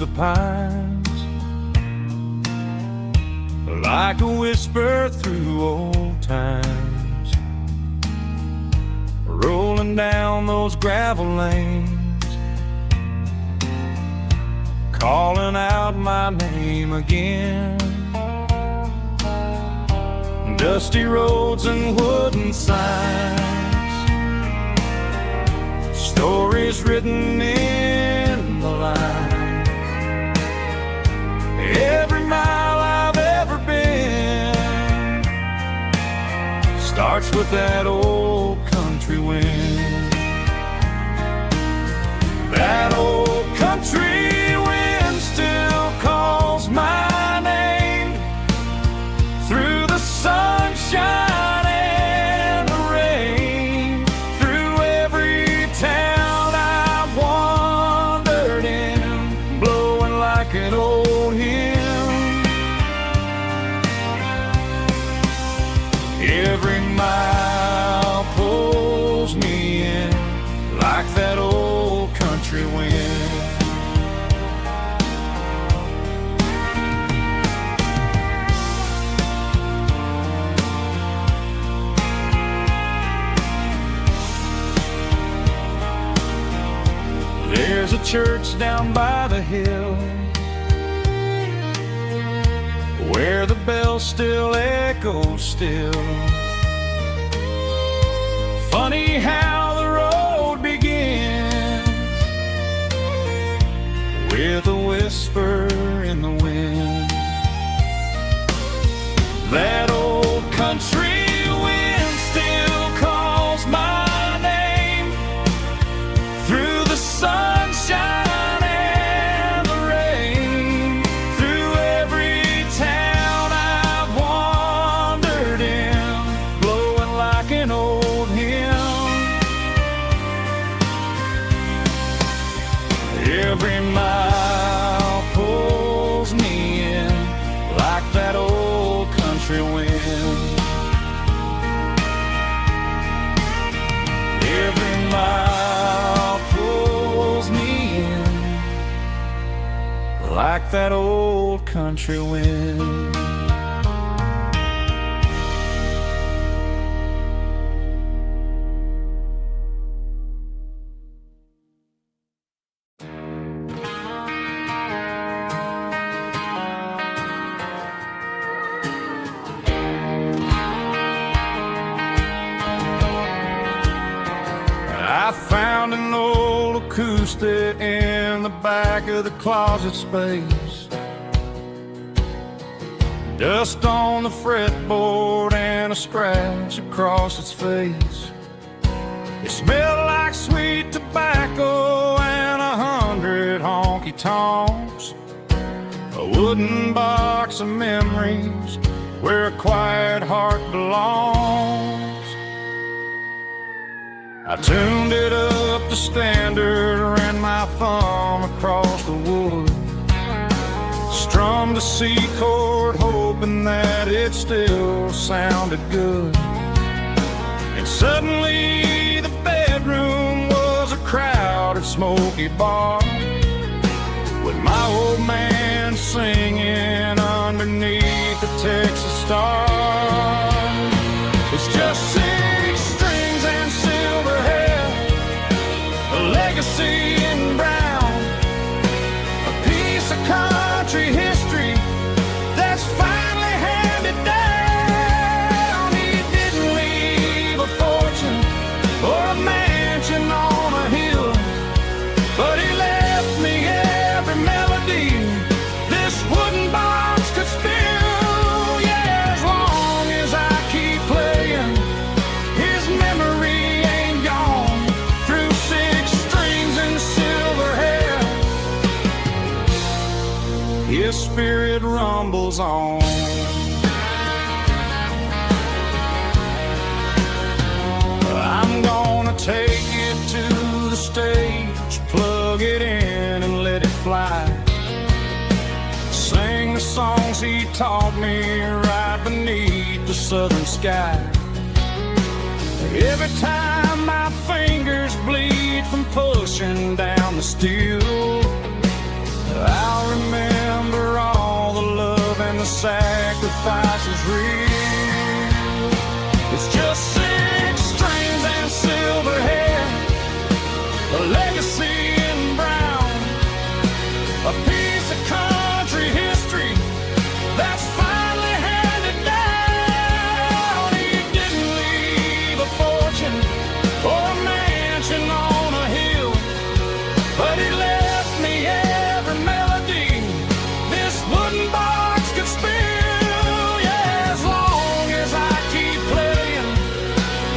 the pines, like a whisper through old times, rolling down those gravel lanes, calling out my name again. Dusty roads and wooden signs, stories written in the lines. Every mile I've ever been starts with that old country wind. That old country wind still calls my name through the sunshine and the rain, through every town I've wandered in, blowing like an old hymn. Every mile pulls me in like that old country wind. There's a church down by the hill where the bells still echo still. Funny how the road begins with a whisper in the wind. That old country wind still calls my name through the sunshine and the rain, through every town I've wandered in, blowing like an old hymn. Every mile pulls me in like that old country wind. Every mile pulls me in like that old country wind. I found an old acoustic in the back of the closet space, dust on the fretboard and a scratch across its face. It smelled like sweet tobacco and 100 honky-tonks, a wooden box of memories where a quiet heart belongs. I tuned it up to standard, ran my thumb across the wood, strummed a C chord hoping that it still sounded good. And suddenly the bedroom was a crowded smoky bar, with my old man singing underneath the Texas star. It's just 6 strings and silver hair, a legacy in brown, a piece of country history that's finally handed down. He didn't leave a fortune or a mansion on a hill, but he left me every melody this wooden box could spill. Yeah, as long as I keep playing, his memory ain't gone. Through 6 strings and silver hair, his spirit rumbles on. I'm gonna take it to the stage, plug it in and let it fly, sing the songs he taught me right beneath the southern sky. Every time my fingers bleed from pushing down the steel, I'll remember all the love and the sacrifices real. It's just 6 strings and silver hair, a legacy in brown, a piece of country history that's finally handed down. He didn't leave a fortune or a mansion on a hill, but he left me every melody this wooden box could spill. Yeah, as long as I keep playing,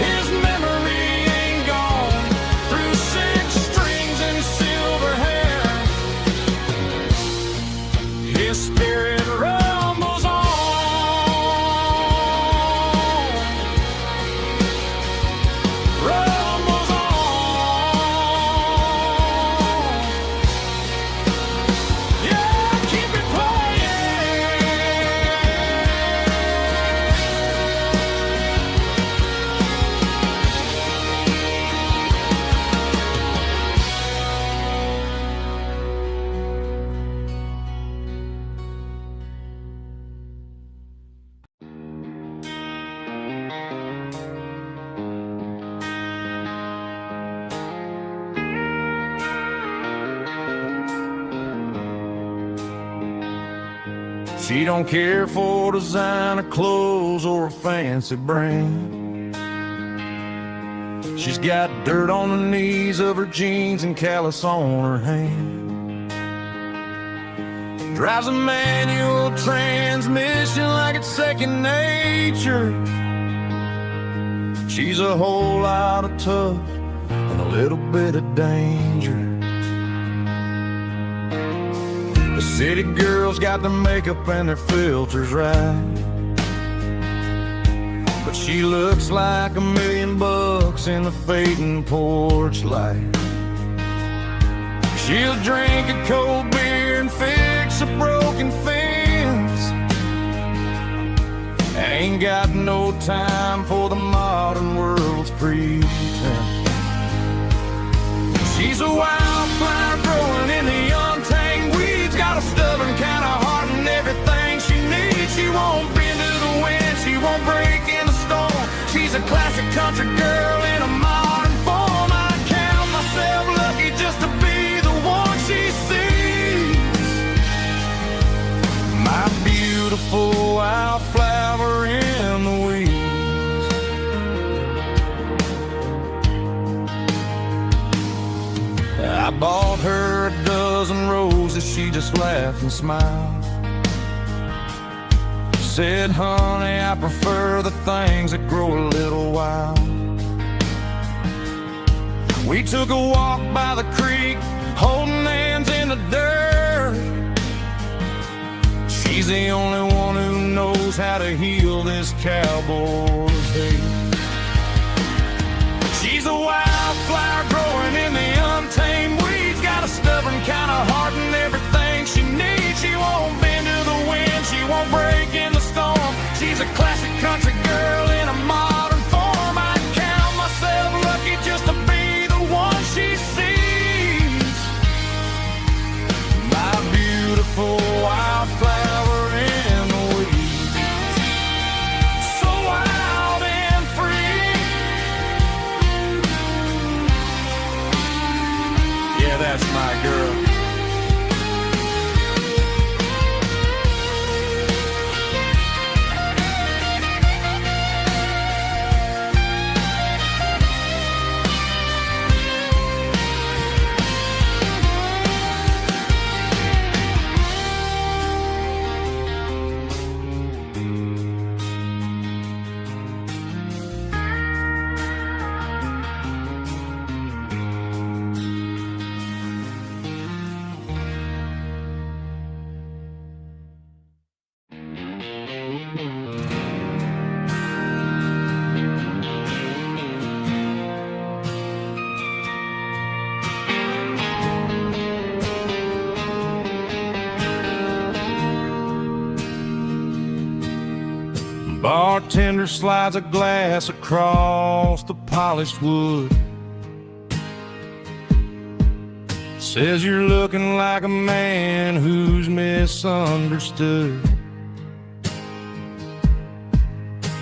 his memory ain't gone. Through 6 strings and silver hair, his spirit rumbles on, rumbles on. Yeah, keep it playing. She don't care for designer clothes or a fancy brand. She's got dirt on the knees of her jeans and callus on her hand. Drives a manual transmission like it's second nature. She's a whole lot of tough and a little bit of danger. The city girls got their makeup and their filters right, but she looks like $1 million in the fading porch light. She'll drink a cold beer and fix a broken fence. Ain't got no time for the modern world's pretense. She's a wildflower growing in the untamed weeds, got a stubborn kind of heart and everything she needs. She won't bend to the wind, she won't break in the storm. She's a classic country girl in a modern form. I count myself lucky just to be the one she sees. My beautiful wildflower in the weeds. I bought her a dozen roses, she just laughed and smiled. Said, honey, I prefer the things that grow a little wild. We took a walk by the creek, holding hands in the dirt. She's the only one who knows how to heal this cowboy's hate. She's a wildflower growing in the untamed weeds, got a stubborn kind of heart and everything she needs. She won't bend to the wind, she won't break in the storm. She's a classic country girl in a modern form. I count myself lucky just to be the one she sees. My beautiful wildflower in the weeds, so wild and free. Yeah, that's my girl. Bartender slides a glass across the polished wood. Says you're looking like a man who's misunderstood.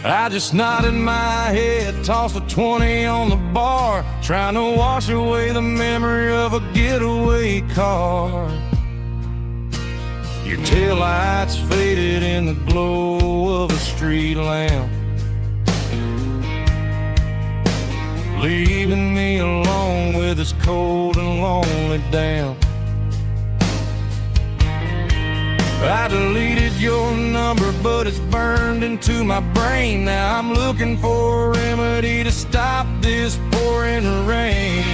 I just nodded my head, tossed a 20 on the bar, trying to wash away the memory of a getaway car. Your taillights faded in the glow of a street lamp, leaving me alone with this cold and lonely damp. I deleted your number, but it's burned into my brain. Now I'm looking for a remedy to stop this pouring rain.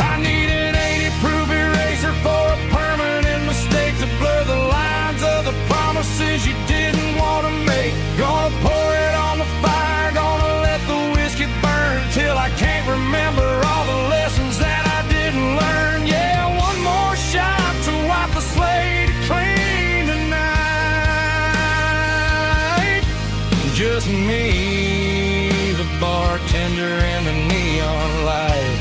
I need an 80-proof eraser for a permanent mistake to blur the lines of the promises you didn't want to make. Gonna pour it on the fire, gonna let the whiskey burn till I can't remember all the lessons that I didn't learn. Yeah, one more shot to wipe the slate clean tonight. Just me, the bartender, and the neon light.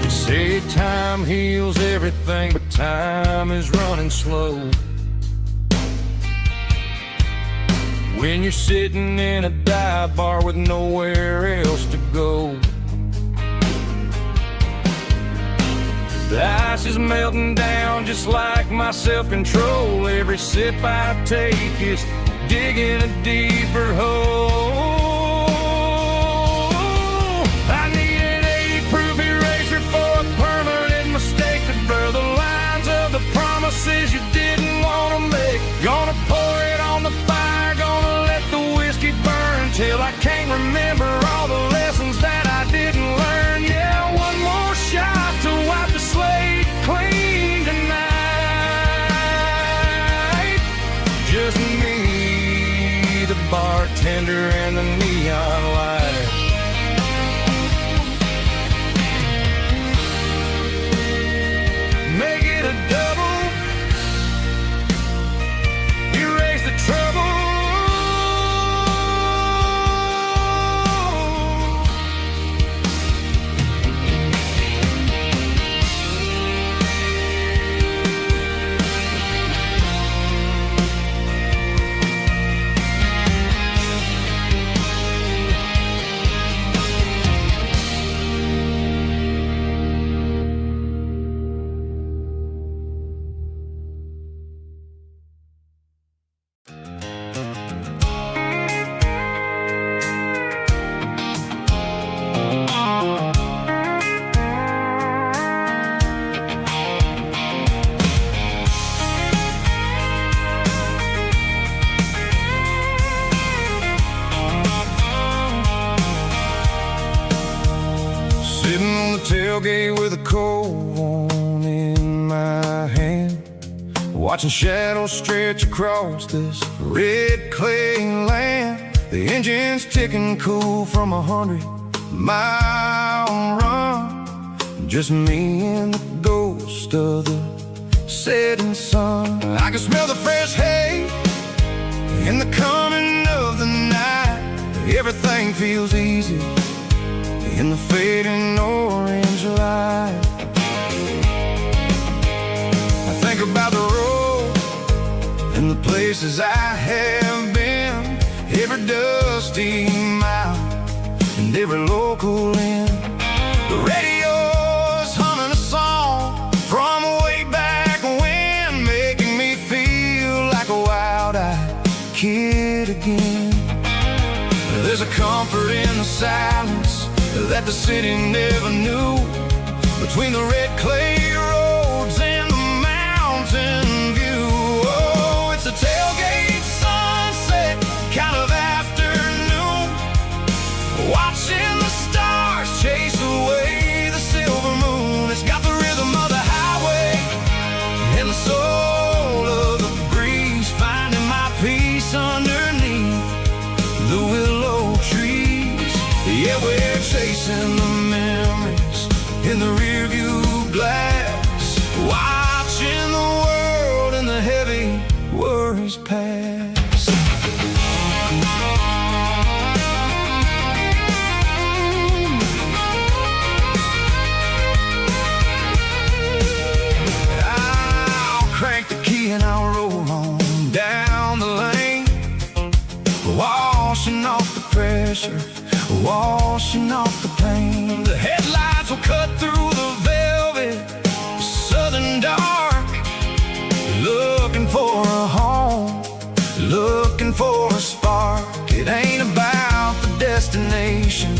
Say time heals everything, but time is running slow. When you're sitting in a dive bar with nowhere else to go, the ice is melting down just like my self-control. Every sip I take is digging a deeper hole. I need an 80-proof eraser for a permanent mistake to blur the lines of the promises you didn't want to make. Gonna pour it on the fire, gonna let the whiskey burn till I can't remember all the lessons that I didn't learn. Yeah, one more shot to wipe the slate clean tonight. Just me, the bartender, and the neon light. Make it a double, erase the trouble. Sitting on the tailgate with a cold one in my hand, watching shadows stretch across this red clay land. The engine's ticking cool from 100-mile run. Just me and the ghost of the setting sun. I can smell the fresh hay in the coming of the night. Everything feels easy in the fading orange light. I think about the road and the places I have been, every dusty mile and every local inn. The radio's humming a song from way back when, making me feel like a wild-eyed kid again. There's a comfort in the silence that the city never knew, between the red clay roads and the mountain view. Oh, it's a tailgate sunset kind of afternoon, watching the stars chase away the silver moon. It's got the rhythm of the highway and the soul of the breeze, finding my peace underneath the willow trees. Yeah, we're pressure washing off the pain. The headlights will cut through the velvet southern dark, looking for a home, looking for a spark. It ain't about the destination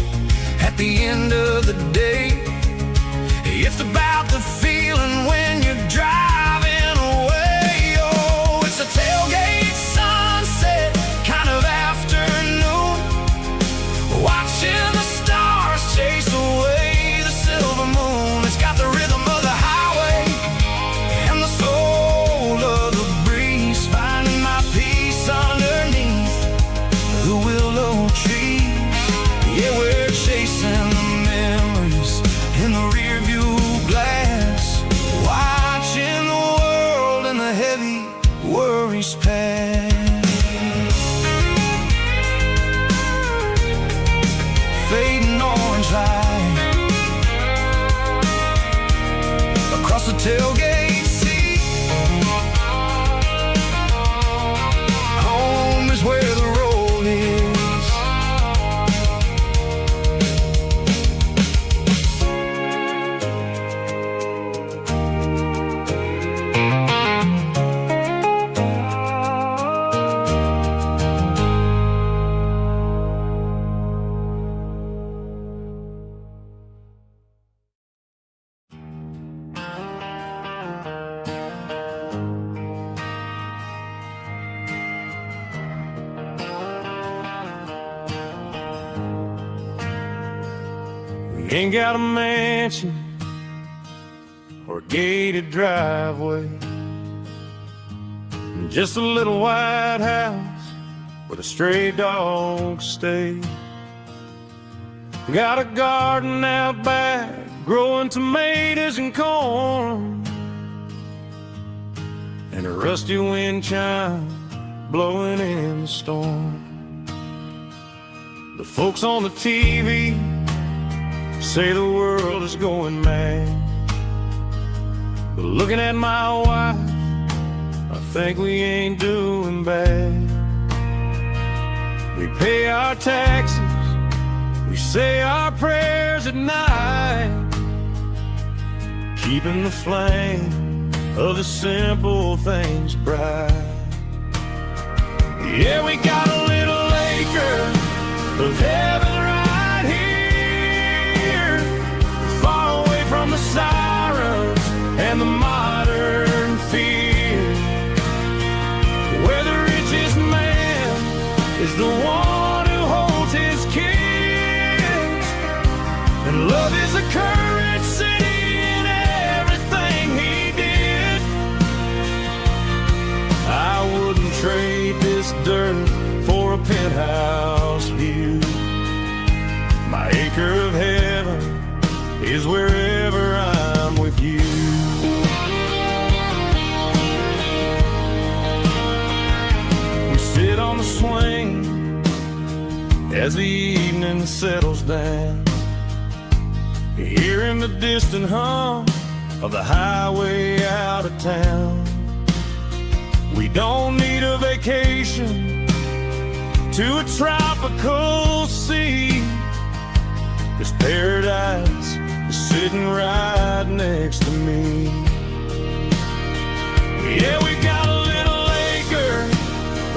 at the end of the day. It's about the feeling when you're driving away. Oh, it's a tailgate sunset kind of afternoon, watching the stars chase away the silver moon. It's got the rhythm of the highway and the soul of the breeze, finding my peace underneath the willow trees. Yeah, we're chasing the memories in the rear view glass, watching the world and the heavy worries pass. Fading orange light across the tailgate seat. Home is where the road is. Ain't got a mansion or a gated driveway, just a little white house where the stray dogs stay. Got a garden out back growing tomatoes and corn, and a rusty wind chime blowing in the storm. The folks on the TV say the world is going mad, but looking at my wife, I think we ain't doing bad. We pay our taxes, we say our prayers at night, keeping the flame of the simple things bright. Yeah, we got a little acre of heaven right here, far away from the sirens and the modern fear, where the richest man is the one who holds his kids, and love is a currency in everything he did. I wouldn't trade this dirt for a penthouse view. My acre of heaven is wherever I'm with you. We sit on the swing as the evening settles down, hearing the distant hum of the highway out of town. We don't need a vacation to a tropical sea, 'cause paradise is sitting right next to me. Yeah, we got a little acre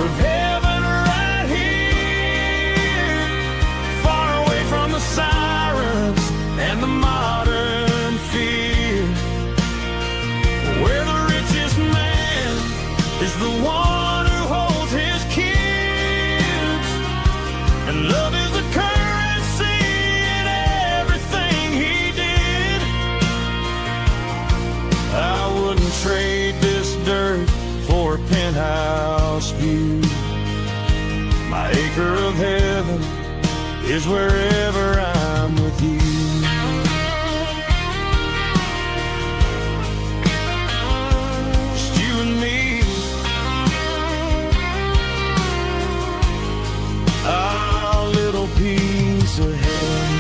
of heaven right here, far away from the sirens and the modern fear, where the richest man is the one who holds his kids, and love is a currency in everything he did. I wouldn't trade this dirt for a penthouse view. My acre of heaven is wherever I'm with you. Just you and me, our little piece of heaven.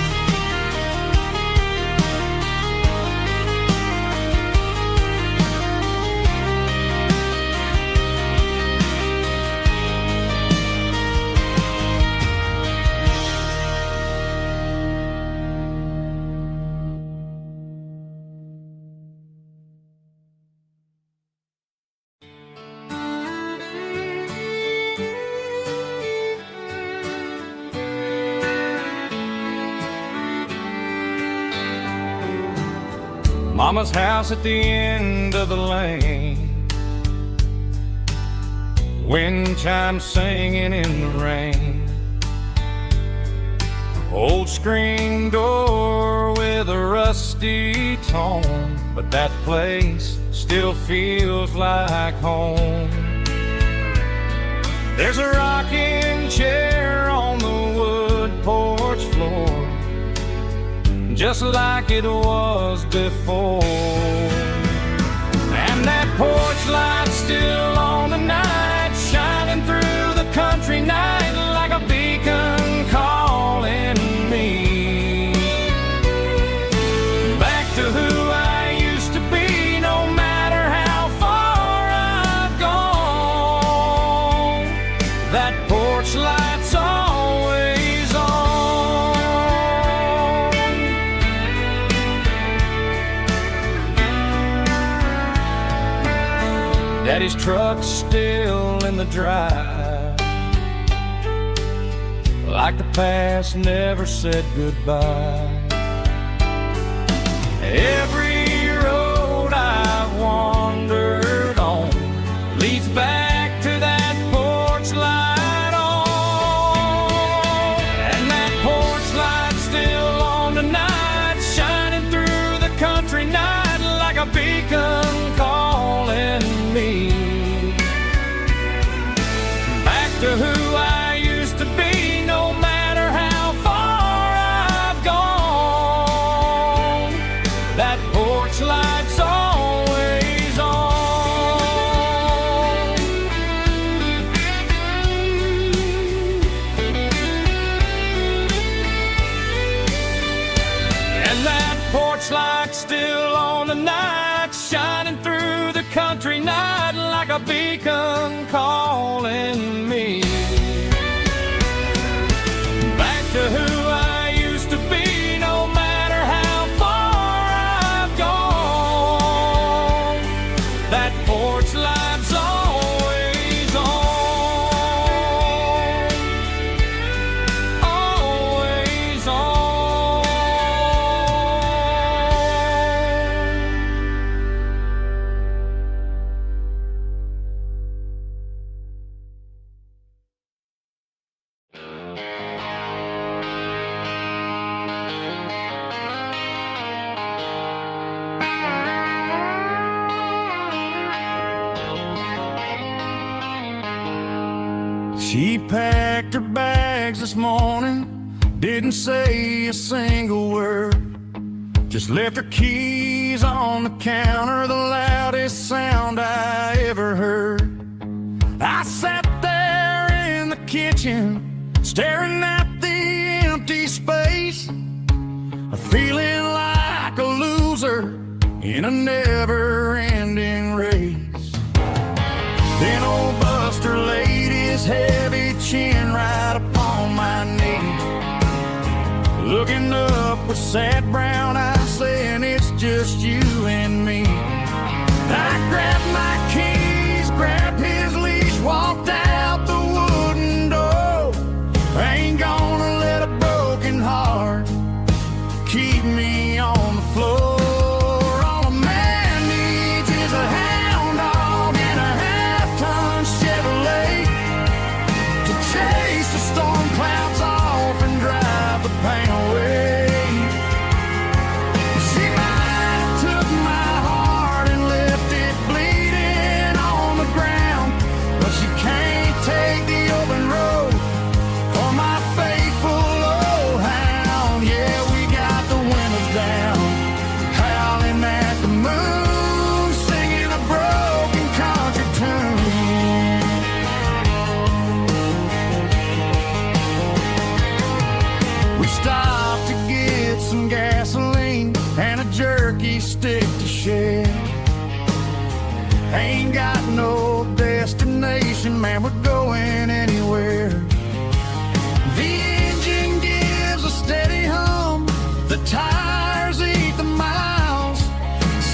Mama's house at the end of the lane, wind chimes singing in the rain. Old screen door with a rusty tone, but that place still feels like home. There's a rocking chair on the wood porch floor, just like it was before. And that porch light's still on tonight, shining through the country night like a beacon calling me back to who I used to be. No matter how far I've gone, that porch light's always on. Daddy's truck's still in the drive, like the past never said goodbye. Every road I've wandered on leads back to that porch light on. And that porch light's still on tonight, shining through the country night like a beacon calling me back to who I used to be. No matter how far I've gone, that porch light's always on. And that porch light's still on tonight, shining through the country night like a beacon calling me back to who I used to be. No matter how far I've gone, that porch light's always on, always on. She packed her bags this morning, didn't say a single word, just left her keys on the counter, the loudest sound I ever heard. I sat there in the kitchen, staring at the empty space, feeling like a loser in a never-ending race. Then old Buster laid his heavy chin right upon my knee, looking up with sad brown eyes, saying it's just you and me. I grabbed my keys, grabbed his leash, walked out the wooden door. I ain't gonna let a broken heart keep me on the floor. All a man needs is a hound dog and a half-ton Chevrolet to chase the storm clouds off and drive the pain away. She might have took my heart and left it bleeding on the ground, but she can't take the open road for my faithful old hound. Yeah, we got the windows down, howling at the moon, singing a broken country tune. We stopped to get some gasoline and a jerky stick to share. Ain't got no destination, man, we're going anywhere. The engine gives a steady hum, the tires eat the miles.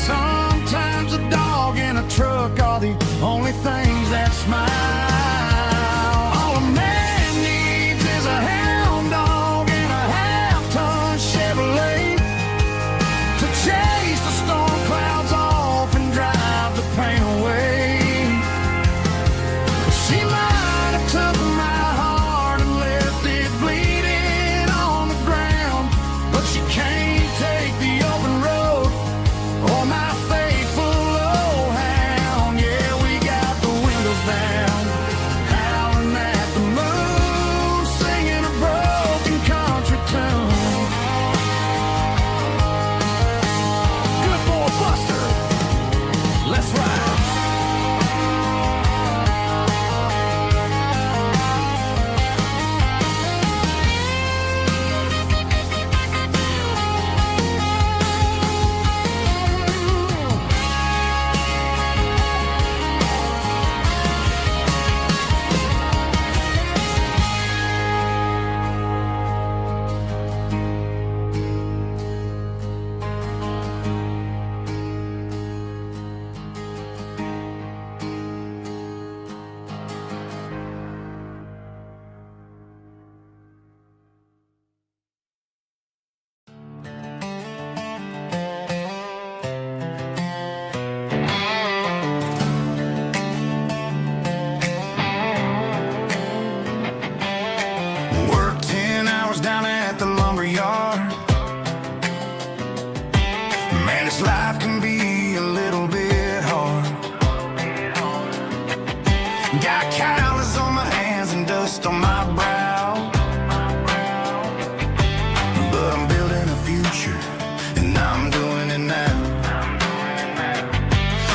Sometimes a dog and a truck are the only things that smile. All a man needs is a hound dog and a half-ton Chevrolet to chase the storm clouds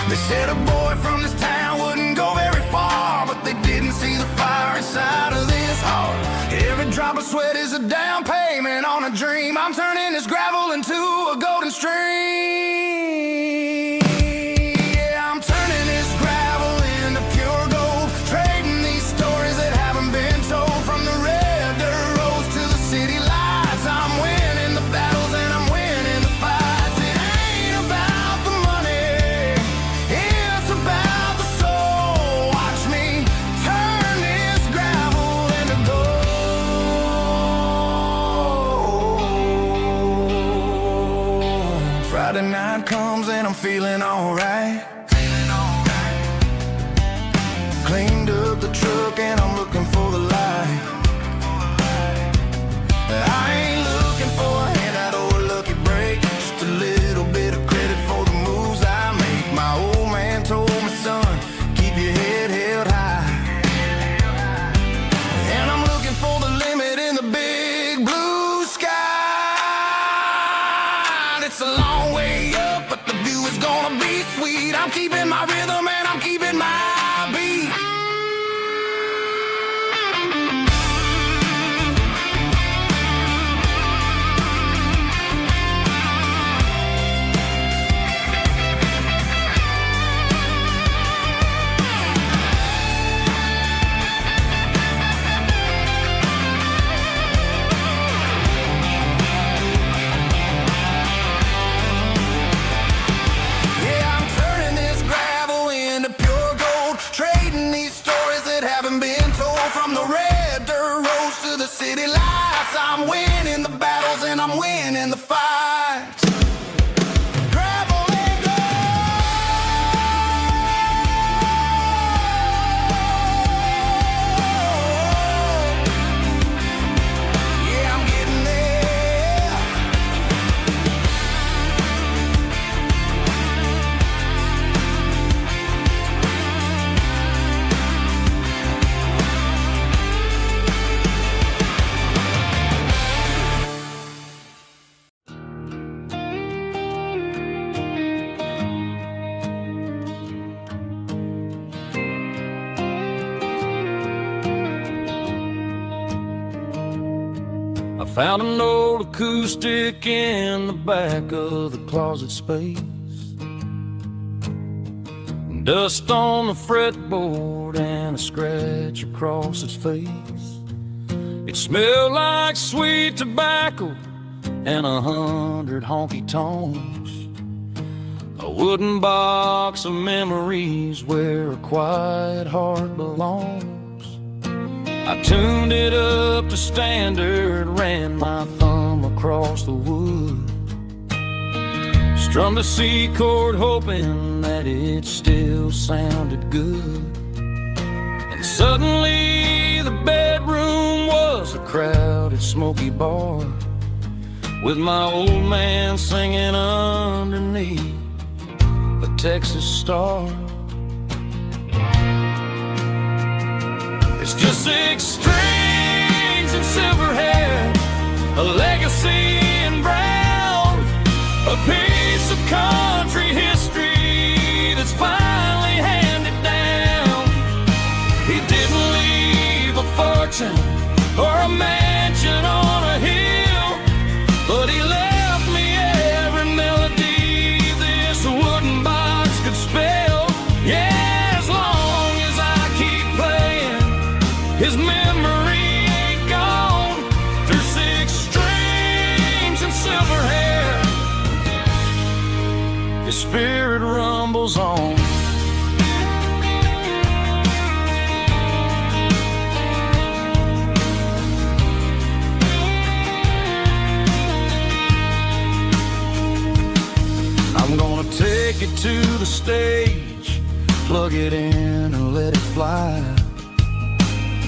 They said a boy from this town wouldn't go very far, but they didn't see the fire inside of this heart. Every drop of sweat is a down payment on a dream. I'm turning this gravel into a golden stream. Yeah, I'm turning this gravel into pure gold, trading these stories that haven't been told. From the red dirt roads to the city lights, I'm winning the battles and I'm winning the fights. It ain't about the money, it's about the soul. Watch me turn this gravel into gold. Friday night comes and I'm feeling alright. Cleaned up the truck and I'm looking for the light. I ain't looking for a handout or a lucky break, just a little bit of credit for the moves I make. My old man told me, son, keep your head held high. And I'm looking for the limit in the big blue sky. It's a long way up, but the view is gonna be sweet. I'm keeping my rhythm and I'm keeping my beat. From the red dirt roads to the city lights, I'm winning the battles and I'm winning the fights. Gravel and gold. Yeah, I'm getting there. I found an old acoustic in the back of the closet space. Dust on the fretboard and a scratch across its face. It smelled like sweet tobacco and 100 honky-tonks. A wooden box of memories where a quiet heart belongs. I tuned it up to standard, ran my thumb across the wood, strummed a C chord hoping that it still sounded good. And suddenly the bedroom was a crowded smoky bar, with my old man singing underneath a Texas star. It's just 6 strings and silver hair, a legacy in brown, a piece of country history that's finally handed down. He didn't leave a fortune or a mansion on a hill, but he left me every melody this wooden box could spell. Yeah, as long as I keep playing, his memory ain't gone. Through 6 strings and silver hair, his spirit rumbles on. I'm gonna take it to the stage, plug it in and let it fly.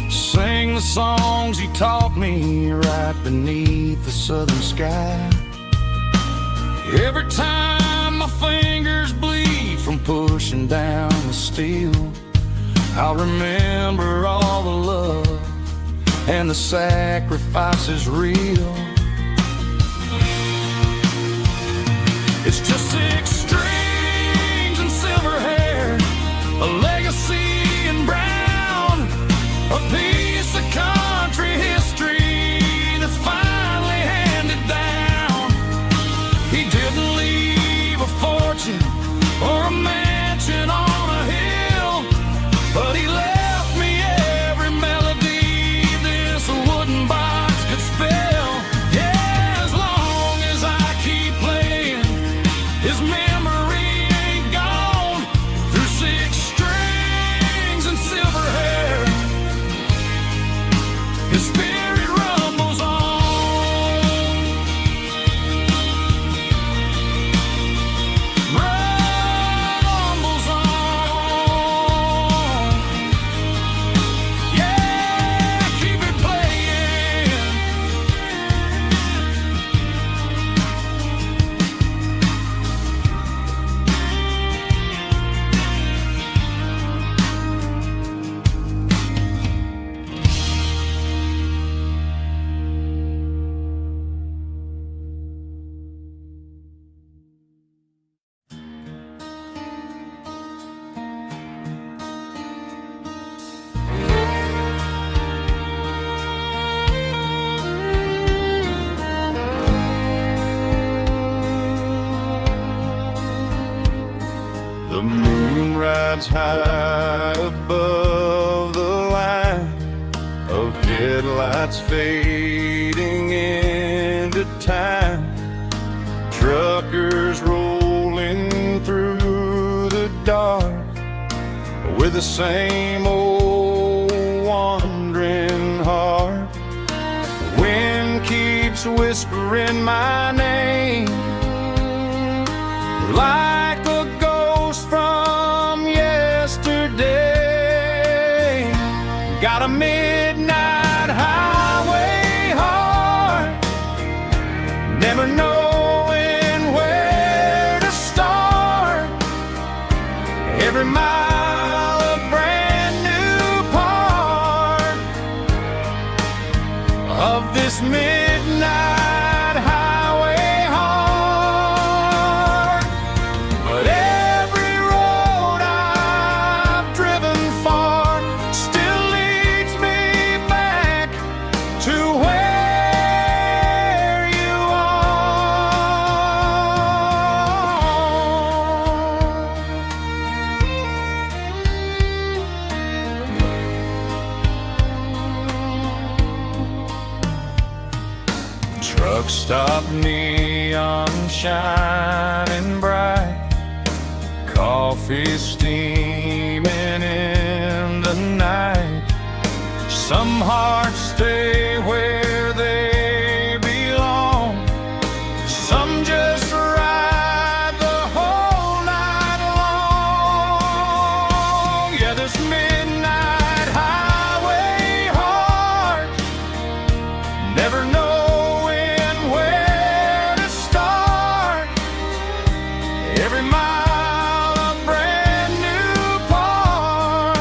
Sing the songs he taught me right beneath the southern sky. Every time my fingers bleed from pushing down the steel, I'll remember all the love and the sacrifices real. It's just 6 strings and silver hair, moon rides high above the line of headlights fading into time. Truckers rolling through the dark with the same old wandering heart. The wind keeps whispering my name like a ghost from yesterday. Got a midnight highway heart, never knowing where to start. Every mile a brand new part of this midnight highway heart. But every road I've driven far still leads me back to where you are. Truck stop, neon shining bright, coffee steaming in the night. Some hearts stay where they belong, some just ride the whole night long. Yeah, this midnight highway heart, never knowing where to start. Every mile a brand new part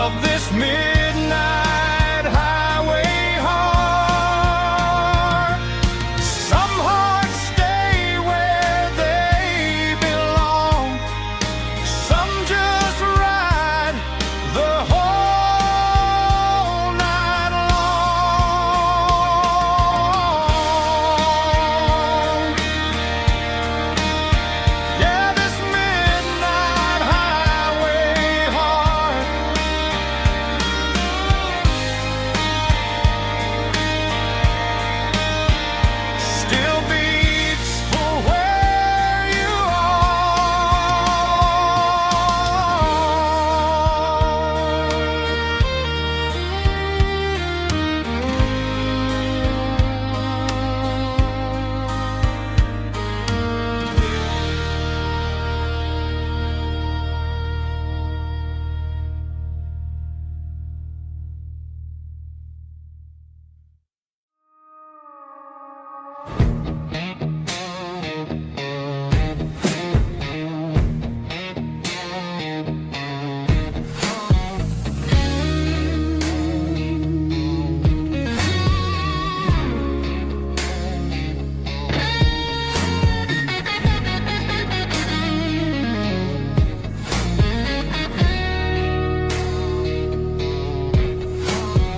of this midnight highway heart. Some hearts stay where they belong, some just ride the whole night long. Yeah, this midnight highway heart still beats for where you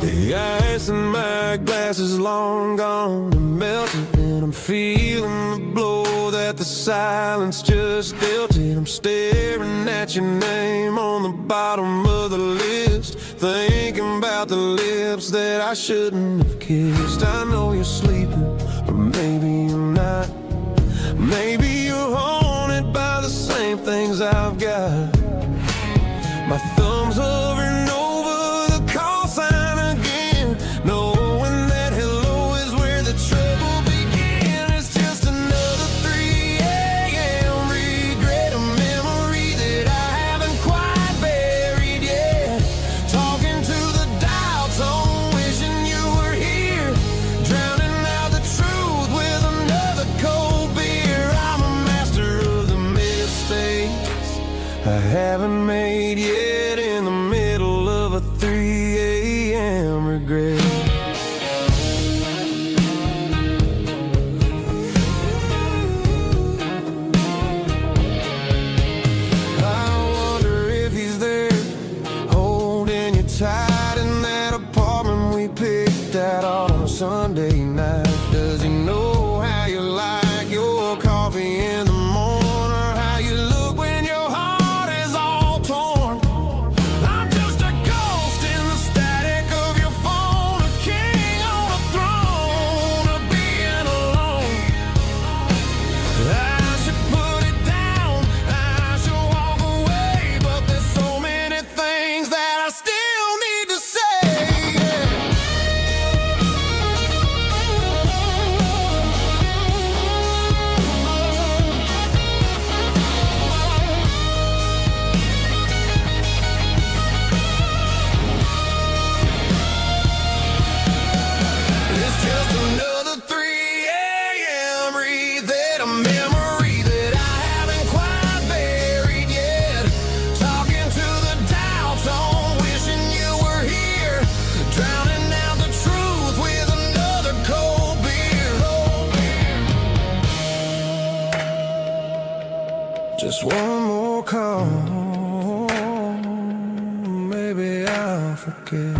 The ice in my glass is long gone and melted, and I'm feeling the blow that the silence just dealt it. I'm staring at your name on the bottom of the list, thinking about the lips that I shouldn't have kissed. I know you're sleeping, but maybe you're not. Maybe you're haunted by the same things I've got. My thumb's hovering over the call sign again, knowing that hello is where the trouble began. It's just another 3 a.m. regret, a memory that I haven't quite buried yet. Talking to the dial tone, wishing you were here, drowning out the truth with another cold beer. I'm a master of the mistakes I haven't made yet, in the middle of a 3 a.m. regret. I wonder if he's there, holding you tight in that apartment we picked out on a Sunday night. Does he know how you like your coffee in the morning, or how you look tomorrow comes, maybe I'll forget.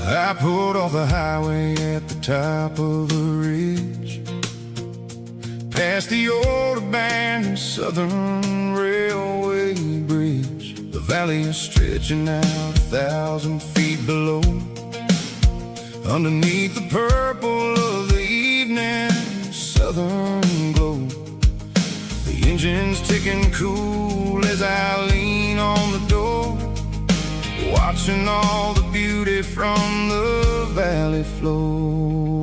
I pulled off the highway at the top of the ridge, past the old abandoned Southern Railway bridge. The valley is stretching out 1,000 feet below, underneath the purple of the evening southern glow. The engine's ticking cool as I lean on the door, watching all the beauty from the valley flow.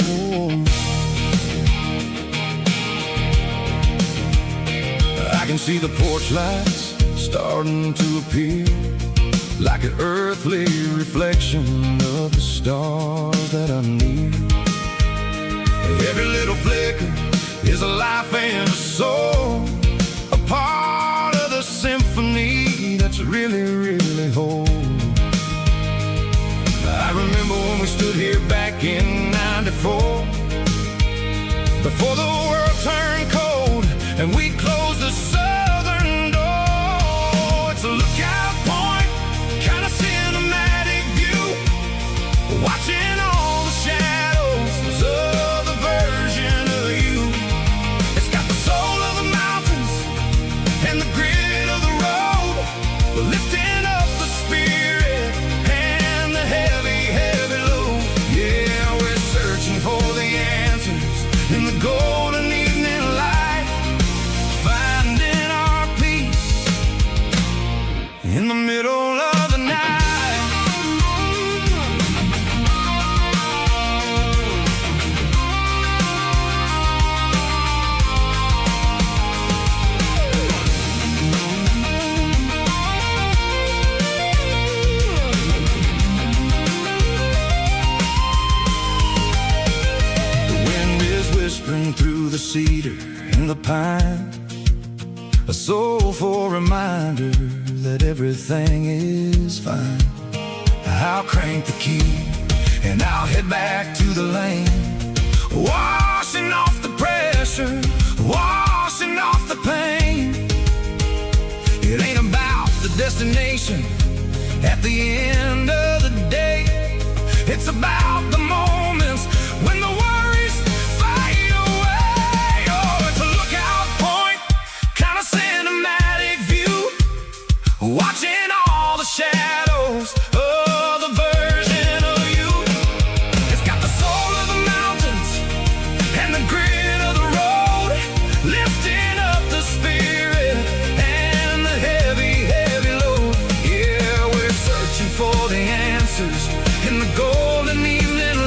I can see the porch lights starting to appear, like an earthly reflection of the stars that are near. Every little flicker is a life and a soul, a part of the symphony that's really, really whole. I remember when we stood here back in '94, before the world turned cold and we closed the southern door. It's a lookout point, kind of cinematic view, watching all the shadows of the version of you. It's got the soul of the mountains and the grit of the road, lifting up the spirit and the heavy, heavy load. Yeah, we're searching for the answers in the golden evening light, finding our peace in the middle of the night. Whispering through the cedar and the pine, a soulful reminder that everything is fine. I'll crank the key and I'll head back to the lane, washing off the pressure, washing off the pain. It ain't about the destination at the end of the day, it's about the moments when the worries fade away. Oh, it's a lookout point, kind of cinematic view, watching all the shadows of the version of you. It's got the soul of the mountains and the grit of the road, lifting up the spirit and the heavy, heavy load. Yeah, we're searching for the answers in the golden evening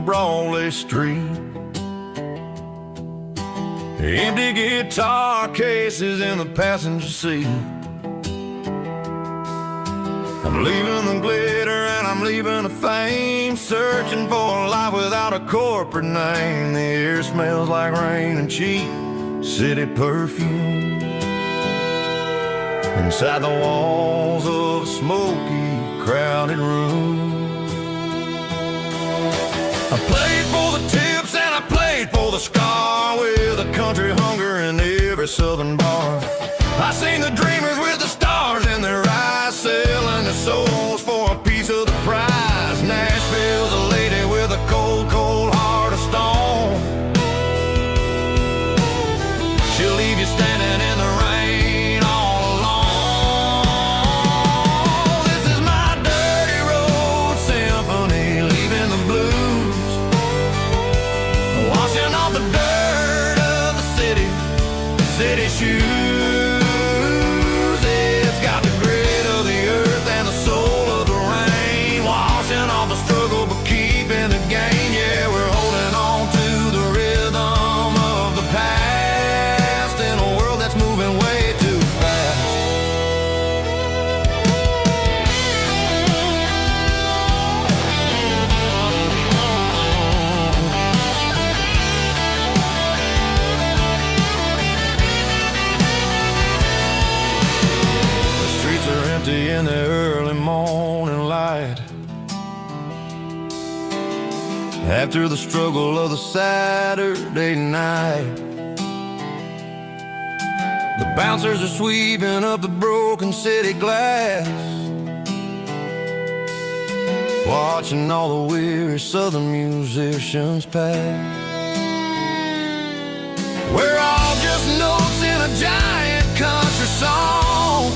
Broadway Street. Empty guitar cases in the passenger seat. I'm leaving the glitter and I'm leaving the fame, searching for a life without a corporate name. The air smells like rain and cheap city perfume. Inside the walls of a smoky, crowded room. I played for the tips and I played for the scar, with a country hunger in every southern bar. I seen the dreamers with the stars in their eyes, selling their souls for a piece of the prize. Nashville's a lady with a cold, cold heart of stone. She'll leave you standing in the rain all alone. This is my dirty road symphony, leaving the blues, washing off the dirt of the city shoes. It's got the grit of the earth and the soul of the rain, washing off the struggle but keeping the gain. Yeah, we're holding on to the rhythm of the past in a world that's moving way too fast. In the early morning light, after the struggle of the Saturday night, the bouncers are sweeping up the broken city glass, watching all the weary southern musicians pass. We're all just notes in a giant country song,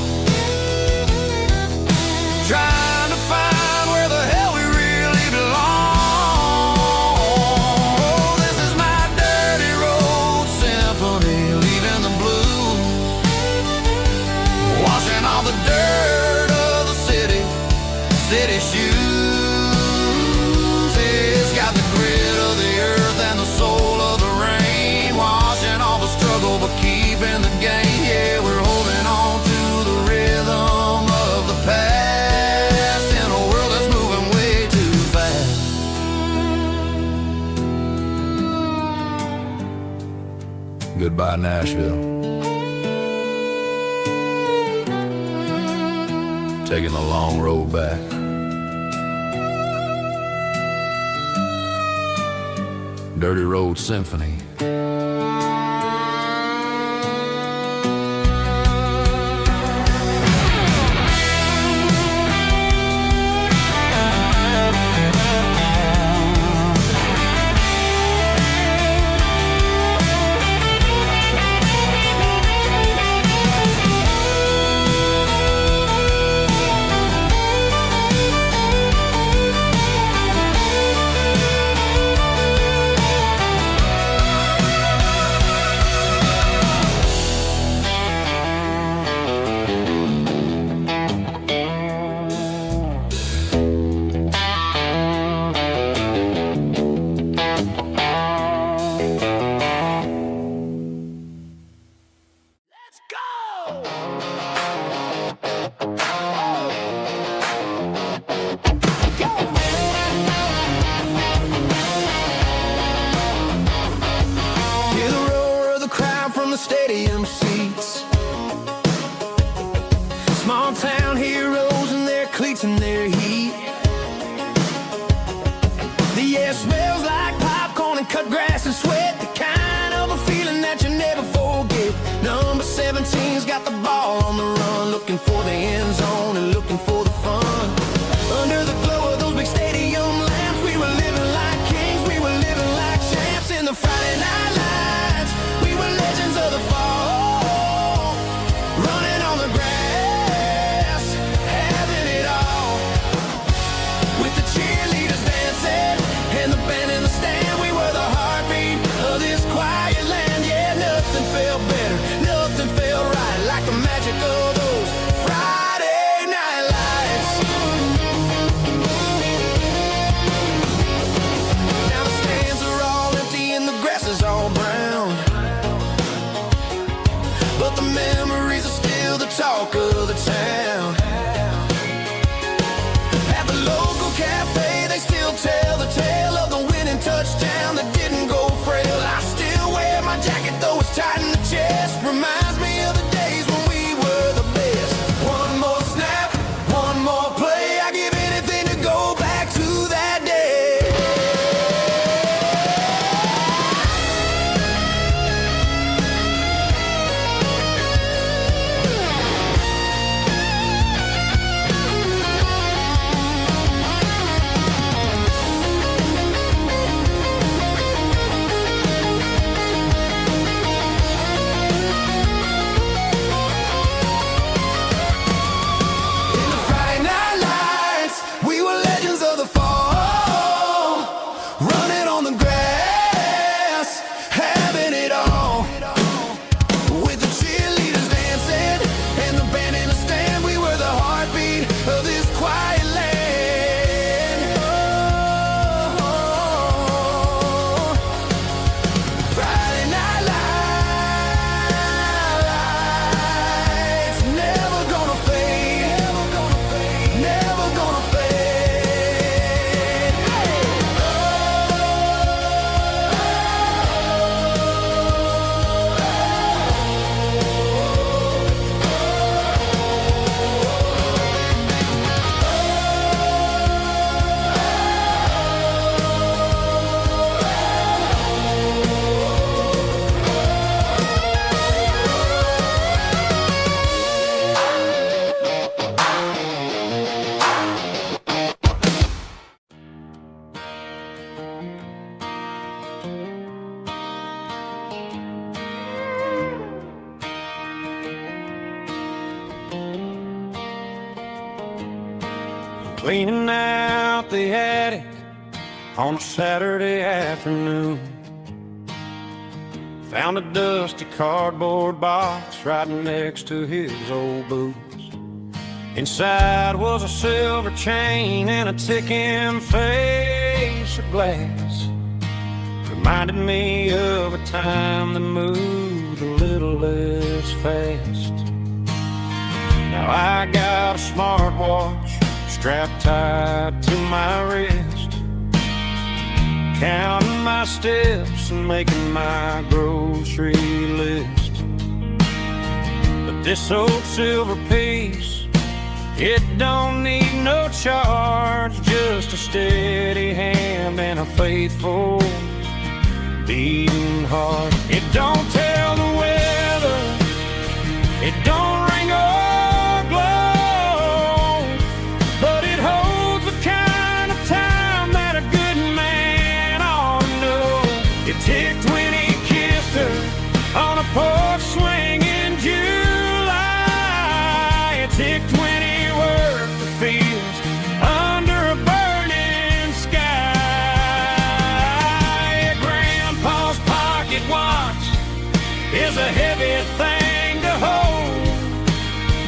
trying to find where the hell we really belong. Oh, this is my dirty road symphony, leaving the blues, washing all the dirt of the city shoes. It's got the grit of the earth and the soul of the rain, washing all the struggle but keeping the gain. Yeah, we're holding on to the rhythm of the past. Goodbye, Nashville. Taking the long road back. Dirty Road Symphony. Stadium seats, small town heroes in their cleats and their heat. The air smells like popcorn and cut grass and sweat, the kind of a feeling that you never forget. Number 17's got the ball on the run, looking for the end zone and looking for the fun. Under the glow of those big stadium lamps, we were living like kings, we were living like champs in the Friday night lights. We were legends of the fall, running on the grass, having it all, with the cheerleaders dancing and the band in the stand. We were the heartbeat of this quiet land. Yeah, nothing felt better, nothing felt right like the magic of those Friday night lights. cafe, they still tell the tale of the winning touchdown that didn't go frail. I still wear my jacket though it's tight in the chest. Reminds me of the days when we were the best. One more snap, one more play. I give anything to go back to that day. Cleaning out the attic on a Saturday afternoon. Found a dusty cardboard box right next to his old boots. Inside was a silver chain and a ticking face of glass. Reminded me of a time that moved a little less fast. Now I got a smartwatch strapped tight to my wrist, counting my steps and making my grocery list. But this old silver piece, it don't need no charge, just a steady hand and a faithful beating heart. It don't tell the weather, it don't ring or glow, but it holds the kind of time that a good man ought to know. It ticked when he kissed her on a porch swing in July. It ticked when he worked the fields under a burning sky. Grandpa's pocket watch is a heavy thing to hold,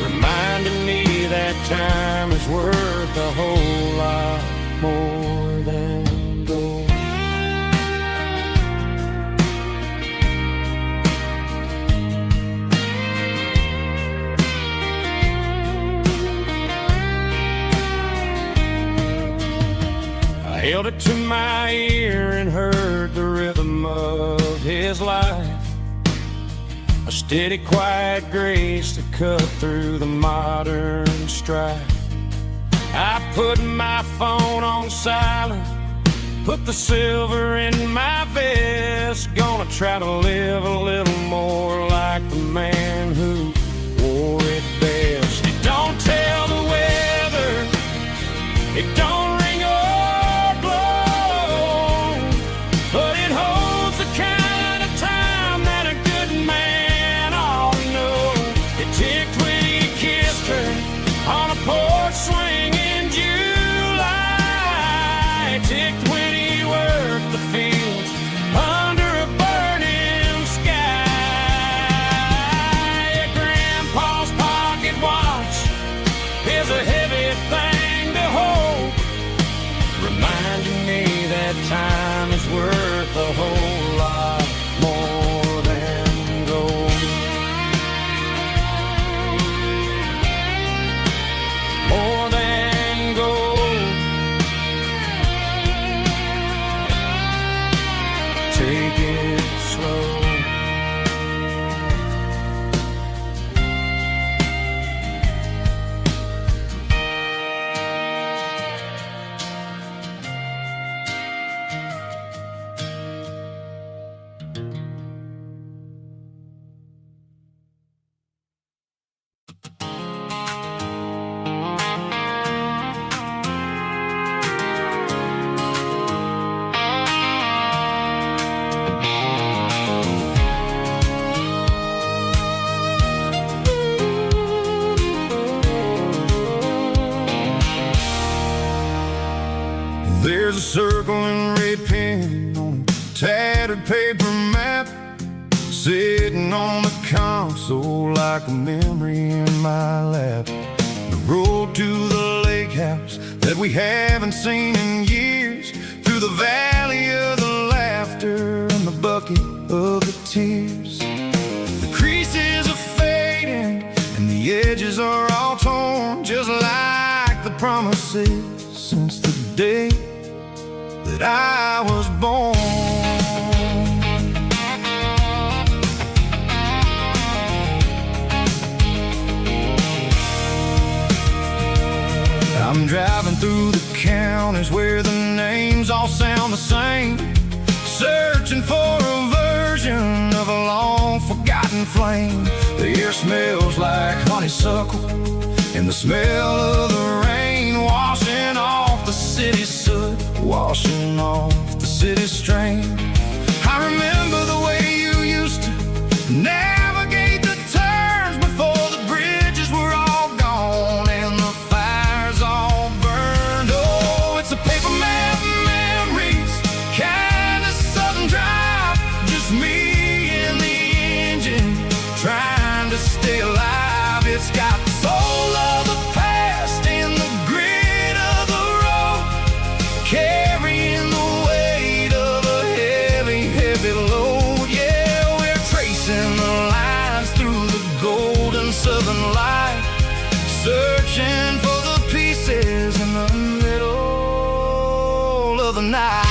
reminding me that time is worth a whole lot more than gold. I held it to my ear and heard the rhythm of his life, a steady, quiet grace that cut through the modern strife. I put my phone on silent, put the silver in my vest. Gonna try to live a little more like the man who wore it best. It don't tell the weather, it don't ring or blow, but it holds the kind of time that a good man ought to know. It ticked when he kissed her on a porch swing in July. It ticked when he worked the fields under a burning sky. Grandpa's pocket watch is a heavy thing to hold, reminding me that time is worth a whole lot more than gold. More than gold. There's a circle and red pen on a tattered paper map, sitting on the console like a memory in my lap. The road to the lake house that we haven't seen in years, through the valley of the laughter and the bucket of the tears. The creases are fading and the edges are all torn, just like the promises since the day that I was born. I'm driving through the counties where the names all sound the same, searching for a version of a long forgotten flame. The air smells like honeysuckle and the smell of the rain, washing off the city soot, washing off the city strain. I remember the way you used to navigate the turns before the bridges were all gone and the fires all burned. Oh, it's a paper map memories, kind of southern drive, just me and the engine trying to stay alive. It's got the soul of the past and the grit of the road, carrying the weight of a heavy, heavy load. Yeah, we're tracing the lines through the golden southern light, searching for the pieces in the middle of the night.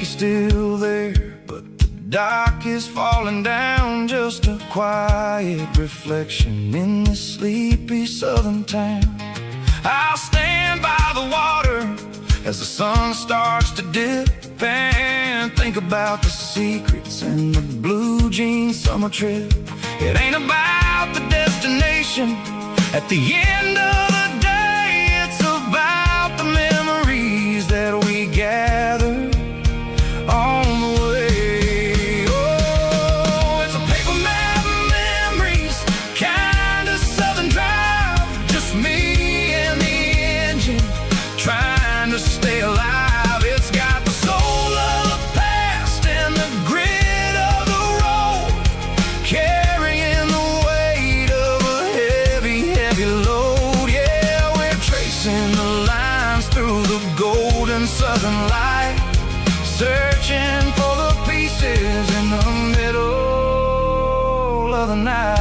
Still there, but the dock is falling down, just a quiet reflection in this sleepy southern town. I'll stand by the water as the sun starts to dip and think about the secrets and the blue jean summer trip. It ain't about the destination at the end of the day, it's about the memories that we gather on the way. Oh, it's a paper map memories, kind of southern drive, just me and the engine trying to stay alive. It's got the soul of the past and the grit of the road, carrying the weight of a heavy, heavy load. Yeah, we're tracing the lines through the golden southern light, searching for the pieces in the middle of the night.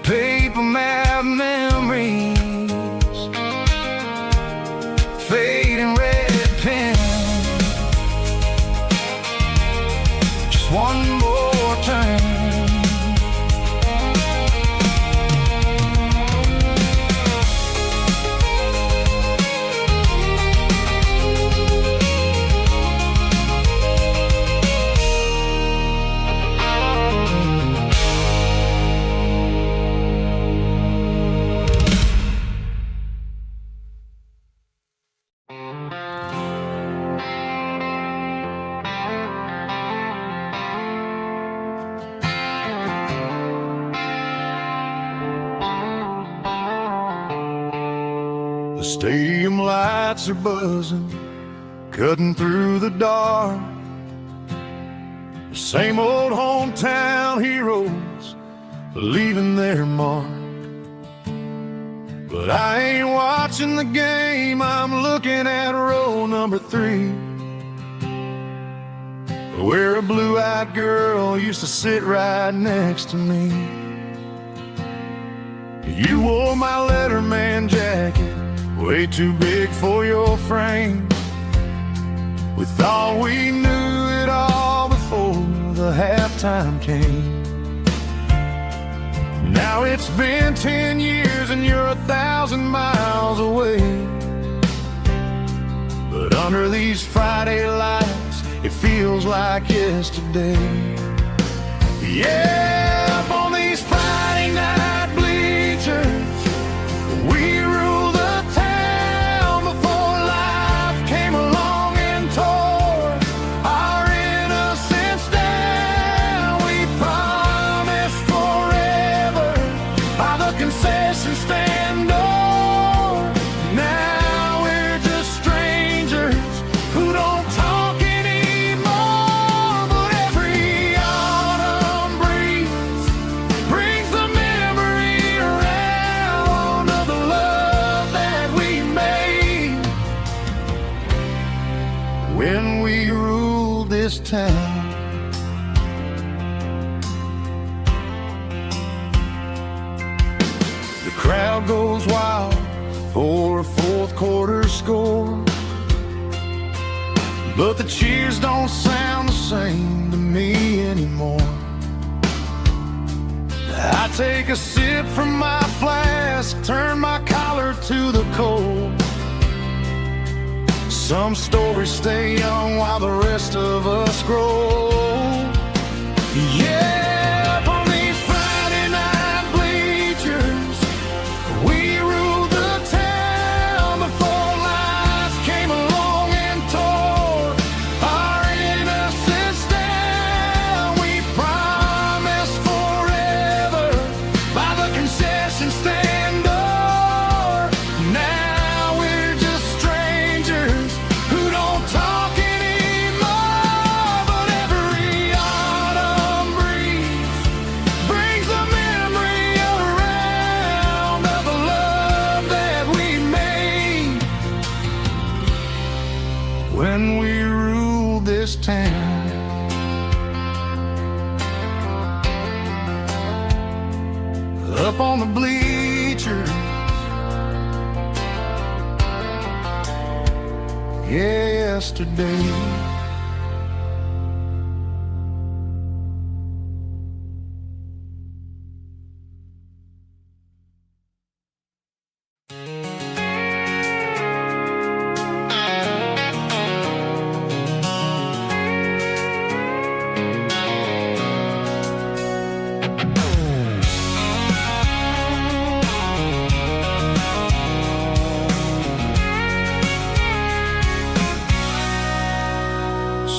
Paper map memories, fading red pen, just one more turn. The stadium lights are buzzing, cutting through the dark. The same old hometown heroes leaving their mark. But I ain't watching the game, I'm looking at row number 3, where a blue-eyed girl used to sit right next to me. You wore my Letterman jacket, way too big for your frame. We thought we knew it all before the halftime came. Now it's been 10 years and you're 1,000 miles away. But under these Friday lights, it feels like yesterday. Yeah, up on these town. The crowd goes wild for a fourth quarter score, but the cheers don't sound the same to me anymore. I take a sip from my flask, turn my collar to the cold. Some stories stay young while the rest of us grow. Yeah, up on these Friday night bleachers, we ruled the town before life came along and tore our innocence down. We promised forever by the concession stand door. Now we're just strangers who don't talk anymore. But every autumn breeze brings the memory around of the love that we made when we ruled this town. Up on the bleachers, yesterday.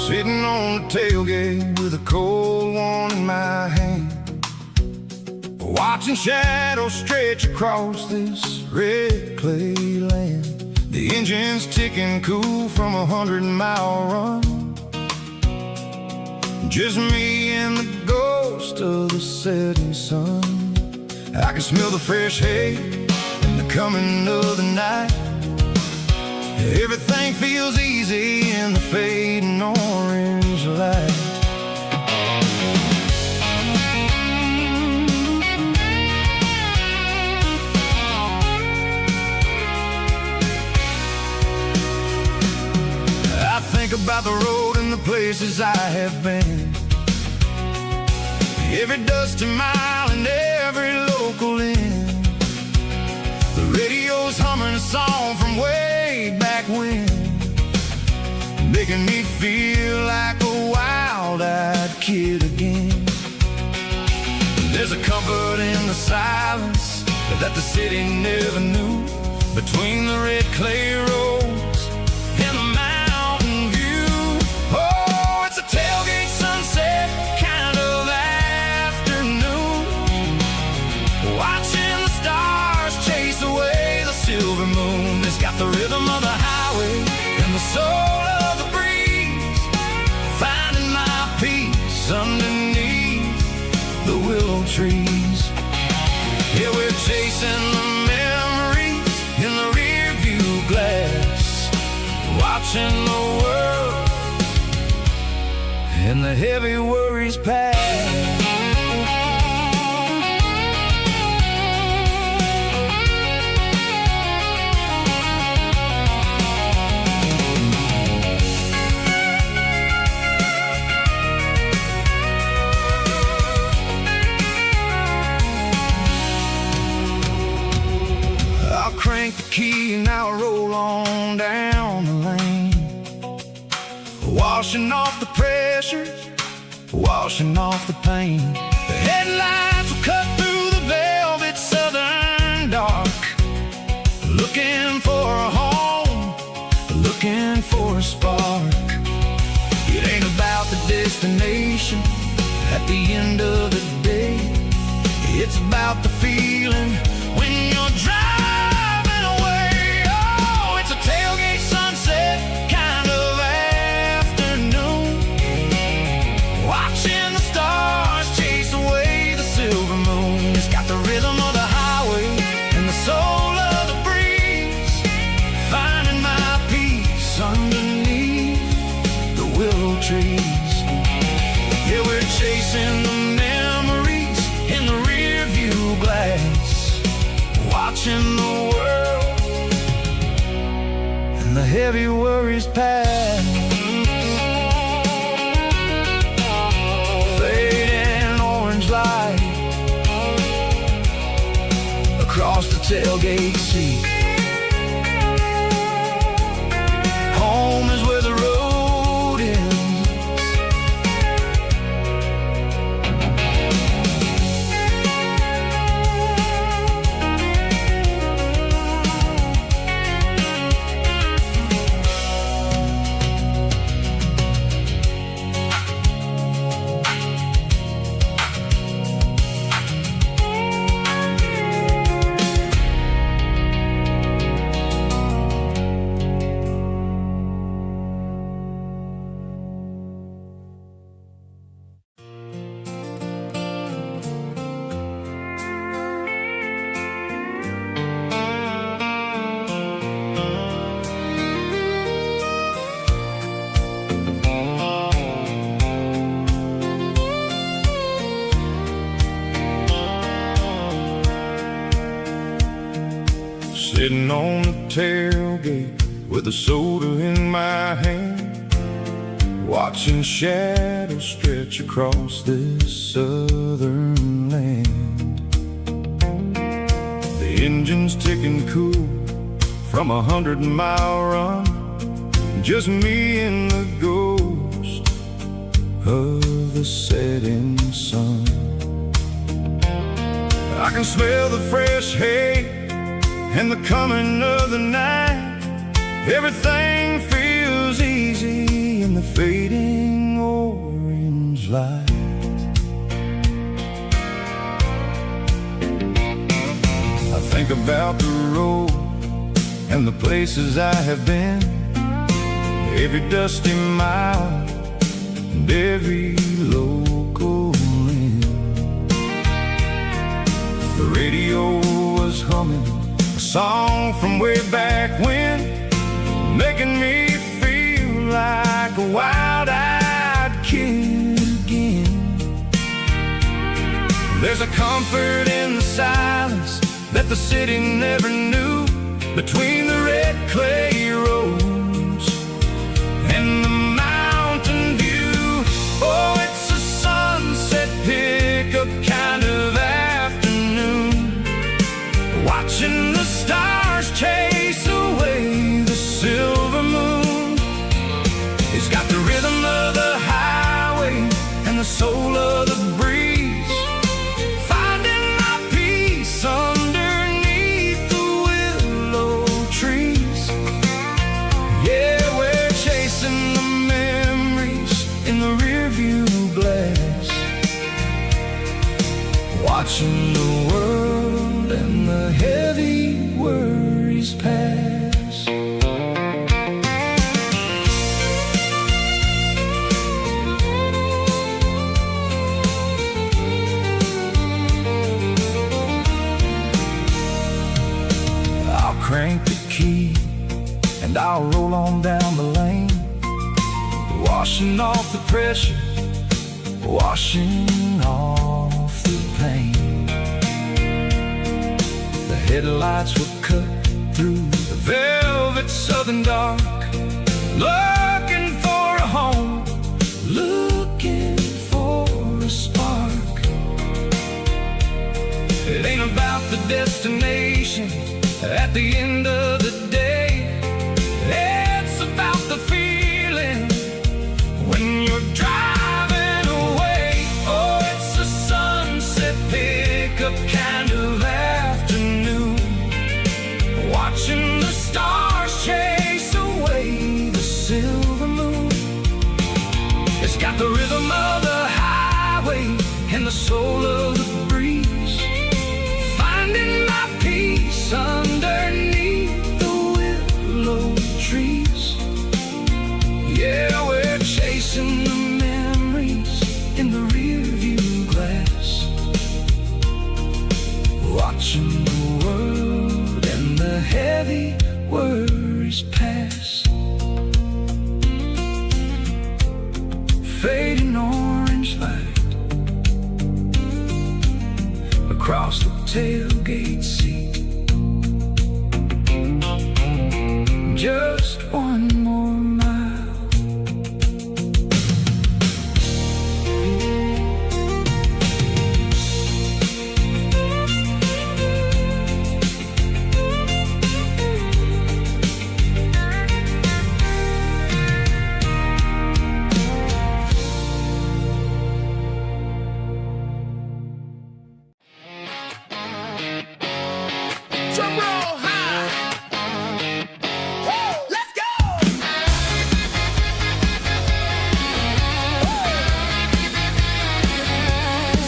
Sitting on the tailgate with a cold one in my hand, watching shadows stretch across this red clay land. The engine's ticking cool from a 100-mile run. Just me and the ghost of the setting sun. I can smell the fresh hay and the coming of the night. Everything feels easy in the fading orange light. I think about the road and the places I have been, every dusty mile and every local inn. The radio's humming a song from way back when, making me feel like a wild-eyed kid again. There's a comfort in the silence that the city never knew, between the red clay roads and the mountain view. Oh, it's a tailgate sunset kind of afternoon, watching the stars chase away the silver moon. It's got the rhythm of the highway and the soul of the breeze, finding my peace underneath the willow trees. Yeah, we're chasing the memories in the rear view glass, watching the world and the heavy worries pass. Crank the key and I'll roll on down the lane, washing off the pressure, washing off the pain. The headlights will cut through the velvet southern dark, looking for a home, looking for a spark. It ain't about the destination at the end of the day, it's about the feeling when you're driving. Tailgate sunset kind of afternoon, watching the stars chase away the silver moon. It's got the rhythm of the highway and the soul of the breeze, finding my peace underneath the willow trees. heavy worries past. Fading orange light across the tailgate seat. Home is where the road ends. Sitting on the tailgate with a soda in my hand, watching shadows stretch across this southern land. The engine's ticking cool from 100-mile run, just me and the ghost of the setting sun. I can smell the fresh hay and the coming of the night. Everything feels easy in the fading orange light. I think about the road and the places I have been, every dusty mile and every local inn. The radio was humming a song from way back when, making me feel like a wild-eyed kid again. There's a comfort in the silence that the city never knew, between the red clay roads and the mountain view. Oh, it's a sunset pickup kind of afternoon, watching the stars chase away the silver moon. It's got the rhythm of the highway and the soul of the breeze, finding my peace underneath the willow trees. Yeah, we're chasing the memories in the rearview glass, watching the world and the heavy worries pass. I'll crank the key and I'll roll on down the lane, washing off the pressure, washing off the pain. The headlights were cut through the velvet southern dark, looking for a home, looking for a spark. It ain't about the destination at the end of the day, it's about the feeling when you're driving away. Oh, it's a sunset pickup kind of afternoon, watching the stars chase away the silver moon. It's got the rhythm of the highway and the soul of the breeze, finding my peace underneath the willow trees. Yeah, we're chasing the memories in the rearview glass, watching the world and the heavy worries pass. Fading orange light across the tailgate seat, just one Drum roll high. Woo, let's go.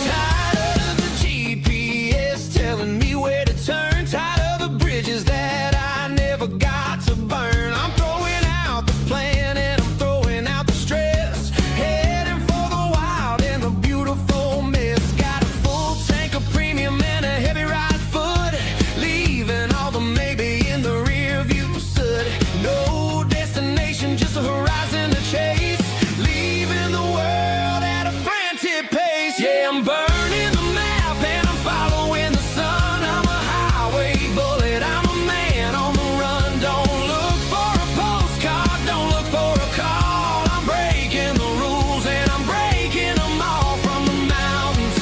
Tired of the GPS telling me where to turn. Tired of the bridges that I never got to burn. I'm throwing out the plan and I'm throwing out the stress. Heading for the wild and the beautiful mess. Got a full tank of premium and a heavy right foot. Leaving all the maybe in the rear view soot. No destination, just a horizon to chase. Leaving the world at a frantic pace. Yeah, I'm burning the map and I'm following the sun. I'm a highway bullet, I'm a man on the run. Don't look for a postcard, don't look for a call. I'm breaking the rules and I'm breaking them all. From the mountains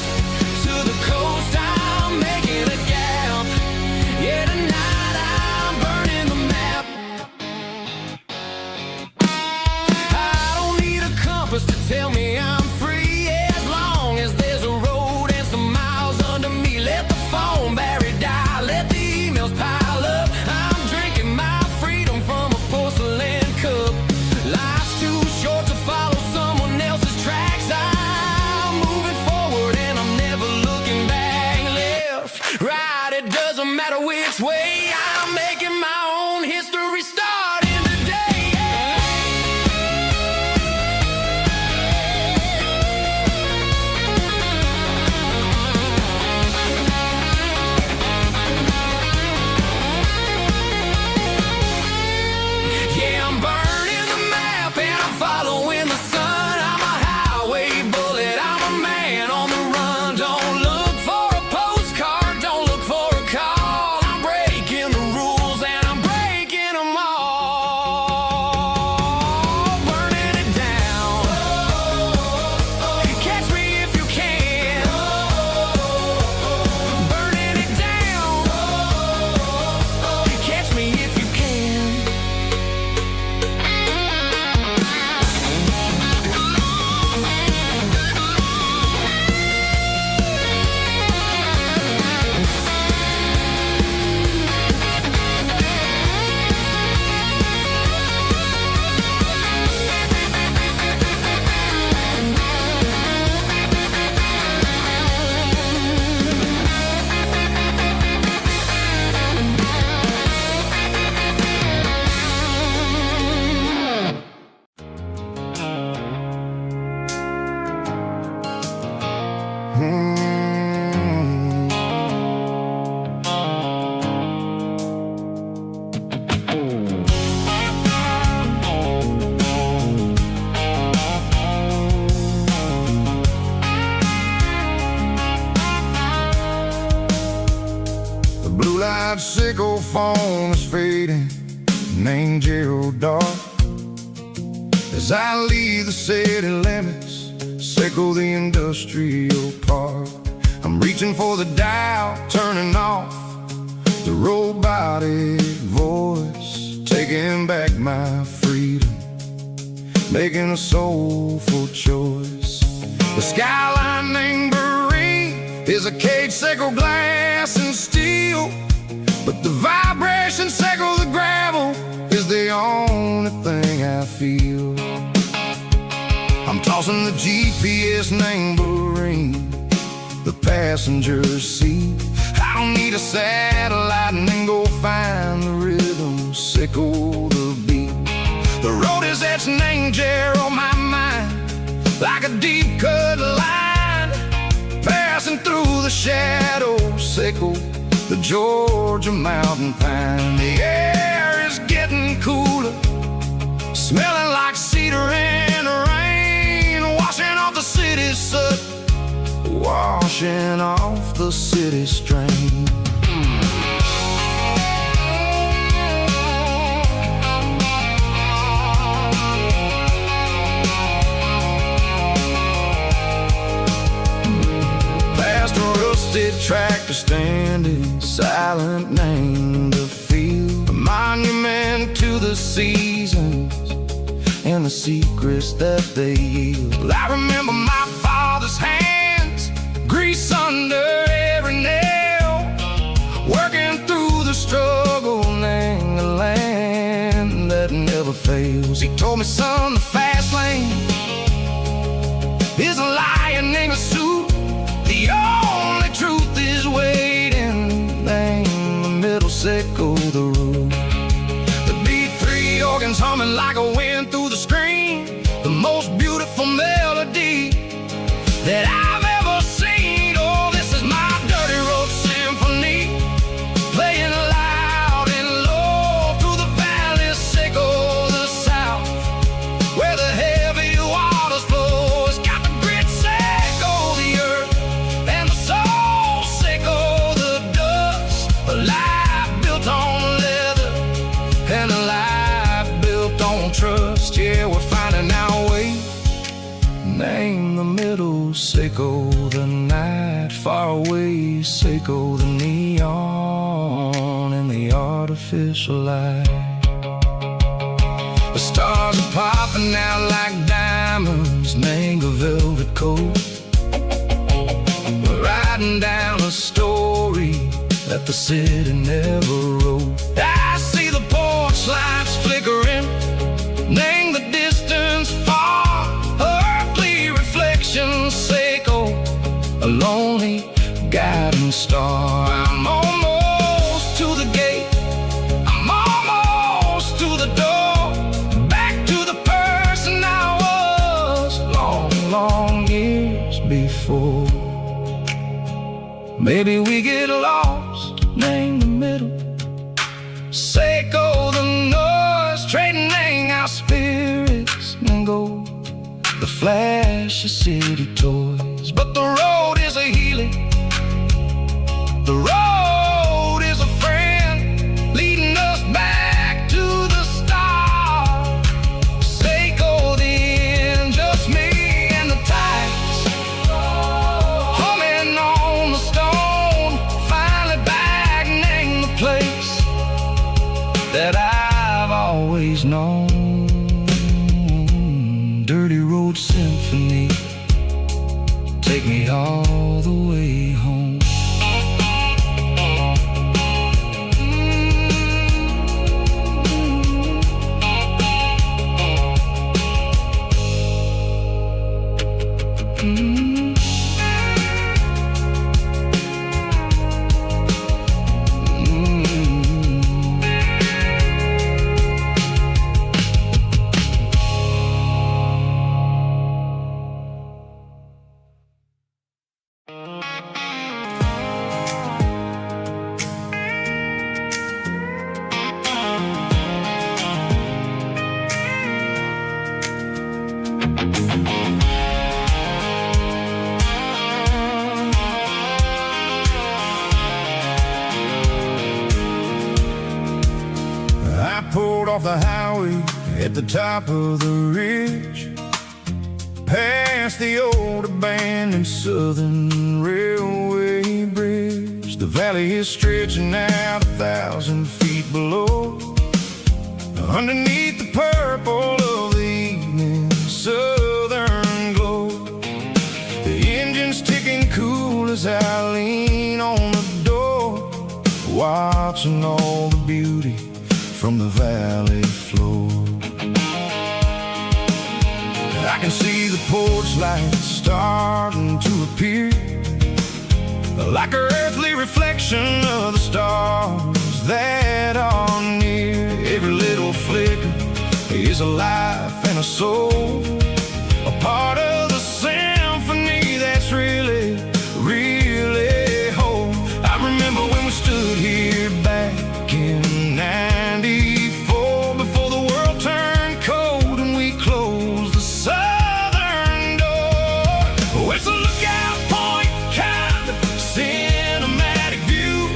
to the coast, I'm making a gap. Yeah, tonight I'm burning the map. I don't need a compass to tell me I'm free. As long as there's a road and some miles under me. Let the phone battery die, let the emails pile up. I'm drinking my freedom from a porcelain cup. Life's too short to follow someone else's tracks. I'm moving forward and I'm never looking back. Left, right, it doesn't matter which way. I'm making my own history starting today. Yeah, I'm burning the map and I'm following the sun. I'm a highway bullet, I'm a man on the run. Don't look for a postcard, don't look for a call. I'm breaking the rules and I'm breaking them all. Burning it down. Catch me if you can. Burning it down. Catch me if you can. The blue light sickle foam is fading, named Gerald dark. As I leave the city limits, sickle the industrial park. I'm reaching for the dial, turning off the robotic voice, taking back my freedom, making a soulful choice. The skyline named Bryan is a cage, sickle glass and steel, but the vibration sickle the gravel is the only thing I feel. I'm tossing the GPS named Bryan, the passenger seat. I don't need a satellite and then go find the rhythm, sickle the beat. The road is etched named Gerald on my mind, like a deep cut line, passing through the shadows, sickle the Georgia mountain pine. The air is getting cooler, smelling like cedar in the rain, washing off the city's soot, washing off the city strain. Past a rusted tractor standing silent, named the field, a monument to the seasons and the secrets that they yield. I remember my father's hands, grease under every nail, working through the rules. He told me, son, the fast lane is a lion in a suit. The only truth is waiting. Name the middle, set go the rule. The beat, three organs humming like a wind through the screen. The most beautiful melody that I've ever seen. Oh, this is my dirty road symphony, playing loud and low through the valleys, Seco the south, where the heavy waters flow. It's got the grit, Seco the earth, and the soul, Seco the dust. A life built on leather and a life built on trust. Yeah, we're finding our way. Name the middle, Seco the night, far away, Seco the neon and the artificial light. The stars are popping out like diamonds, mango velvet coat. We're writing down a story that the city never wrote. I see the porch lights flickering, name the distance far, earthly reflections, Seco, a lonely guiding star. I'm almost to the gate, I'm almost to the door, back to the person I was long, long years before. Maybe we get lost, name the middle, Seco the noise, trading our spirits and gold, the flash of city toys. But the road is a healing, the road is a friend, leading us back to the start. Seco the end, just me and the tides, humming on the stone, finally back, name the place that I've always known. Dirty road symphony, take me all the way home. Pulled off the highway at the top of the ridge, past the old abandoned Southern Railway bridge. The valley is stretching out 1,000 feet below, underneath the purple of the evening southern glow. The engine's ticking cool as I lean on the door, watching all the beauty from the valley floor. I can see the porch lights starting to appear, like an earthly reflection of the stars that are near. Every little flicker is a life and a soul, a part of the symphony that's really, really whole. I remember when we stood here back in '94, before the world turned cold and we closed the southern door. Oh, it's a lookout point, kind of cinematic view,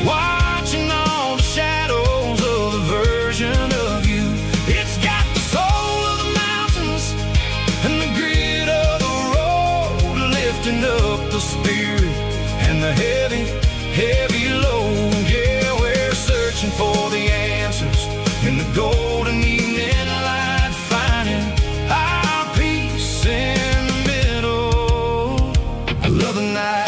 watching all the shadows of the version of you. It's got the soul of the mountains and the grit of the road, lifting up the spirit and the heavy, heavy load. Yeah, we're searching for the answers in the golden evening light, finding our peace in the middle of the night.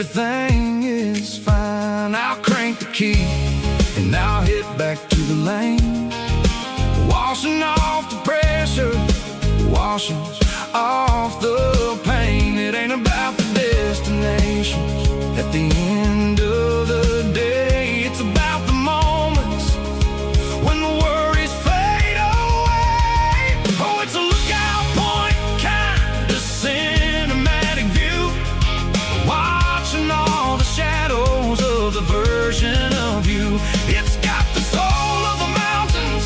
everything is fine. I'll crank the key and I'll hit back to the lane, washing off the pressure, washing off the pain. It ain't about the destinations at the end of the day. It's about the moments when the worries fade away. Oh, it's a lookout point, kind of cinematic view, watching all the shadows of the version of you. It's got the soul of the mountains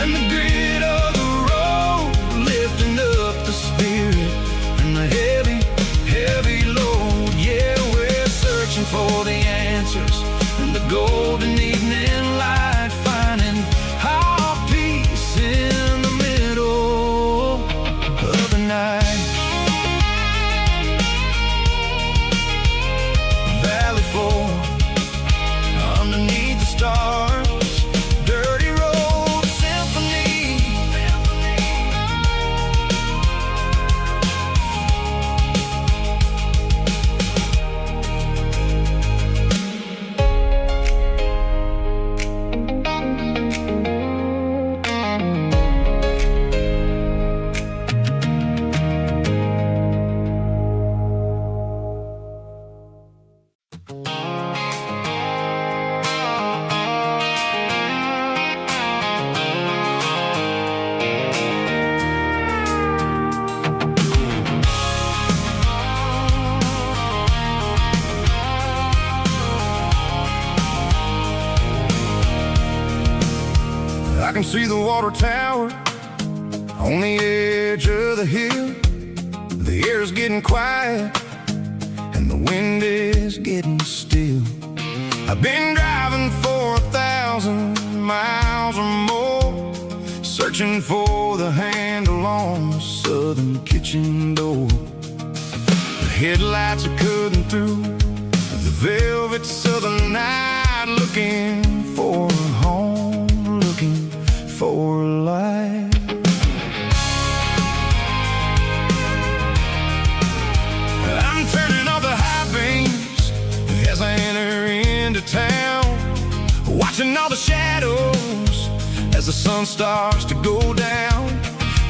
and the grit of the road, lifting up the spirit and the heavy, heavy load. Yeah, we're searching for the answers in the golden evening light, finding our peace in the middle of the night. Valley floor, underneath the stars, dirty road symphony. I can see the water tower on the edge of the hill. The air's getting quiet and the wind is getting still. I've been driving for 1,000 miles or more, searching for the handle on the southern kitchen door. The headlights are cutting through the velvet southern night, looking for a home, looking for life. I'm turning off the high beams as I enter into town, watching all the shadows as the sun starts to go down.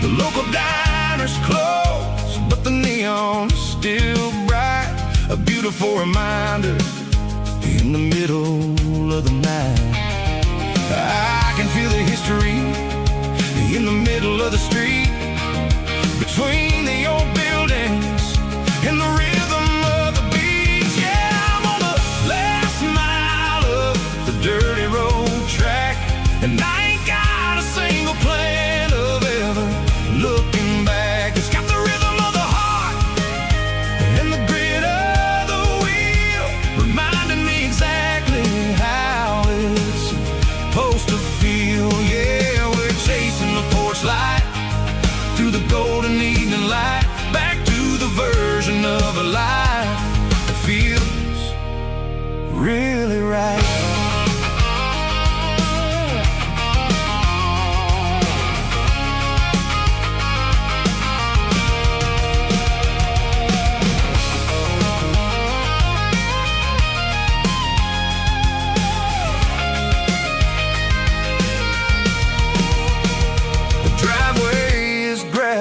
The local diner's closed, but the neon is still bright, a beautiful reminder in the middle of the night. I can feel the history in the middle of the street, between the old buildings and the rhythm of the beats. Yeah, I'm on the last mile of the dirty road track, and I ain't got a single plan of ever looking back. It's got the rhythm of the heart and the grit of the wheel, reminding me exactly how it's supposed to feel. Yeah, we're chasing the porch light through the golden evening light, back to the version of a life that feels really right.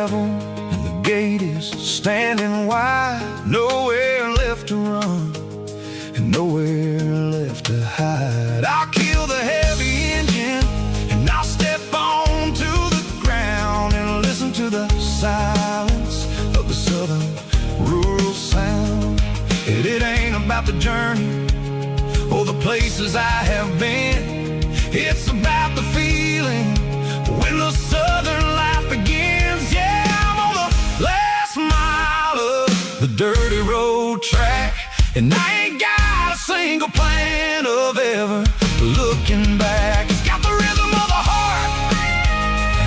And the gate is standing wide, nowhere left to run and nowhere left to hide. I'll kill the heavy engine and I'll step onto the ground and listen to the silence of the southern rural sound. It ain't about the journey or the places I have been, it's about the feeling when the southern life begins. Yeah, I'm on the last mile of the dirty road track, and I ain't got a single plan of ever looking back. It's got the rhythm of the heart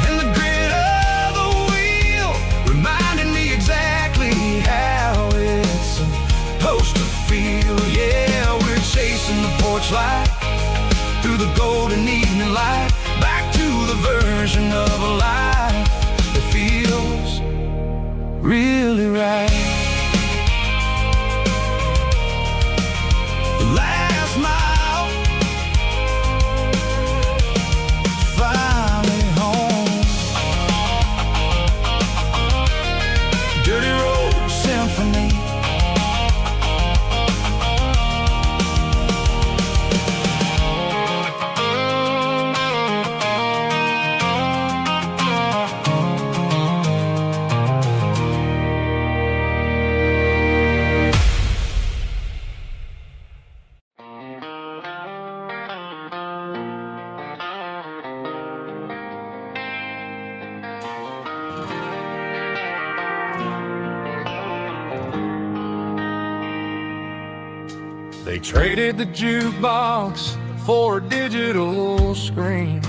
and the grit of the wheel, reminding me exactly how it's supposed to feel. Yeah, we're chasing the porch light through the golden evening light, back to the version of a life that feels really right. They traded the jukebox for a digital screen,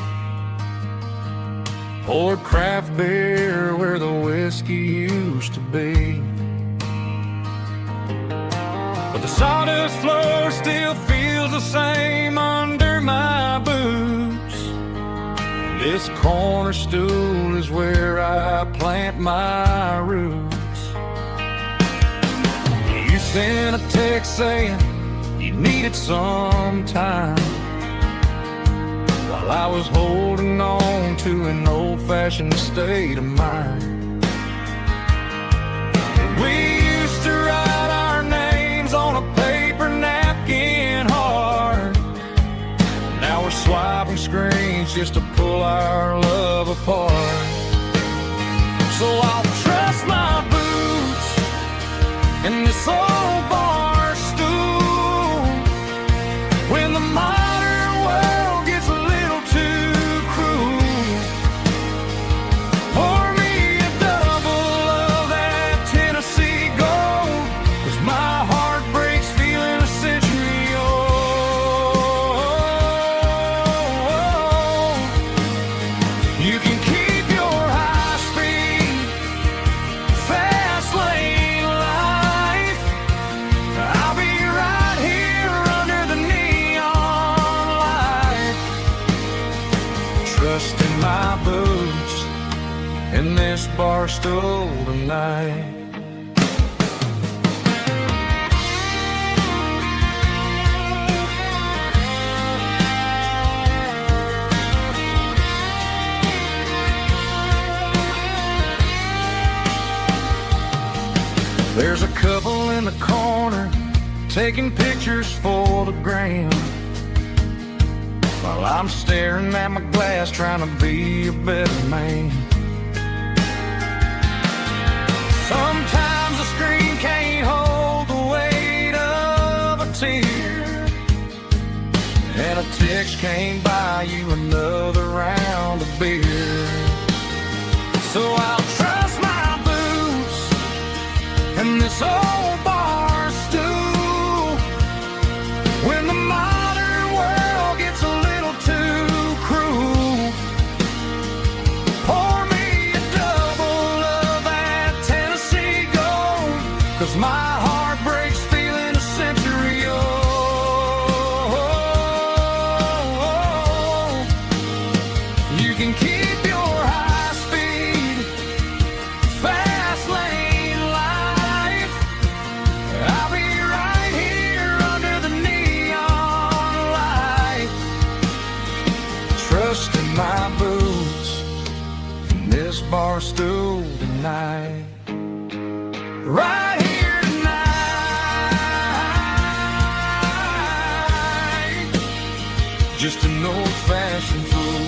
poured craft beer where the whiskey used to be. But the sawdust floor still feels the same under my boots. This corner stool is where I plant my roots. You sent a text saying you needed some time, while I was holding on to an old-fashioned state of mind. We used to write our names on a paper napkin hard. Now we're swiping screens just to pull our love apart. So I'll trust my boots in this old bar stool when the modern world gets a little too cruel. Pour me a double of that Tennessee Gold, 'cause my heart breaks feeling a century old. You can keep your high-speed, fast lane life. I'll be right here under the neon light, trusting my boots in this bar stool tonight. There's a couple in the corner taking pictures for the gram, while I'm staring at my glass trying to be a better man. Sometimes the screen can't hold the weight of a tear, and a text can't buy you another round of beer. So I'll trust my boots and this old bar stool when the modern world gets a little too cruel. Pour me a double of that Tennessee Gold, 'cause my heart breaks feeling a century old. You can keep your high-speed, fast lane life. I'll be right here under the neon light, trusting my boots in this bar stool tonight. Right here tonight, just an old-fashioned fool.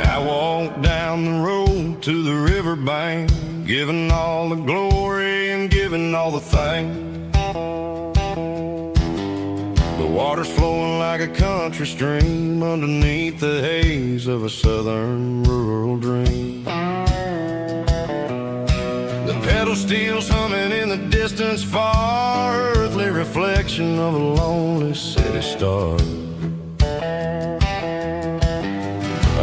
I walked down the road to the riverbank, giving all the glory and giving all the thanks. The water's flowing like a country stream underneath the haze of a southern rural dream. The pedal steel's humming in the distance far, earthly reflection of a lonely city star.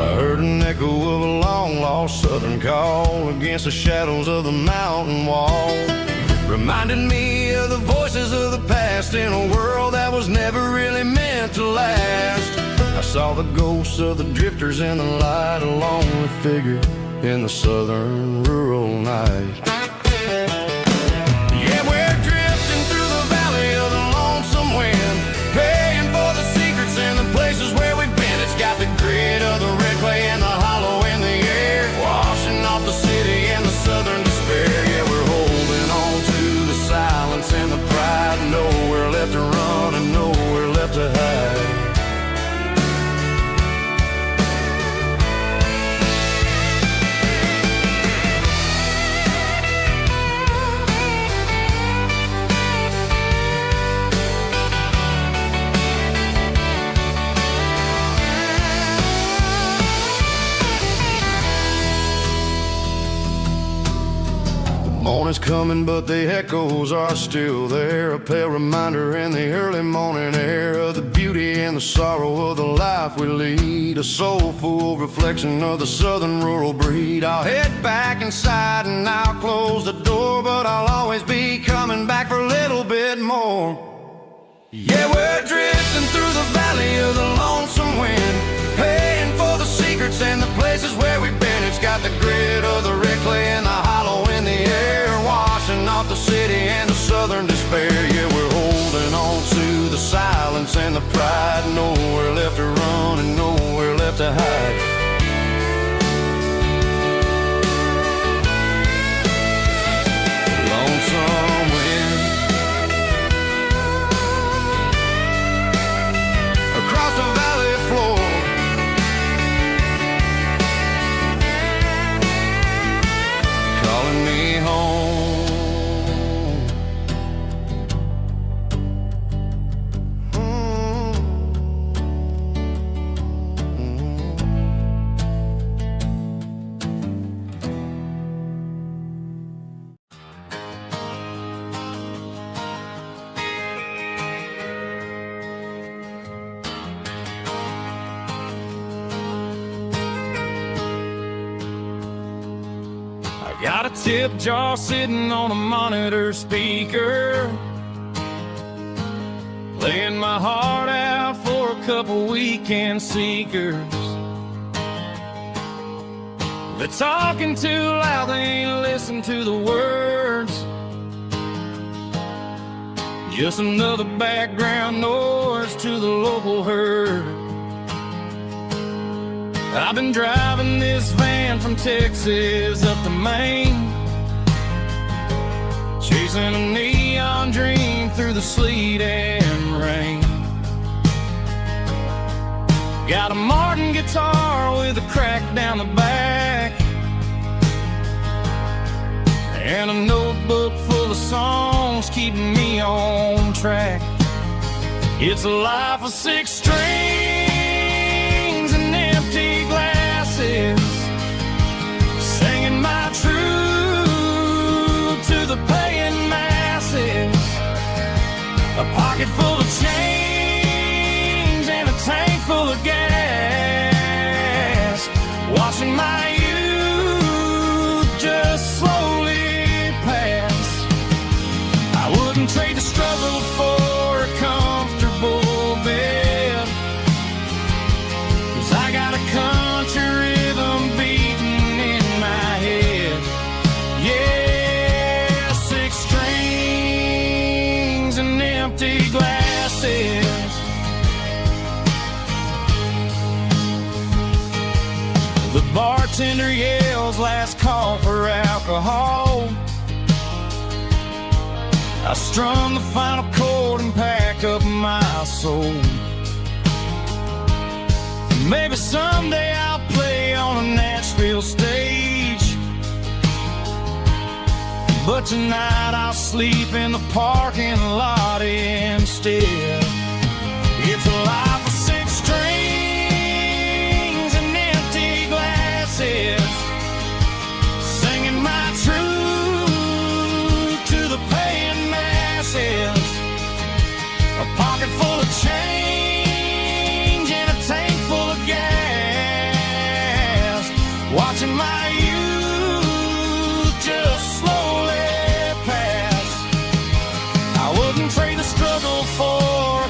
I heard an echo of a long-lost southern call against the shadows of the mountain wall, reminding me of the voices of the past in a world that was never really meant to last. I saw the ghosts of the drifters in the light, a lonely figure in the southern rural night. Yeah, we're drifting through the valley of the lonesome wind, paying for the secrets and the places where we've been. It's got the grit of the red clay and the hollow in the air, washing off the city and the southern despair. Yeah, we're holding on to the silence and the pride, nowhere left to run and nowhere left to hide. Morning's coming, but the echoes are still there. A pale reminder in the early morning air of the beauty and the sorrow of the life we lead. A soulful reflection of the southern rural breed. I'll head back inside and I'll close the door, but I'll always be coming back for a little bit more. Yeah, we're drifting through the valley of the lonesome wind, paying for the secrets and the places where we've been. It's got the grit of the red clay and the hollow in the air, washing off the city and the southern despair. Yeah, we're holding on to the silence and the pride. Nowhere left to run and nowhere left to hide. Lonesome wind across the valley floor, calling me home. Got a tip jar sitting on a monitor speaker, laying my heart out for a couple weekend seekers. They're talking too loud, they ain't listen to the words. Just another background noise to the local herd. I've been driving this van from Texas up to Maine, chasing a neon dream through the sleet and rain. Got a Martin guitar with a crack down the back, and a notebook full of songs keeping me on track. It's a life of 6 strings and empty glasses, singing my truth to the paying masses. A pocket full of change and a tank full of gas, watching my youth just slowly pass. I wouldn't trade the struggle for a comfortable bed, 'cause I got a country rhythm beating in my head. Yeah, 6 strings and empty glasses. The bartender yells last call for alcohol. I strum the final chord and pack up my soul. Maybe someday I'll play on a Nashville stage, but tonight I'll sleep in the parking lot instead. It's a life of 6 strings and empty glasses, singing my truth to the paying masses. A pocket full of change and a tank full of gas, watching my youth just slowly pass. I wouldn't trade the struggle for a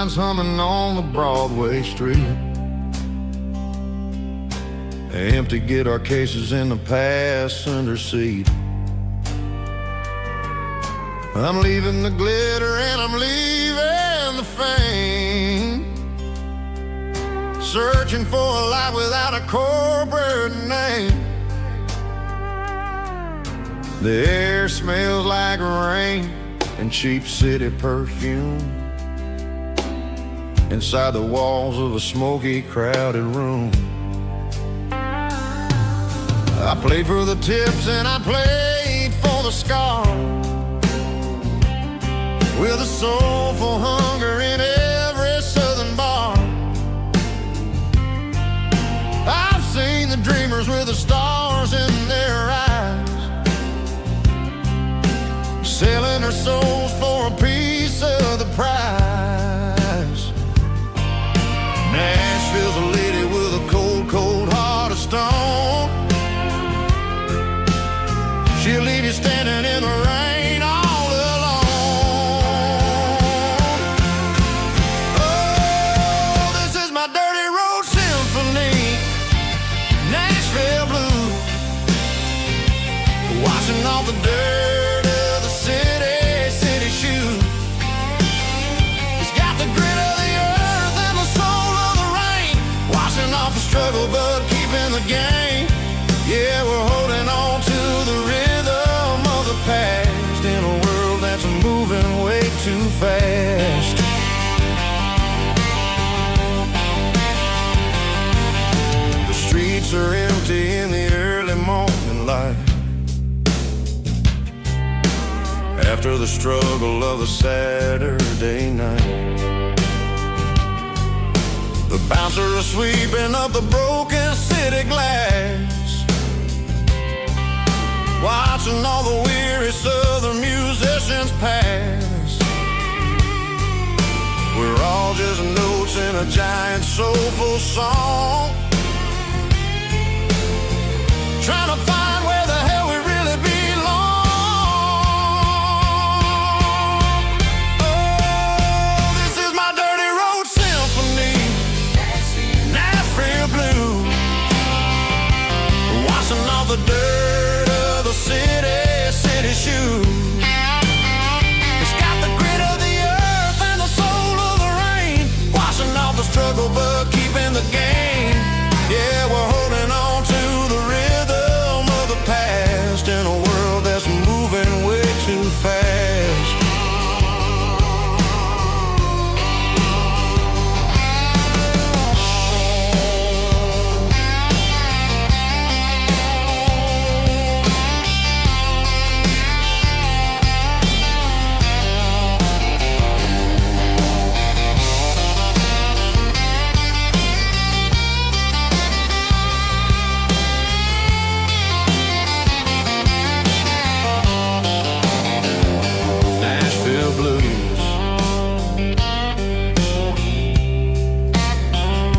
signs humming on the Broadway street. Empty guitar cases in the passenger seat. I'm leaving the glitter and I'm leaving the fame, searching for a life without a corporate name. The air smells like rain and cheap city perfume inside the walls of a smoky, crowded room. I played for the tips and I played for the scars, with a soulful hunger in every southern bar. I've seen the dreamers with the stars in their eyes, selling their souls for a piece of the prize. Nashville's a lady with a cold, cold heart of stone. She'll leave you standing in the rain all alone. Oh, this is my dirty road symphony, Nashville blues, washing off the dirt of the city shoes. It's got the grit of the earth and the soul of the rain, washing off the struggle but keeping the game. Yeah, we're holding on to the rhythm of the past in a world that's moving way too fast. The streets are empty in the early morning light, after the struggle of the Saturday night. The bouncers are sweeping up the broken city glass, watching all the weary southern musicians pass. We're all just notes in a giant soulful song, trying to find where the hell we really belong. Oh, this is my dirty road symphony, Nashville blues, washing off the dirt of the city shoes. It's got the grit of the earth and the soul of the rain, washing off the struggle but keeping the game. Yeah, we're holding on to the rhythm of the past in a world that's moving way too fast.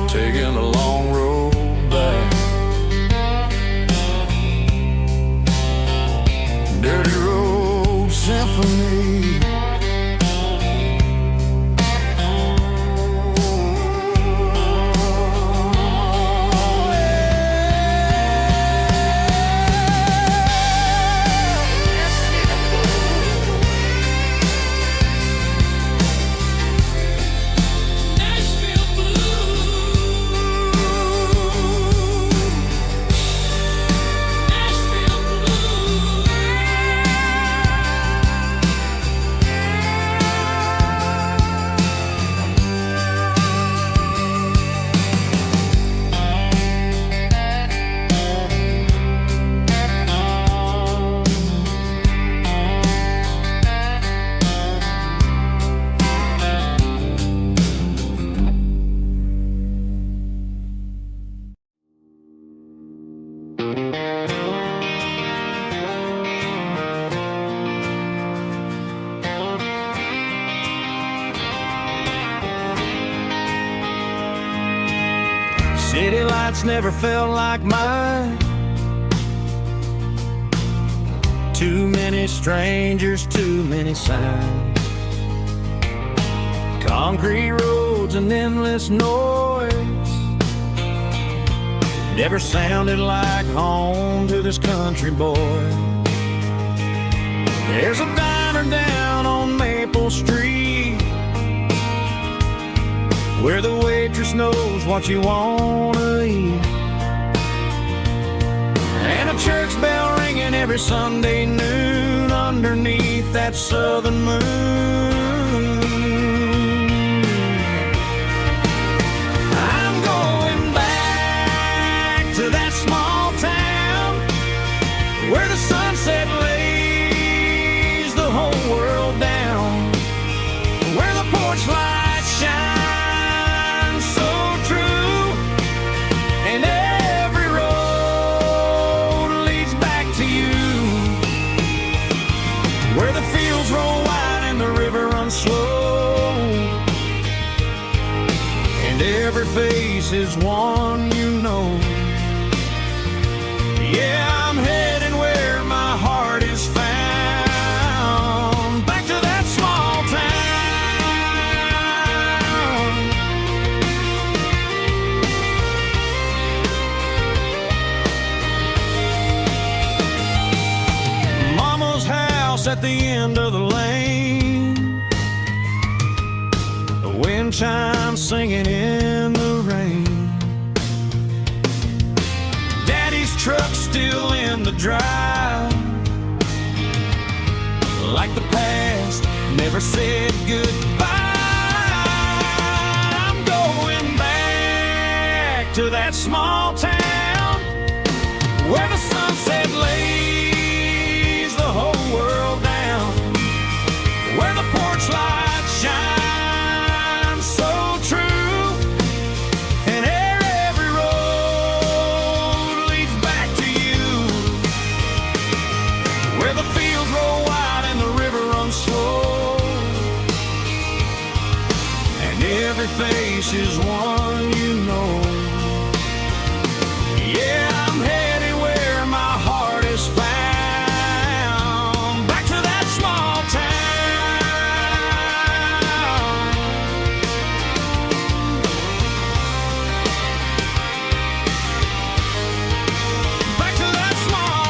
Taking the long road back, dirty road symphony. City lights never felt like mine. Too many strangers, too many signs. Concrete roads and endless noise never sounded like home to this country boy. There's a diner down on Maple Street where the waitress knows what you wanna eat, and a church bell ringing every Sunday noon underneath that southern moon. I'm going back to that small town where the sunset lays the whole world down, where the porch lights shine so true, and every road leads back to you, where the fields roll wide and the river runs slow, and every face is one you know. Yeah, I'm heading where my heart is found, back to that small town. Mama's house at the end of the lane, the wind chimes singing in the rain, Daddy's truck still in the drive, like the past never said goodbye. I'm going back to that small town where the sunset lays the whole world down, where the porch lights shine so true, and every road leads back to you, where the fields roll wide and the river runs slow, and every face is one you know. Yeah, I'm headed where my heart is found, back to that small town. Back to that small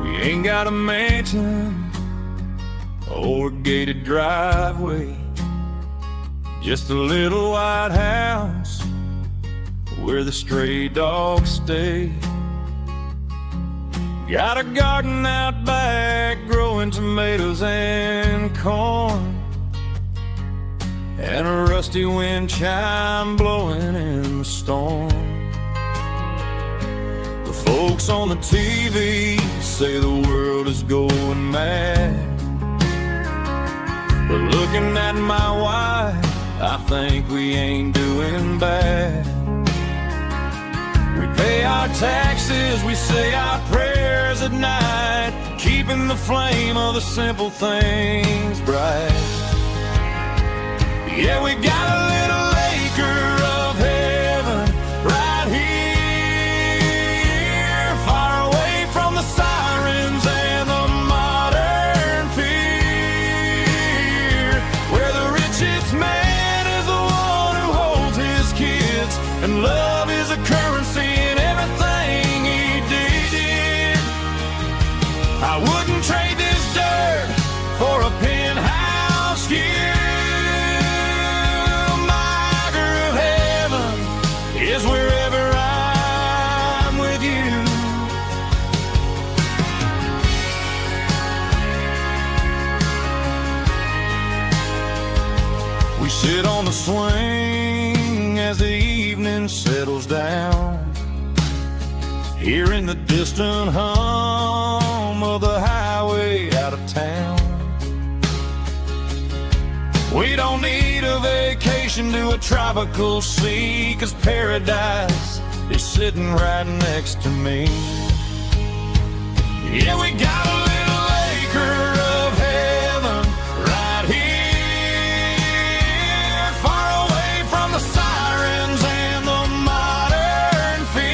We ain't got a mansion or a gated driveway, just a little white house where the stray dogs stay. Got a garden out back growing tomatoes and corn, and a rusty wind chime blowing in the storm. The folks on the TV say the world is going mad, but looking at my wife, I think we ain't doing bad. We pay our taxes, we say our prayers at night, keeping the flame of the simple things bright. Yeah, we got a little acre of heaven right here, far away from the sirens and the modern fear, where the richest man is the one who holds his kids, and love is a currency in everything he did. I wouldn't trade this dirt for a penthouse view. Is wherever I'm with you. We sit on the swing as the evening settles down, hearing the distant hum of the highway out of town. We don't need a vacation to a tropical sea, 'cause paradise is sitting right next to me. Yeah, we got a little acre of heaven right here, far away from the sirens and the modern fear,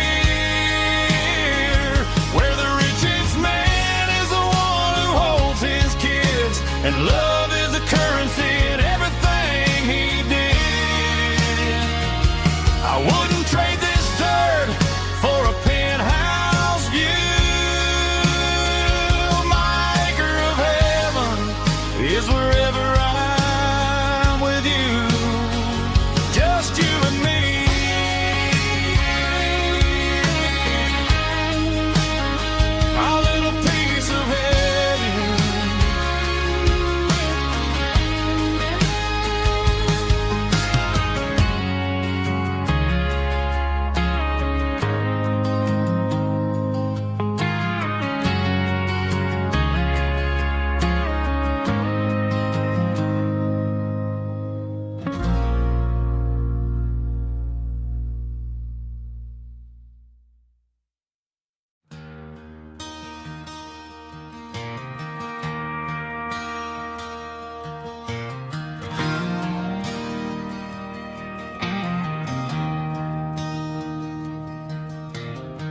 where the richest man is the one who holds his kids, and love is the currency in everything he did. I wouldn't trade this dirt for a penthouse view. My acre of heaven is wherever I'm with you, just you and me. Our little piece of heaven.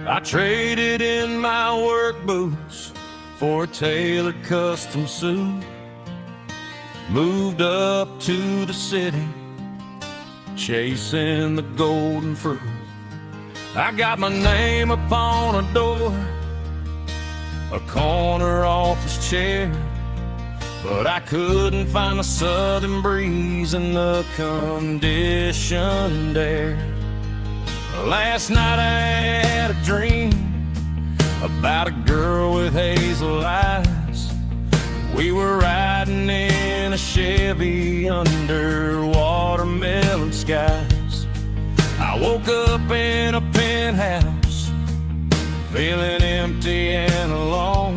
I traded in my work boots for a tailored custom suit, moved up to the city, chasing the golden fruit. I got my name upon a door, a corner office chair, but I couldn't find the southern breeze in the conditioned air. Last night I had a dream about a girl with hazel eyes. We were riding in a Chevy under watermelon skies. I woke up in a penthouse, feeling empty and alone.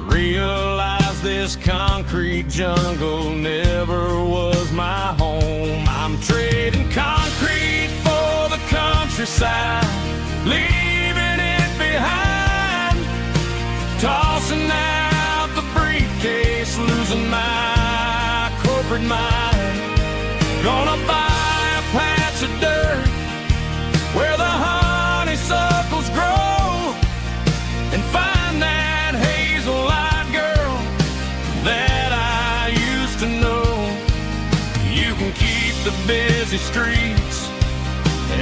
Realized this concrete jungle never was my home. I'm trading concrete for the countryside, leaving it behind, tossing out the briefcase, losing my corporate mind. Gonna buy a patch of dirt where the honeysuckles grow, and find that hazel-eyed girl that I used to know. You can keep the busy streets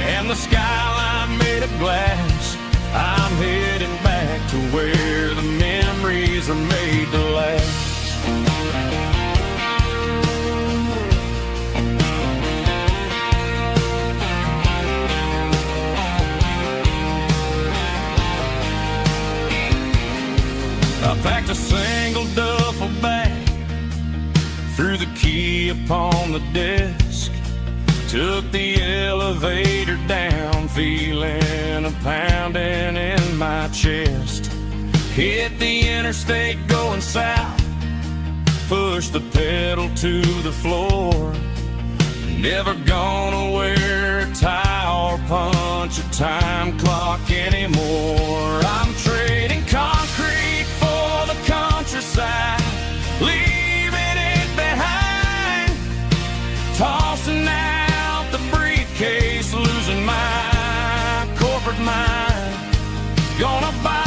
and the skyline made of glass. I'm heading back to where the memories are made to last. I packed a single duffel bag, threw the key upon the desk, took the elevator down, feeling a pounding in my chest. Hit the interstate going south, pushed the pedal to the floor. Never gonna wear a tie or punch a time clock anymore. I'm trading concrete for the countryside, leaving it behind, tossing out the briefcase, losing my corporate mind. Gonna buy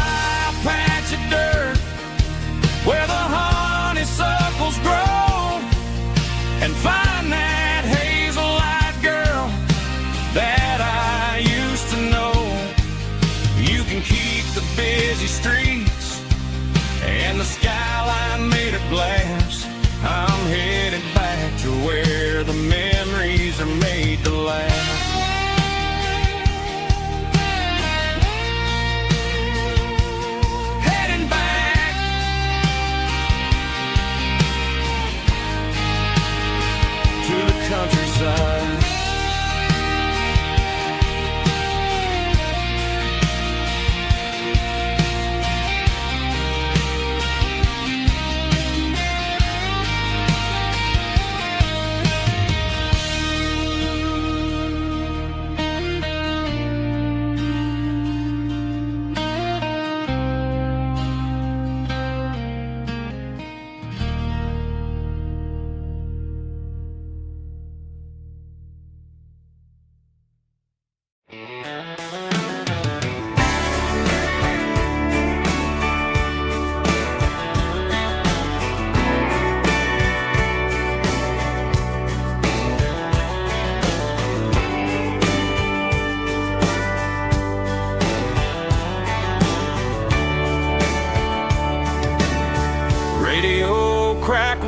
a patch of dirt where the honeysuckles grow, and find that hazel-eyed girl that I used to know. You can keep the busy street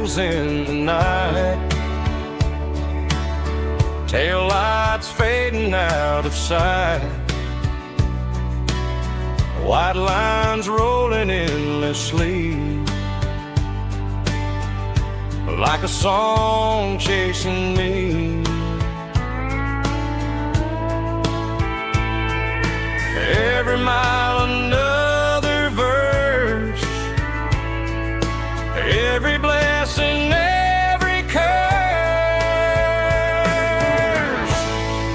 shadows in the night, tail lights fading out of sight, white lines rolling endlessly, like a song chasing me. Every mile another verse, every blessing, every curse.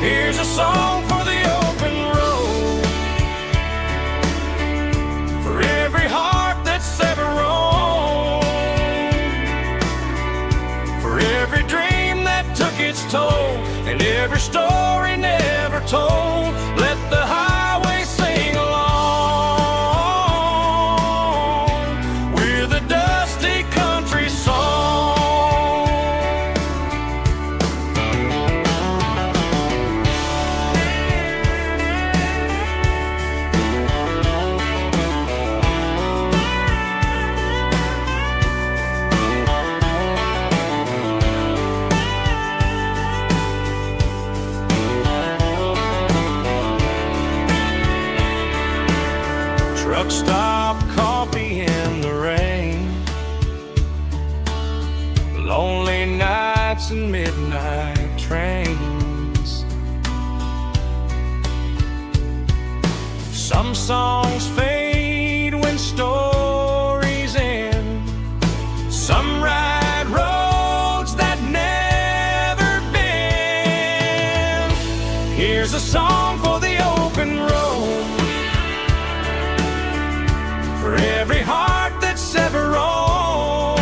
Here's a song for the open road, for every heart that's ever roamed, for every dream that took its toll, and every story never told. Let the highway sing along with a dusty country song. Truck stop, coffee in the rain, lonely nights and midnight trains. Some songs fade when stories end, some ride roads that never bend. Here's a song for the open road, for every heart that's ever roamed,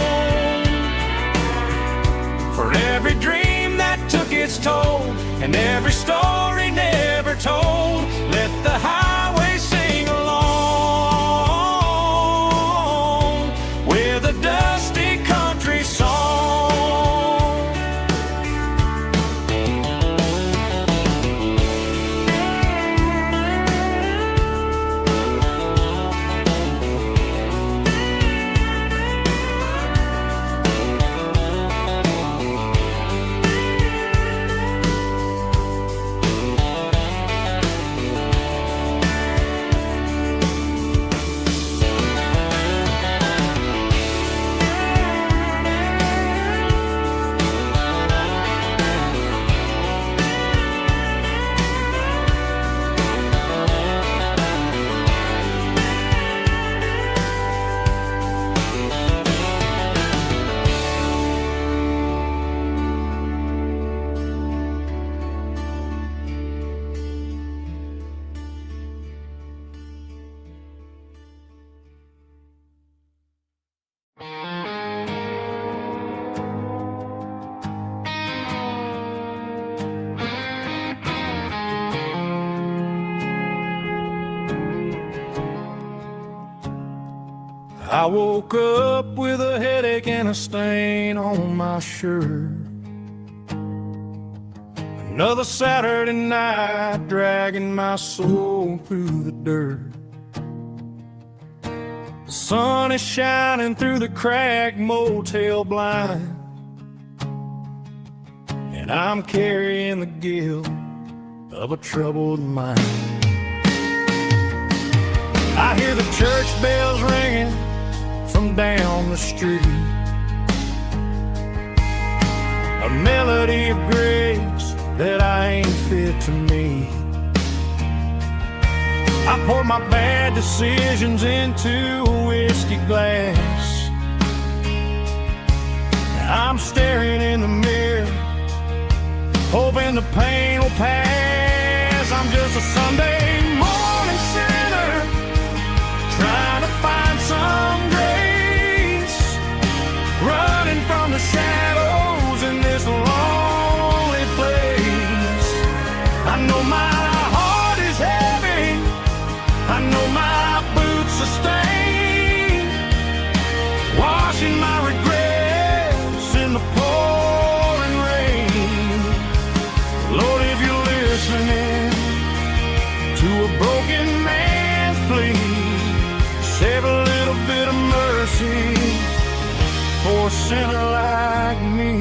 for every dream that took its toll, and every story never told. Let the highway sing along with a dusty country song. I woke up with a headache and a stain on my shirt. Another Saturday night dragging my soul through the dirt. The sun is shining through the cracked motel blind, and I'm carrying the guilt of a troubled mind. I hear the church bells ringing from down the street, a melody of grace that I ain't fit to meet. I poured my bad decisions into a whiskey glass. I'm staring in the mirror, hoping the pain will pass. I'm just a Sunday morning sinner, trying to find some grace, running from the shadows in this lonely place. I know my heart is heavy, I know my boots are stained, washing my regrets in the pouring rain. Lord, if you're listening to a broken man's plea, save a little bit of mercy for sinner like me.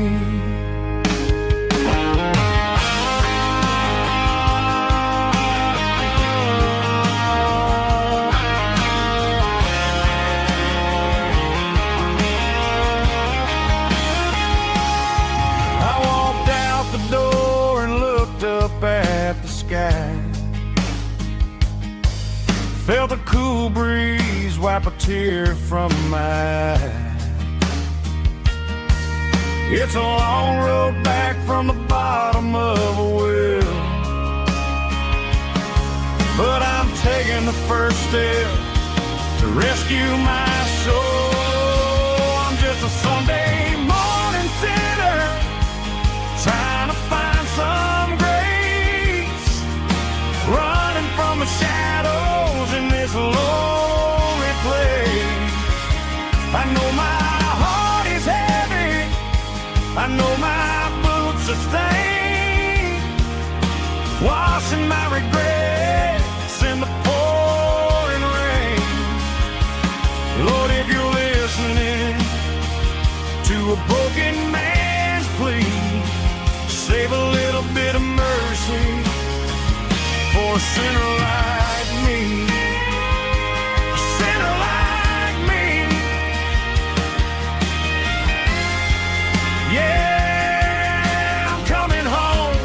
I walked out the door and looked up at the sky. Felt a cool breeze wipe a tear from my eye. It's a long road back from the bottom of a well, but I'm taking the first step to rescue my soul. I'm just a Sunday morning sinner trying to find some grace, running from the shadows in this lonely place. I know my heart is heavy, I know my boots are stained, washing my regrets in the pouring rain. Lord, if you're listening to a broken man's plea, save a little bit of mercy for a sinner like me. A sinner like me. Yeah, I'm coming home.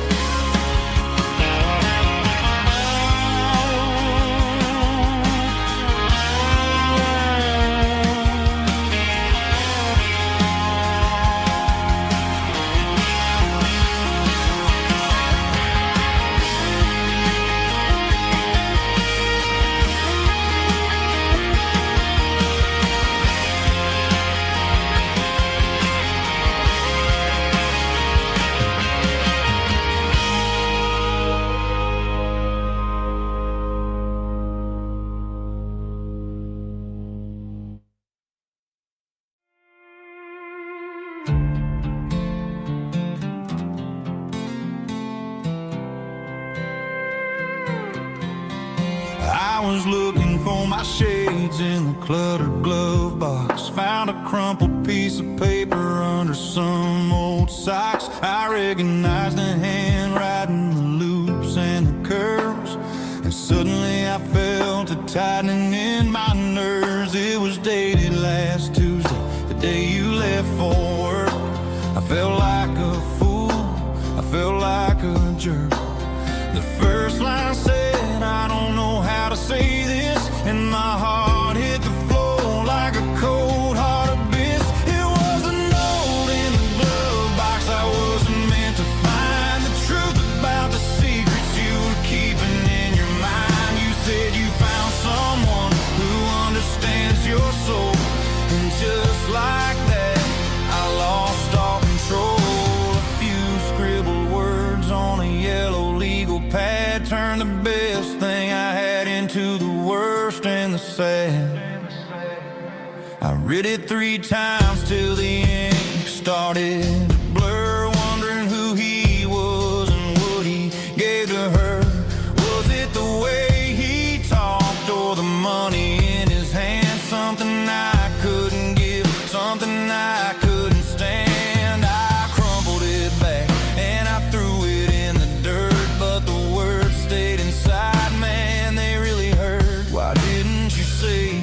I was looking for my shades in the cluttered glove box. Found a crumpled piece of paper under some old socks. I recognized the handwriting, the loops and the curves, and suddenly I felt a tightening in my nerves. It was dated last Tuesday, the day you left for work. I felt like a fool, I felt like a jerk. The first line said, I don't know how to say this, and my heart hit the floor like a cold heart abyss. It was a note in the glove box I wasn't meant to find, the truth about the secrets you were keeping in your mind. You said you found someone who understands your soul, and just like that I lost all control. A few scribbled words on a yellow legal pad turned the best thing I had into the worst and the sad. I read it 3 times till the ink started to blur, wondering who he was and what he gave to her. Was it the way he talked or the money in his hand? Something I couldn't give, something I couldn't stand. I crumpled it back and I threw it in the dirt, but the words stayed inside, man, they really hurt. Why didn't you say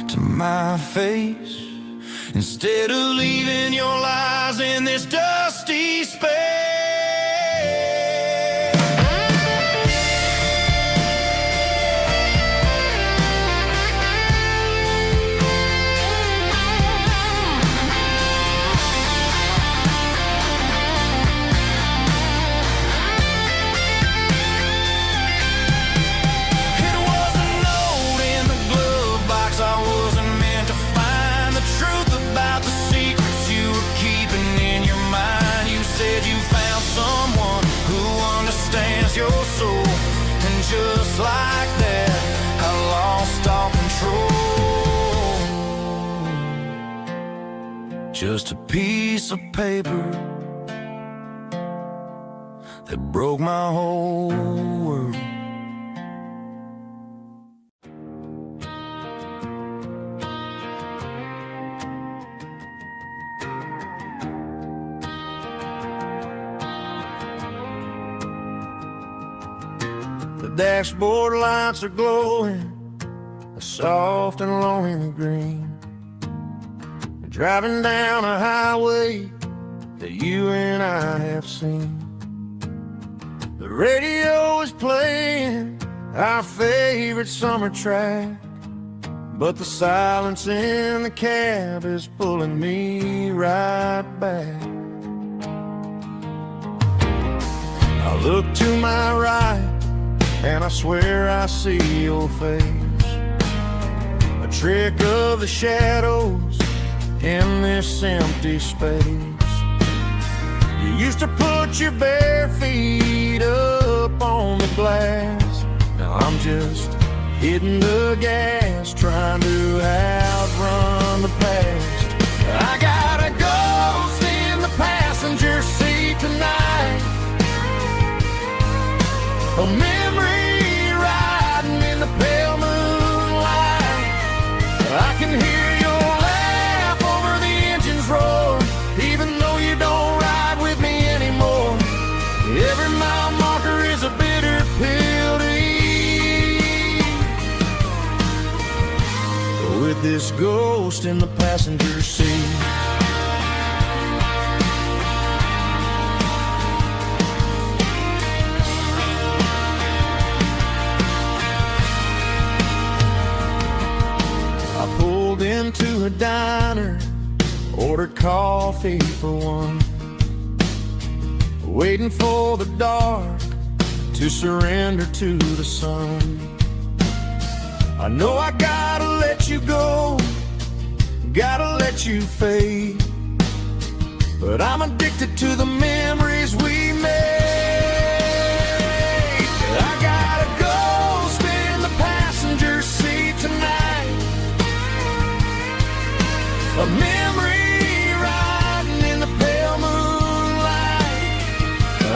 to my face, instead of leaving your lies in this dusty space? It was a note in the glove box I wasn't meant to find, the truth about the secrets you were keeping in your mind. You said you found someone who understands your soul, and just like that I lost all control. Just a piece of paper that broke my whole world. dashboard lights are glowing a soft and lonely green. Driving down a highway that you and I have seen. The radio is playing our favorite summer track, but the silence in the cab is pulling me right back. I look to my right and I swear I see your face, a trick of the shadows in this empty space. You used to put your bare feet up on the glass. Now I'm just hitting the gas, trying to outrun the past. I got a ghost in the passenger seat tonight, a memory riding in the pale moonlight. I can hear your laugh over the engine's roar, even though you don't ride with me anymore. Every mile marker is a bitter pill to eat, with this ghost in the passenger seat. I pulled into a diner, ordered coffee for one, waiting for the dark to surrender to the sun. I know I gotta let you go, gotta let you fade, but I'm addicted to the memories we made. I got a ghost in the passenger seat tonight, a memory riding in the pale moonlight.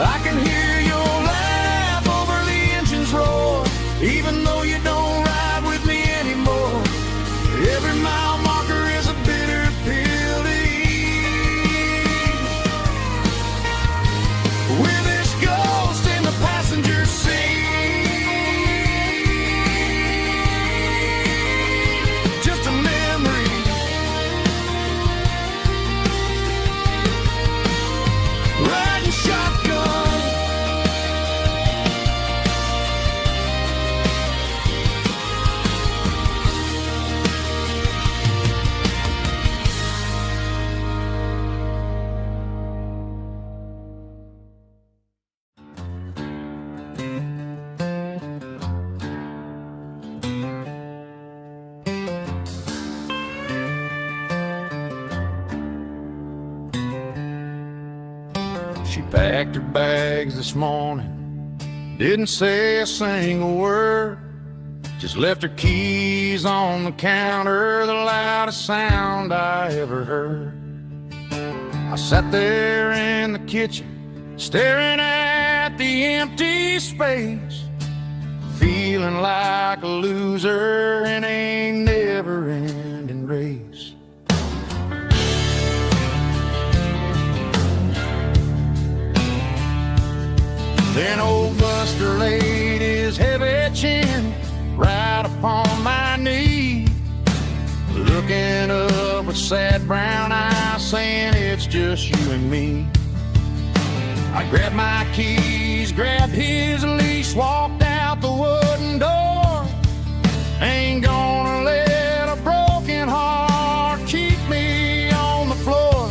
I can hear your laugh over the engine's roar, even though you don't ride with me anymore. Every mile marker is a bitter pill to eat, with this ghost in the passenger seat. Just a memory, riding shotgun. She packed her bags this morning, didn't say a single word, just left her keys on the counter, the loudest sound I ever heard. I sat there in the kitchen, staring at the empty space, feeling like a loser in a never-ending race. Then old Buster laid his heavy chin right upon my knee, looking up with sad brown eyes, saying it's just you and me. I grabbed my keys, grabbed his leash, walked out the wooden door. Ain't gonna let a broken heart keep me on the floor.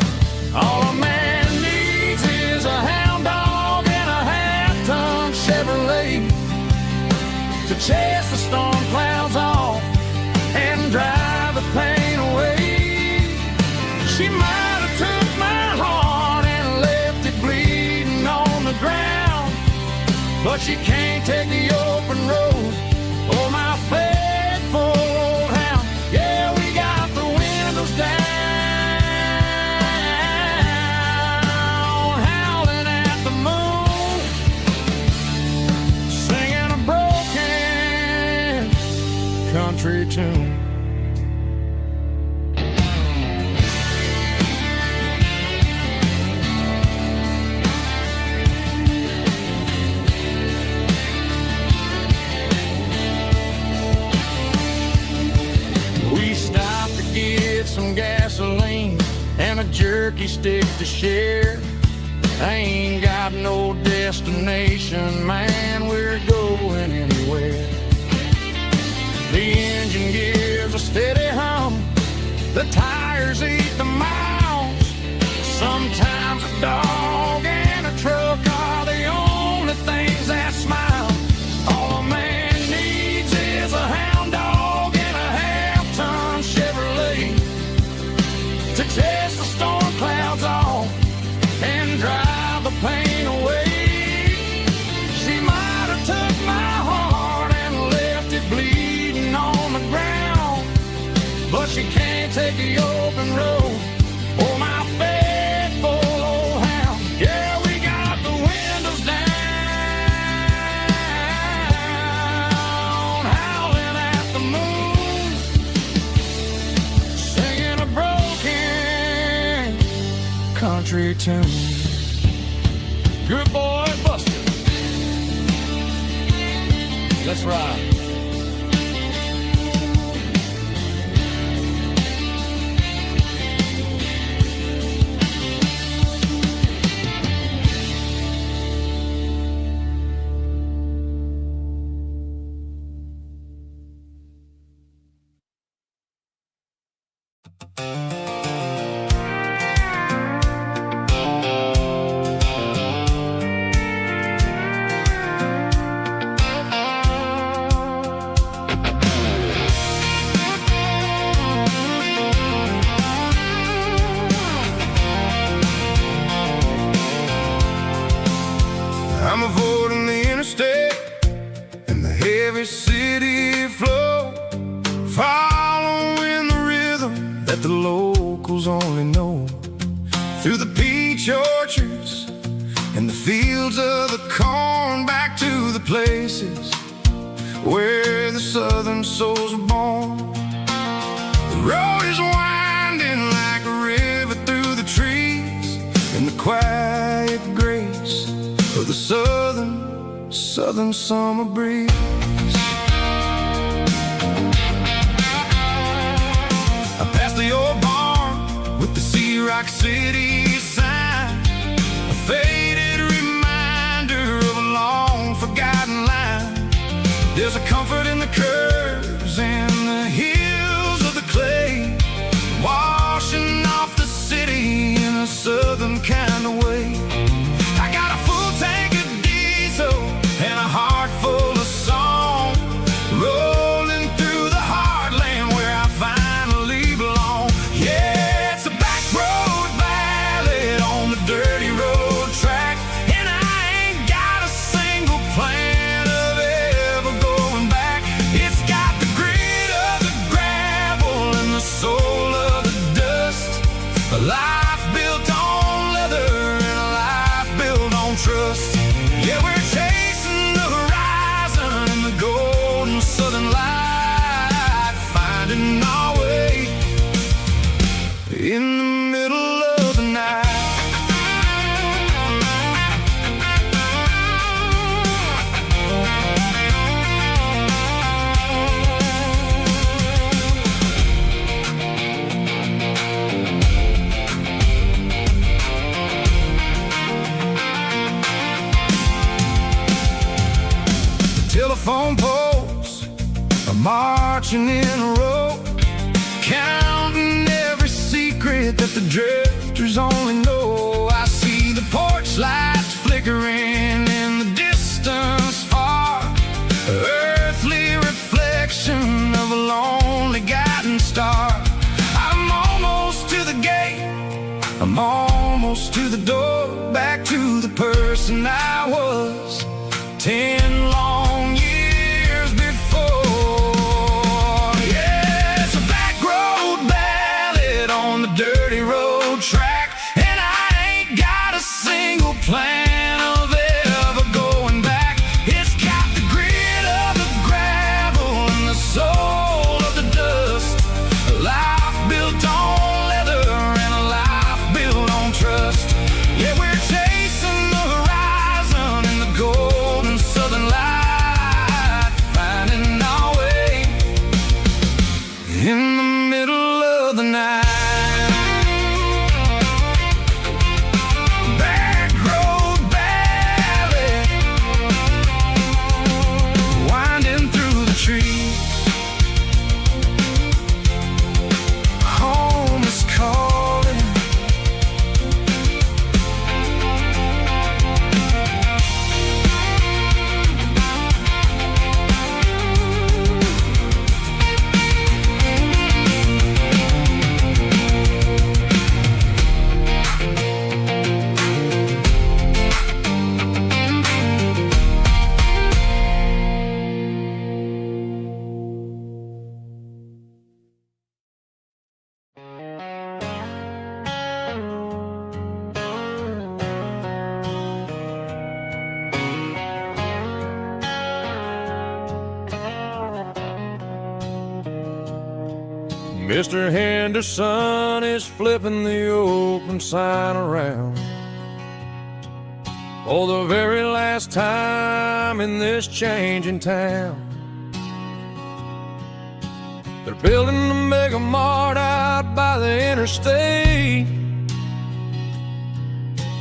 All a man needs is a hound dog and a half-ton Chevrolet to chase the storm clouds off and drive the pain away. She might have took my heart and left it bleeding on the ground, but she can't take the open road or my faithful old hound. Yeah, we got the windows down, howling at the moon, singing a broken country tune. a jerky stick to share. I ain't got no destination, man, we're going anywhere. The engine gives a steady hum, the tires eat the miles. Sometimes a dog and a truck are the only things that smile. All a man needs is a hound dog and a half-ton Chevrolet to chase the storm clouds off and drive the pain away. She might have took my heart and left it bleeding on the ground, but she can't take the open road or my faithful old hound. Yeah, we got the windows down, howling at the moon, singing a broken country tune. Good boy, Buster. Let's ride. I'm avoiding the interstate and the heavy city flow, following the rhythm that the locals only know. Through the peach orchards and the fields of the corn, back to the places where the southern souls were born. The road is winding like a river through the trees in the quiet grace of the southern summer breeze. I passed the old barn with the Sea Rock City sign, a faded reminder of a long forgotten line. There's a comfort in the curves and the hills of the clay, washing off the city in a southern kind of way. I got a full tank of diesel and a heart full of song, rolling through the heartland where I finally belong. Yeah, it's a back road ballad on the dirty road track, and I ain't got a single plan of ever going back. It's got the grit of the gravel and the soul of the dust, a life built on leather and a life built on trust. Yeah, we're chasing the horizon in the golden southern light, finding our way in the middle of the night. Telephone poles are marching in a row, counting every secret that the drifters only know. I see the porch lights flickering in the distance far, earthly reflection of a lonely guiding star. I'm almost to the gate, I'm almost to the door, back to the person I was 10 long years before. Yeah, it's a back road ballad on the dirty road track, and I ain't got a single plan of ever going back. It's got the grit of the gravel and the soul of the dust, a life built on leather and a life built on trust. Yeah, we're chasing the horizon in the golden southern light, finding our way in the middle of the night. Mr. Henderson is flipping the open sign around for the very last time in this changing town. They're building a mega mart out by the interstate,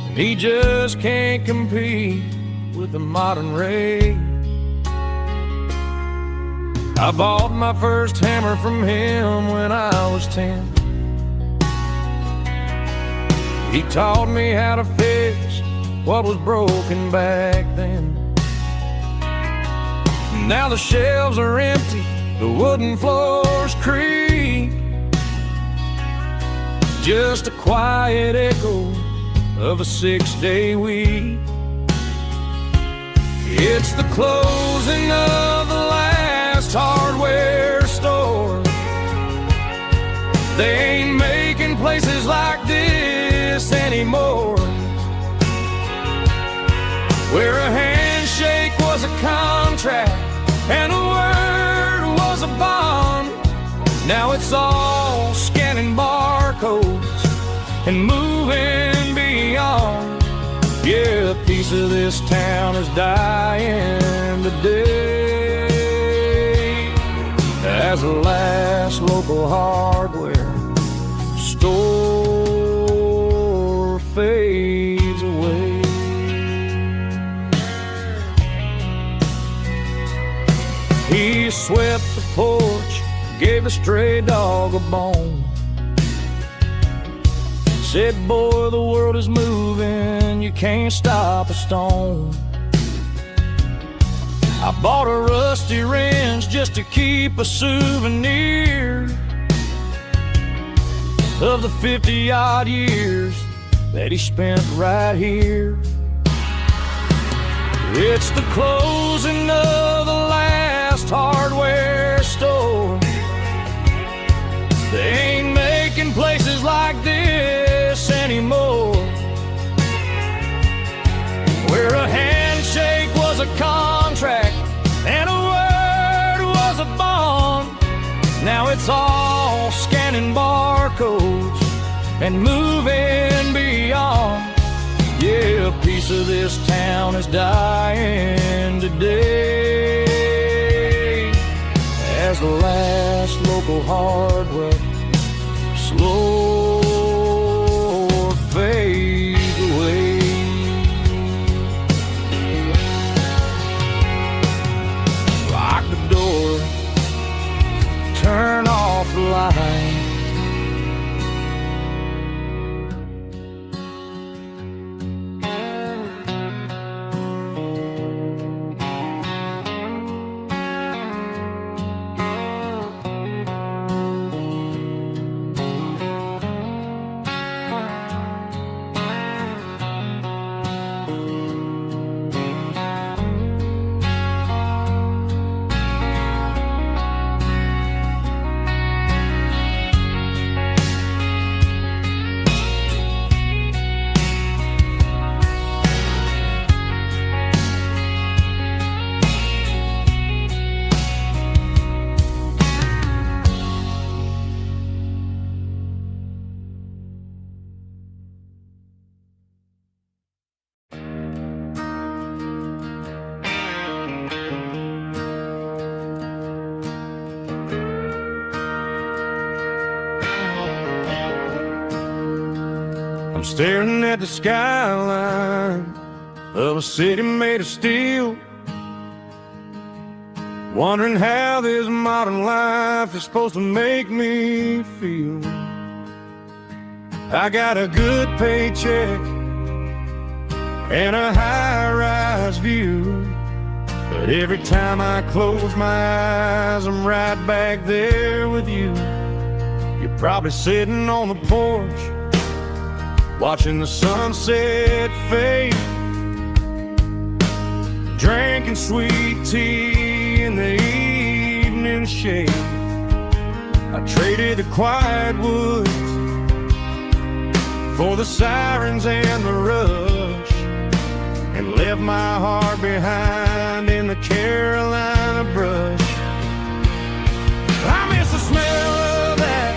and he just can't compete with the modern rate. I bought my first hammer from him when I was 10. He taught me how to fix what was broken back then. Now the shelves are empty, the wooden floors creak, just a quiet echo of a 6-day week. It's the closing of the last hardware store. They ain't making places like this anymore, where a handshake was a contract and a word was a bond. Now it's all scanning barcodes and moving beyond. Yeah, a piece of this town is dying today as the last local hardware store fades away. He swept the porch, gave the stray dog a bone, said, boy, the world is moving, you can't stop a stone. I bought a rusty wrench just to keep a souvenir of the 50-odd years that he spent right here. It's the closing of the last hardware store. They ain't making places like this anymore, where a handshake was a contract and a word was a bond. Now it's all scanning barcodes and moving beyond. Yeah, a piece of this town is dying today as the last local hardware slow fades away. Lock the door, turn off the light. I'm staring at the skyline of a city made of steel, wondering how this modern life is supposed to make me feel. I got a good paycheck and a high-rise view, but every time I close my eyes, I'm right back there with you. You're probably sitting on the porch, watching the sunset fade, drinking sweet tea in the evening shade. I traded the quiet woods for the sirens and the rush, and left my heart behind in the Carolina brush. I miss the smell of that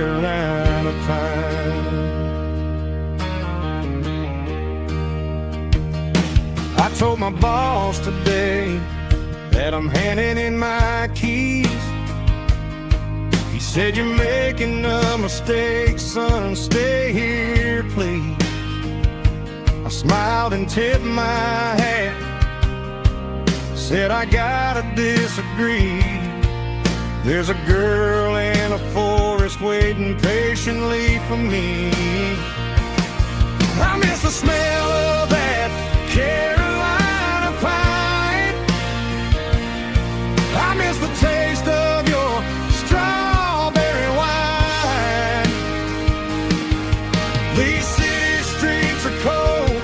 Carolina pine. I told my boss today that I'm handing in my keys. He said, "You're making a mistake, son, stay here, please." I smiled and tipped my hat, said, "I gotta disagree. There's a girl in a forest waiting patiently for me. I miss the smell of that Carolina pine. I miss the taste of your strawberry wine. These city streets are cold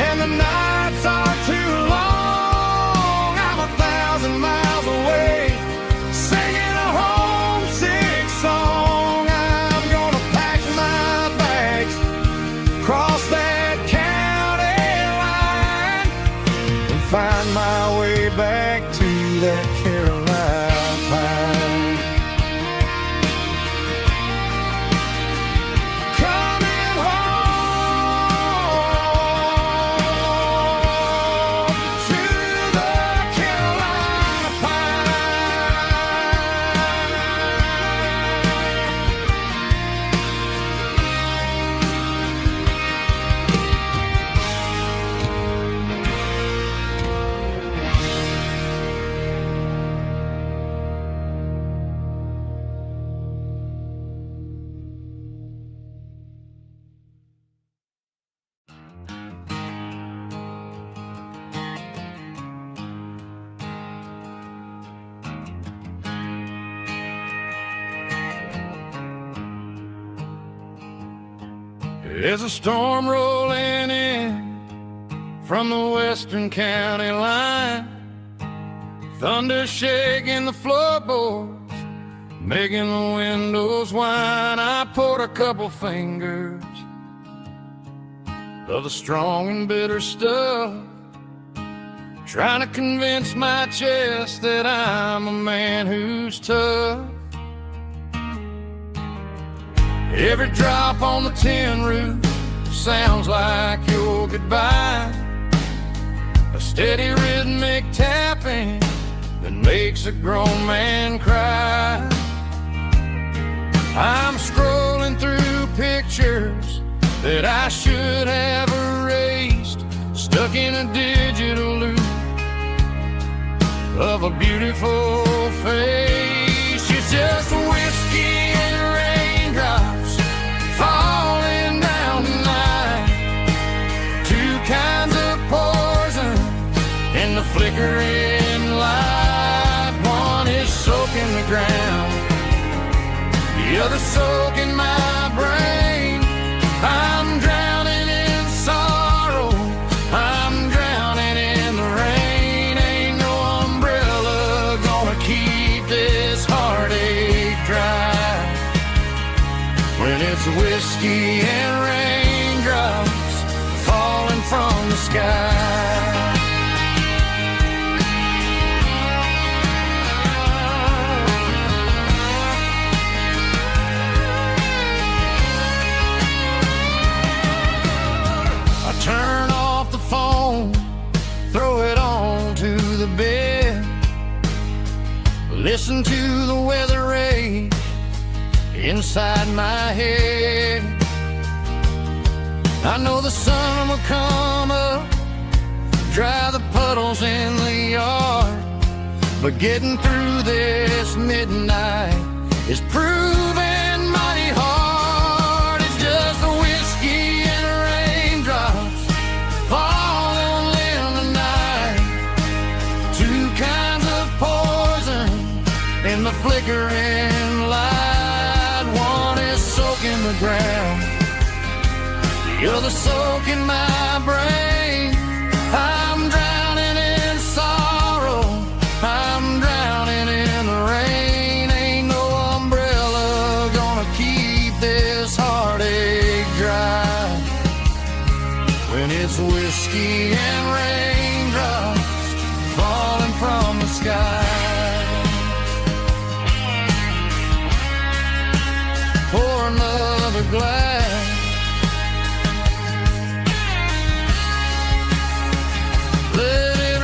and the nights are too long. I'm 1,000 miles away, singing a homesick song. I'm gonna pack my bags, cross that county line, and find my way back to that Carolina pine. Coming home to the Carolina There's a storm rolling in from the western county line, thunder shaking the floorboards, making the windows whine. I poured a couple fingers of the strong and bitter stuff, trying to convince my chest that I'm a man who's tough. Every drop on the tin roof sounds like your goodbye, a steady rhythmic tapping that makes a grown man cry. I'm scrolling through pictures that I should have erased, stuck in a digital loop of a beautiful face. It's just whiskey and raindrops falling down tonight, two kinds of poison in the flickering light. One is soaking the ground, the other soaking my brain. I'm drowning in sorrow, I'm drowning in the rain. Ain't no umbrella gonna keep this heartache dry when it's whiskey and raindrops falling from the sky. Turn off the phone, throw it on to the bed, listen to the weather rage inside my head. I know the sun will come up, dry the puddles in the yard, but getting through this midnight is proving mighty hard. It's just the whiskey and raindrops falling in the night, two kinds of poison in the flickering light. One is soaking the ground, the other soaking my brain. I'm drowning in sorrow, I'm drowning in the rain. Ain't no umbrella gonna keep this heartache dry when it's whiskey and raindrops falling from the sky. glass. Let it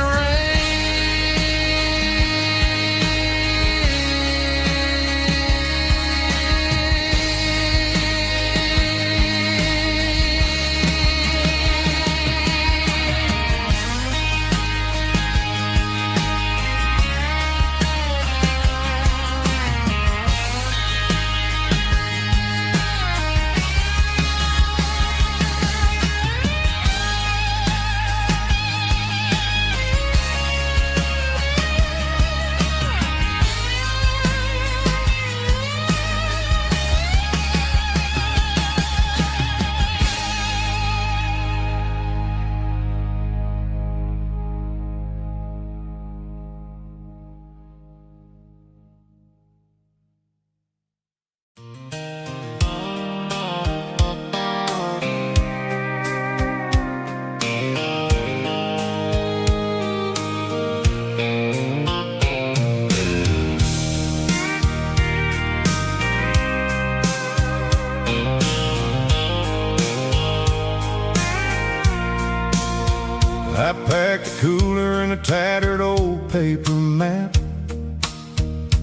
I packed a cooler and a tattered old paper map,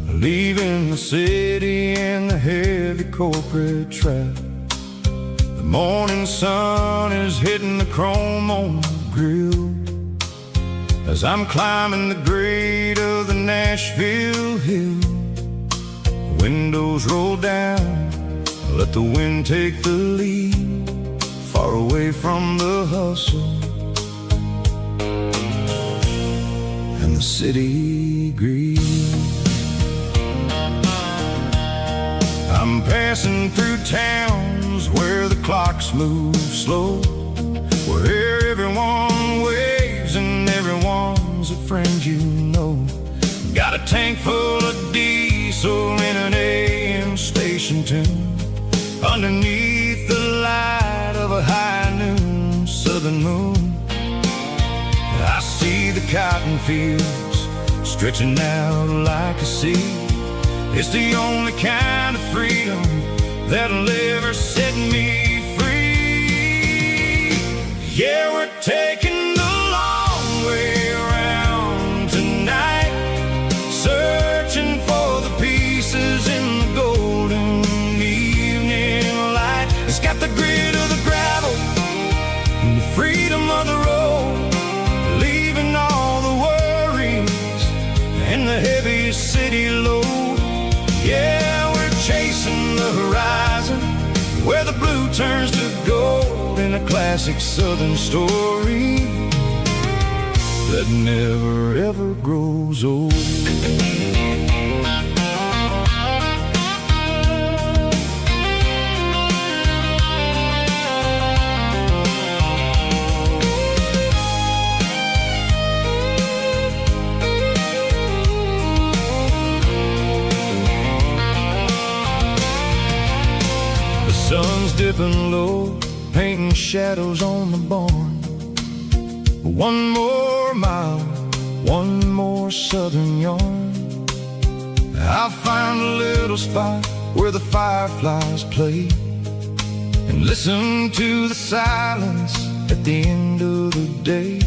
leaving the city and the heavy corporate trap. The morning sun is hitting the chrome on the grill as I'm climbing the grade of the Nashville hill. Windows roll down, let the wind take the lead, far away from the hustle and the city greed. I'm passing through towns where the clocks move slow, where everyone waves and everyone's a friend you know. Got a tank full of diesel in an AM station tune, underneath the light of a high noon southern moon. I see the cotton fields stretching out like a sea. It's the only kind of freedom that'll ever set me free. Yeah, we're taking the long way around tonight, searching for the pieces in the golden evening light. It's got the grit of the gravel and the freedom of the road, leaving all the worries and the heavy city load. Yeah, we're chasing the horizon, where the blue turns to gold, in a classic southern story that never ever grows old. Sun's dipping low, painting shadows on the barn. One more mile, one more southern yarn. I'll find a little spot where the fireflies play, and listen to the silence at the end of the day.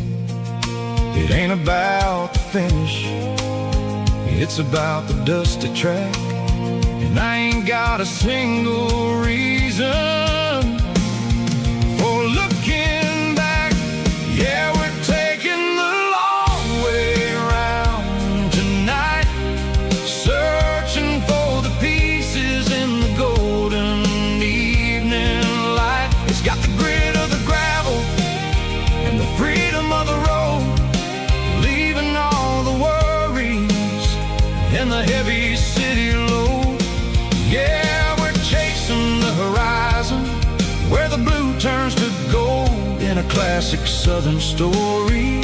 It ain't about the finish, it's about the dusty track. And I ain't got a single reason for looking back. Yeah, we're taking the long way around tonight, searching for the pieces in the golden evening light. It's got the grit of the gravel and the freedom of the road, leaving all the worries and the heavy city load. Yeah, we're chasing the horizon, where the blue turns to gold, in a classic southern story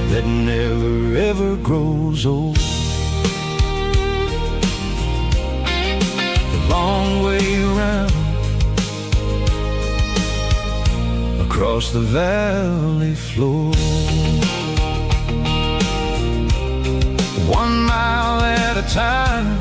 that never ever grows old. The long way around, across the valley floor, 1 mile at a time.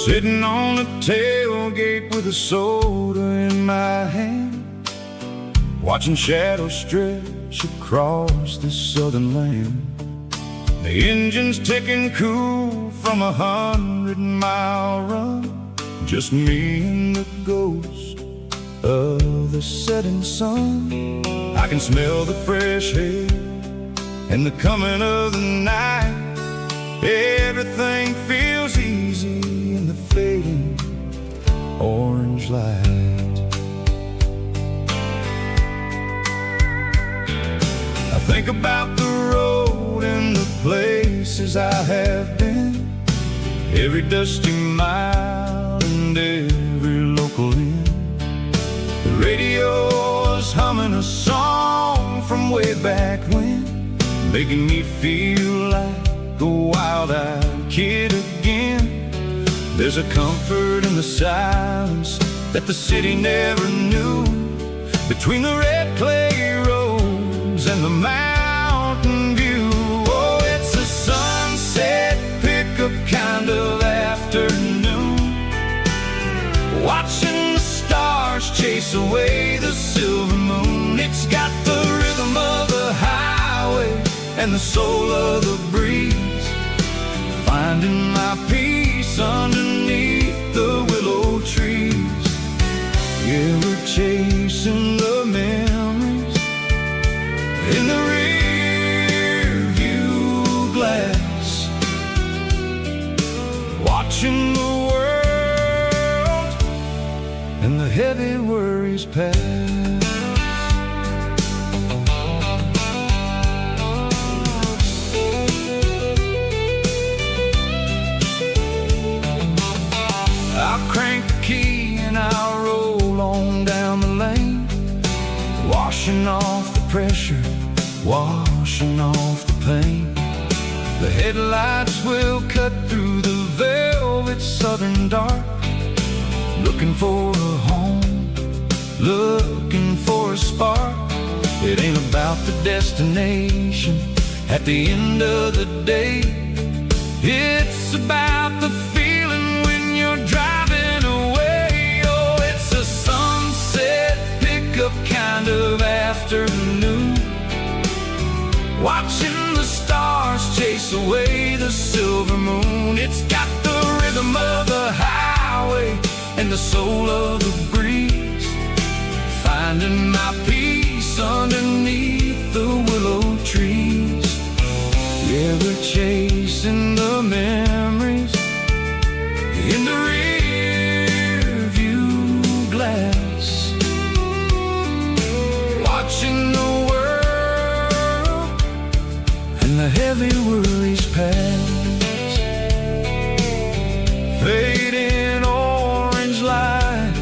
Sitting on the tailgate with a soda in my hand, watching shadows stretch across this southern land. The engine's ticking cool from 100-mile run, just me and the ghost of the setting sun. I can smell the fresh air and the coming of the night. Everything feels easy in the fading orange light. I think about the road and the places I have been, every dusty mile and every local inn. The radio is humming a song from way back when, making me feel like a wild-eyed kid again. There's a comfort in the silence that the city never knew, between the red clay roads and the mountain view. Oh, it's a sunset pickup kind of afternoon, watching the stars chase away the silver moon. It's got the rhythm of the highway and the soul of the breeze, finding my peace underneath the willow trees. Yeah, we're chasing the memories in the rear view glass, watching the world and the heavy worries pass. I'll crank the key and I'll roll on down the lane, washing off the pressure, washing off the pain. The headlights will cut through the velvet southern dark, looking for a home, looking for a spark. It ain't about the destination at the end of the day, it's about the feeling when you're driving away. Oh, it's a sunset pickup kind of afternoon, watching the stars chase away the silver moon. It's got the rhythm of the highway and the soul of the breeze, finding my peace underneath the willow trees. Yeah, we're chasing the memories in the rear view glass, watching the world and the heavy worries pass. Fading orange light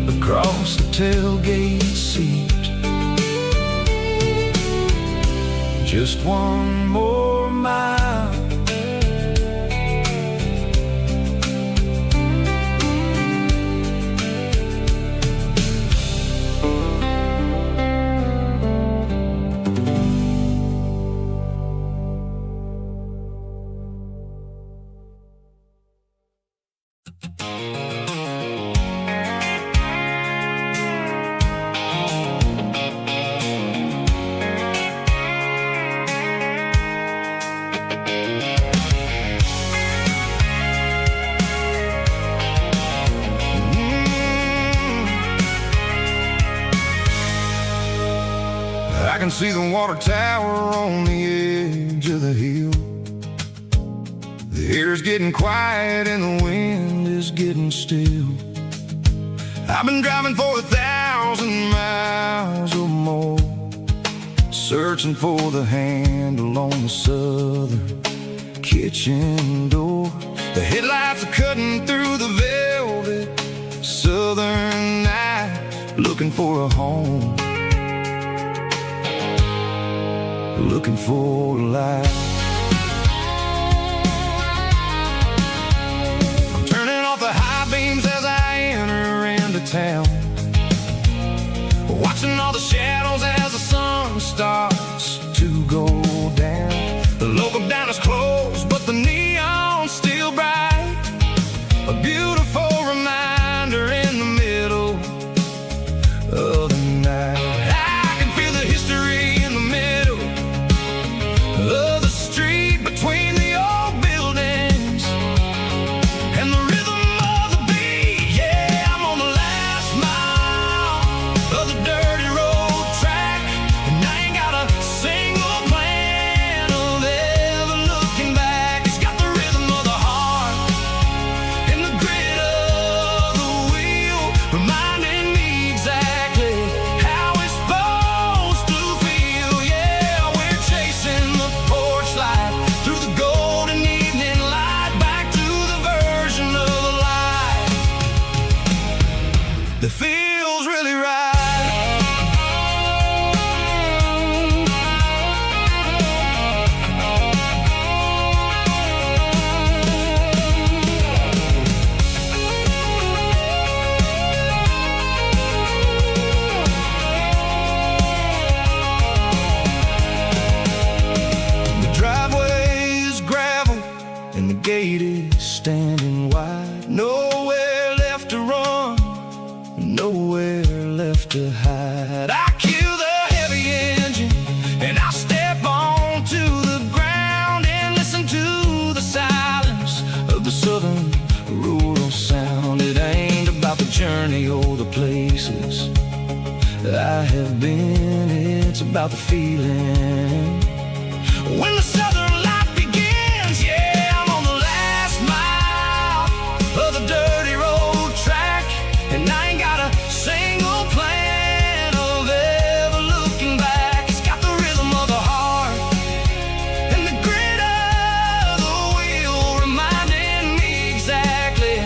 across the tailgate seat, just one more mile. I can see the water tower on the edge of the hill. The air's getting quiet and the wind is getting still. I've been driving for 1,000 miles or more, searching for the handle on the southern kitchen door. The headlights are cutting through the velvet southern night, looking for a home, looking for a light. I'm turning off the high beams as I enter into town, watching all the shadows as the sun starts to go down. The local diner's closed, but the neon's still I cue the heavy engine and I step onto the ground and listen to the silence of the southern rural sound. It ain't about the journey or the places I have been, it's about the feeling when the southern life begins. Yeah, I'm on the last mile of the dirty road track, and I ain't got a single plan of ever looking back. It's got the rhythm of the heart and the grit of the wheel, reminding me exactly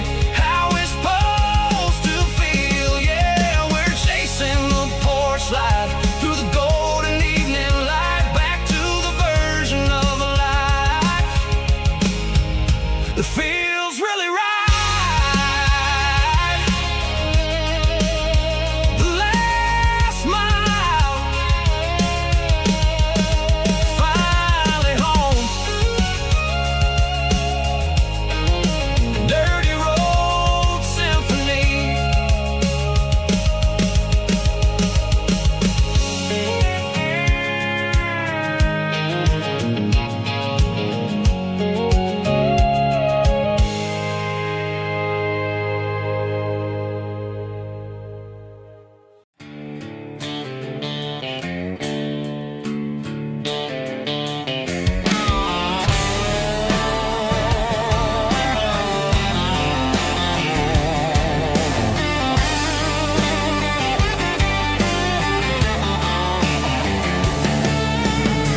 how it's supposed to feel. Yeah, we're chasing the porch light through the golden evening light, back to the version of a life that feels really right. The last mile, finally home. Dirty Road Symphony.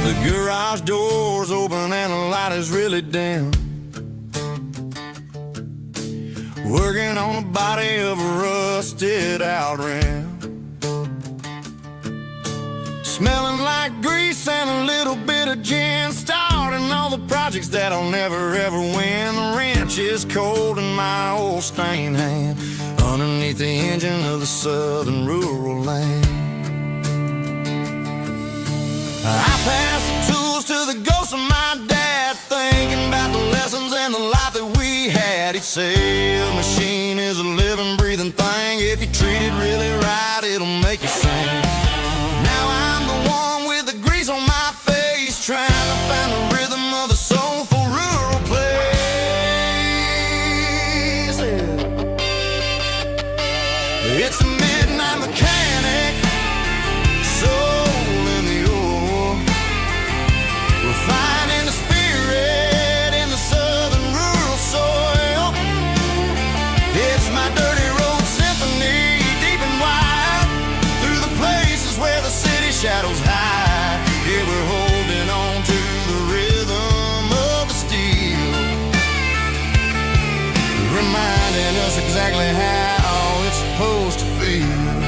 The garage door's open and the light is really dim. Working on the body of a rusted out rim. Smelling like grease and a little bit of gin. Starting all the projects that I'll never ever win. The wrench is cold in my old stained hand underneath the engine of the southern rural land. I pass the tools to the ghost of my dad, thinking about the lessons and the life that we had. He'd say a machine is a living, breathing thing. If you treat it really right, it'll make you sing. Now I'm the one with the grease on my face, trying to find the rhythm of the soulful rural place. It's a midnight mechanic, soul in the ore, refining the spirit in the southern rural soil. It's my dirty road symphony, deep and wide, through the places where the city shadows hide. Yeah, we're holding on to the rhythm of the steel, reminding us exactly how it's supposed to feel.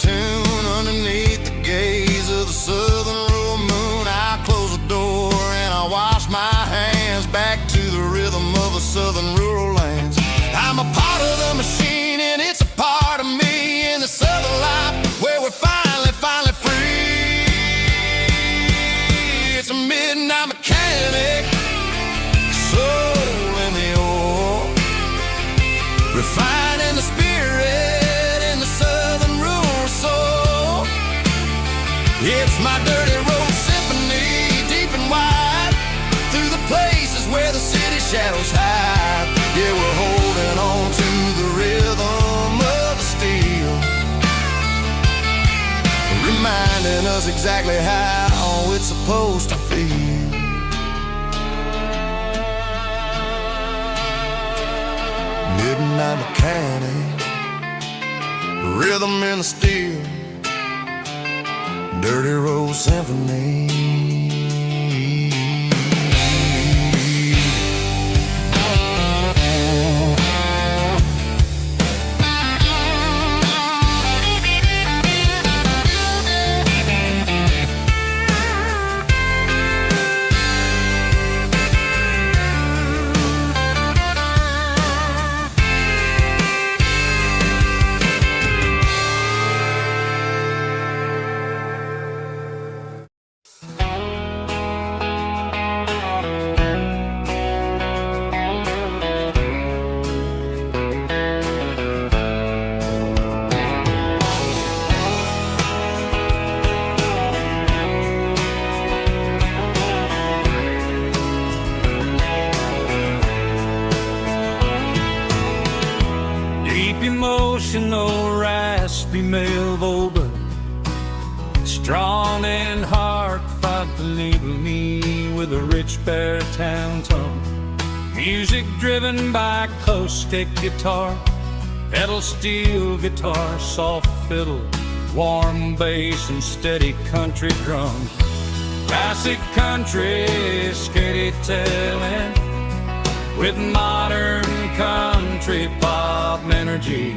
Tune underneath the gaze of the southern rural moon. I close the door and I wash my hands, back to the rhythm of the southern rural lands. I'm a part of the machine and it's a part of me in the southern life where we're finally free. It's a midnight mechanic, soul in the ore, refining the spirit in the southern rural soul. It's my dirty road symphony, deep and wide, through the places where the city shadows hide. Yeah, we're holding on to the rhythm of the steel, reminding us exactly how it's supposed to feel. Midnight mechanic, rhythm in the steel, dirty road symphony. Strong and heartfelt, believe me, with a rich baritone tone. Music driven by close stick guitar, pedal steel guitar, soft fiddle, warm bass and steady country drums. Classic country storytelling with modern country pop energy.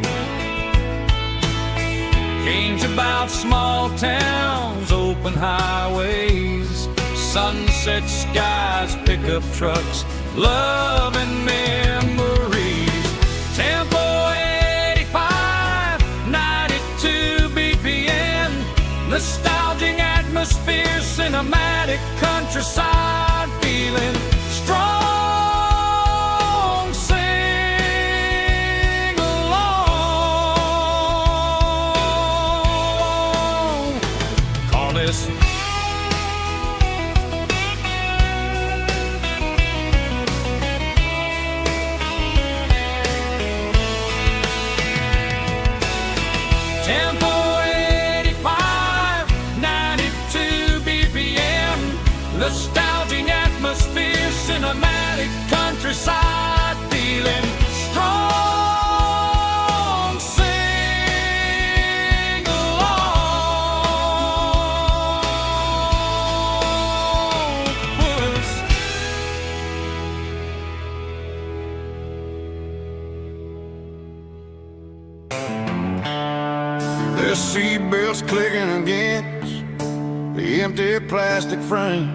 Games about small towns, open highways, sunset skies, pickup trucks, love and memories. Tempo 85, 92 BPM, nostalgic atmosphere, cinematic countryside feeling. Strong, sing along. Call this Tempo 85, 92 BPM, nostalgic atmosphere, cinematic countryside feeling. Strong, sing along. The seatbelts clicking against the empty plastic frame,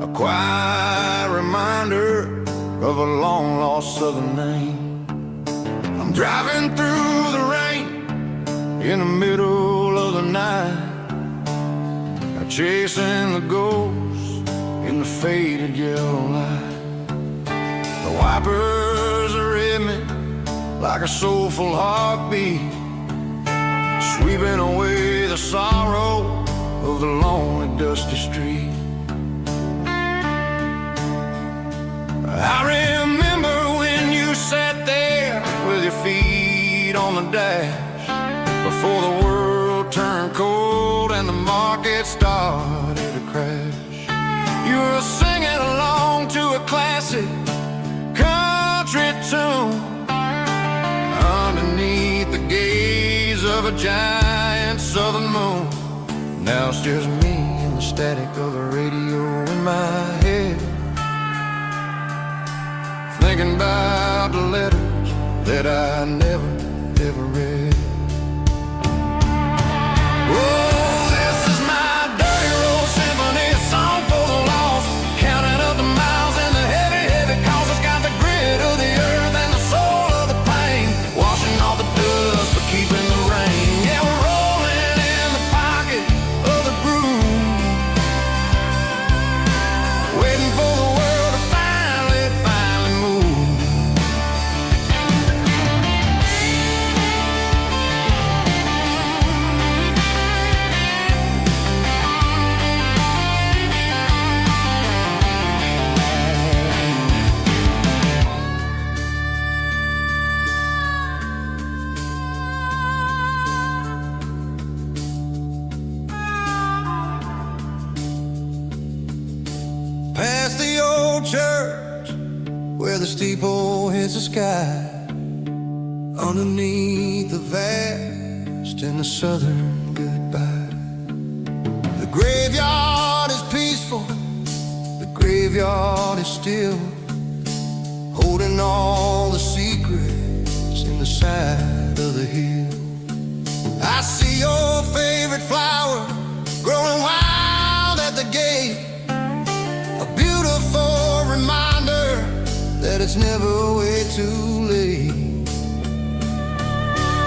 a quiet reminder of a long-lost southern name. I'm driving through the rain in the middle of the night, chasing the ghosts in the faded yellow light. The wipers are in me like a soulful heartbeat, sweeping away the sorrow of the lonely, dusty street. I remember when you sat there with your feet on the dash, before the world turned cold and the market started to crash. You were singing along to a classic country tune underneath the gaze of a giant southern moon. Now it's just me and the static of the radio in my head, thinking about the letters that I never, ever read. Oh, this is my dirty road symphony, a song for the lost, counting up the miles and the heavy, heavy calls. It's got the grit of the earth and the soul of the pain, washing off the dust but keeping the rain. Yeah, we're rolling in the pocket of the groove, waiting for the world to finally move. Past the old church where the steeple hits the sky, underneath the vast and the southern goodbye. The graveyard is peaceful, the graveyard is still, holding all the secrets in the side of the hill. I see your favorite flower growing wild at the gate, a beautiful reminder that it's never way too late.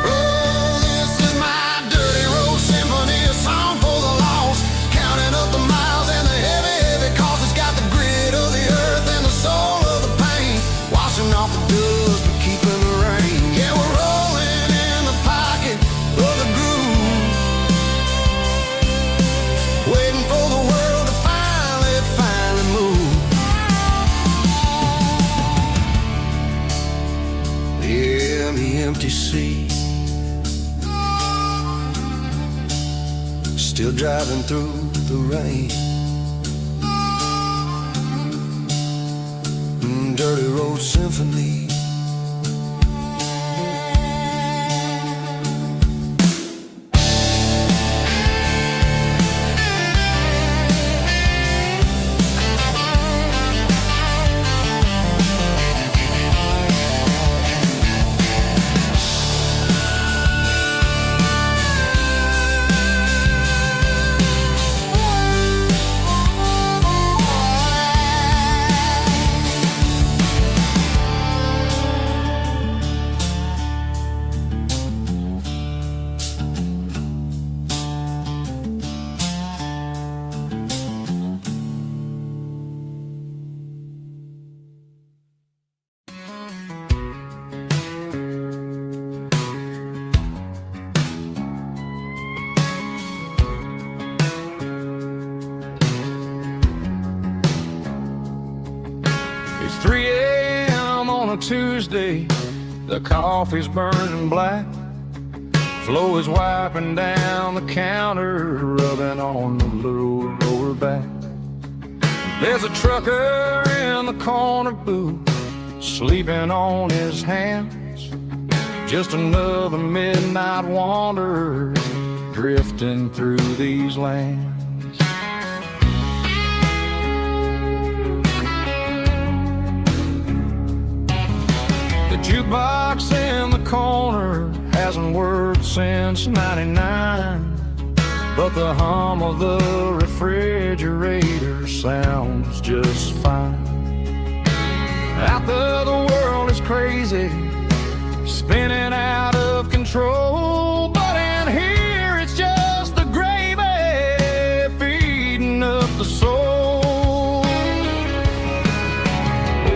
Oh, this is my dirty road symphony, a song for the lost, counting up the miles and the heavy, heavy calls. It's got the grit of the earth and the soul of the pain, washing off the dust but keeping the rain. Yeah, we're rolling in the pocket of the groove, waiting for the world to finally move. Yeah, the empty sea still driving through the rain. Dirty Road Symphony. It's 3 a.m. on a Tuesday. The coffee's burning black. Flo is wiping down the counter, rubbing on the little lower back. There's a trucker in the corner booth, sleeping on his hands. Just another midnight wanderer, drifting through these lands. The jukebox in the corner hasn't worked since '99, but the hum of the refrigerator sounds just fine. Out there the world is crazy, spinning out of control, but in here it's just the gravy feeding up the soul.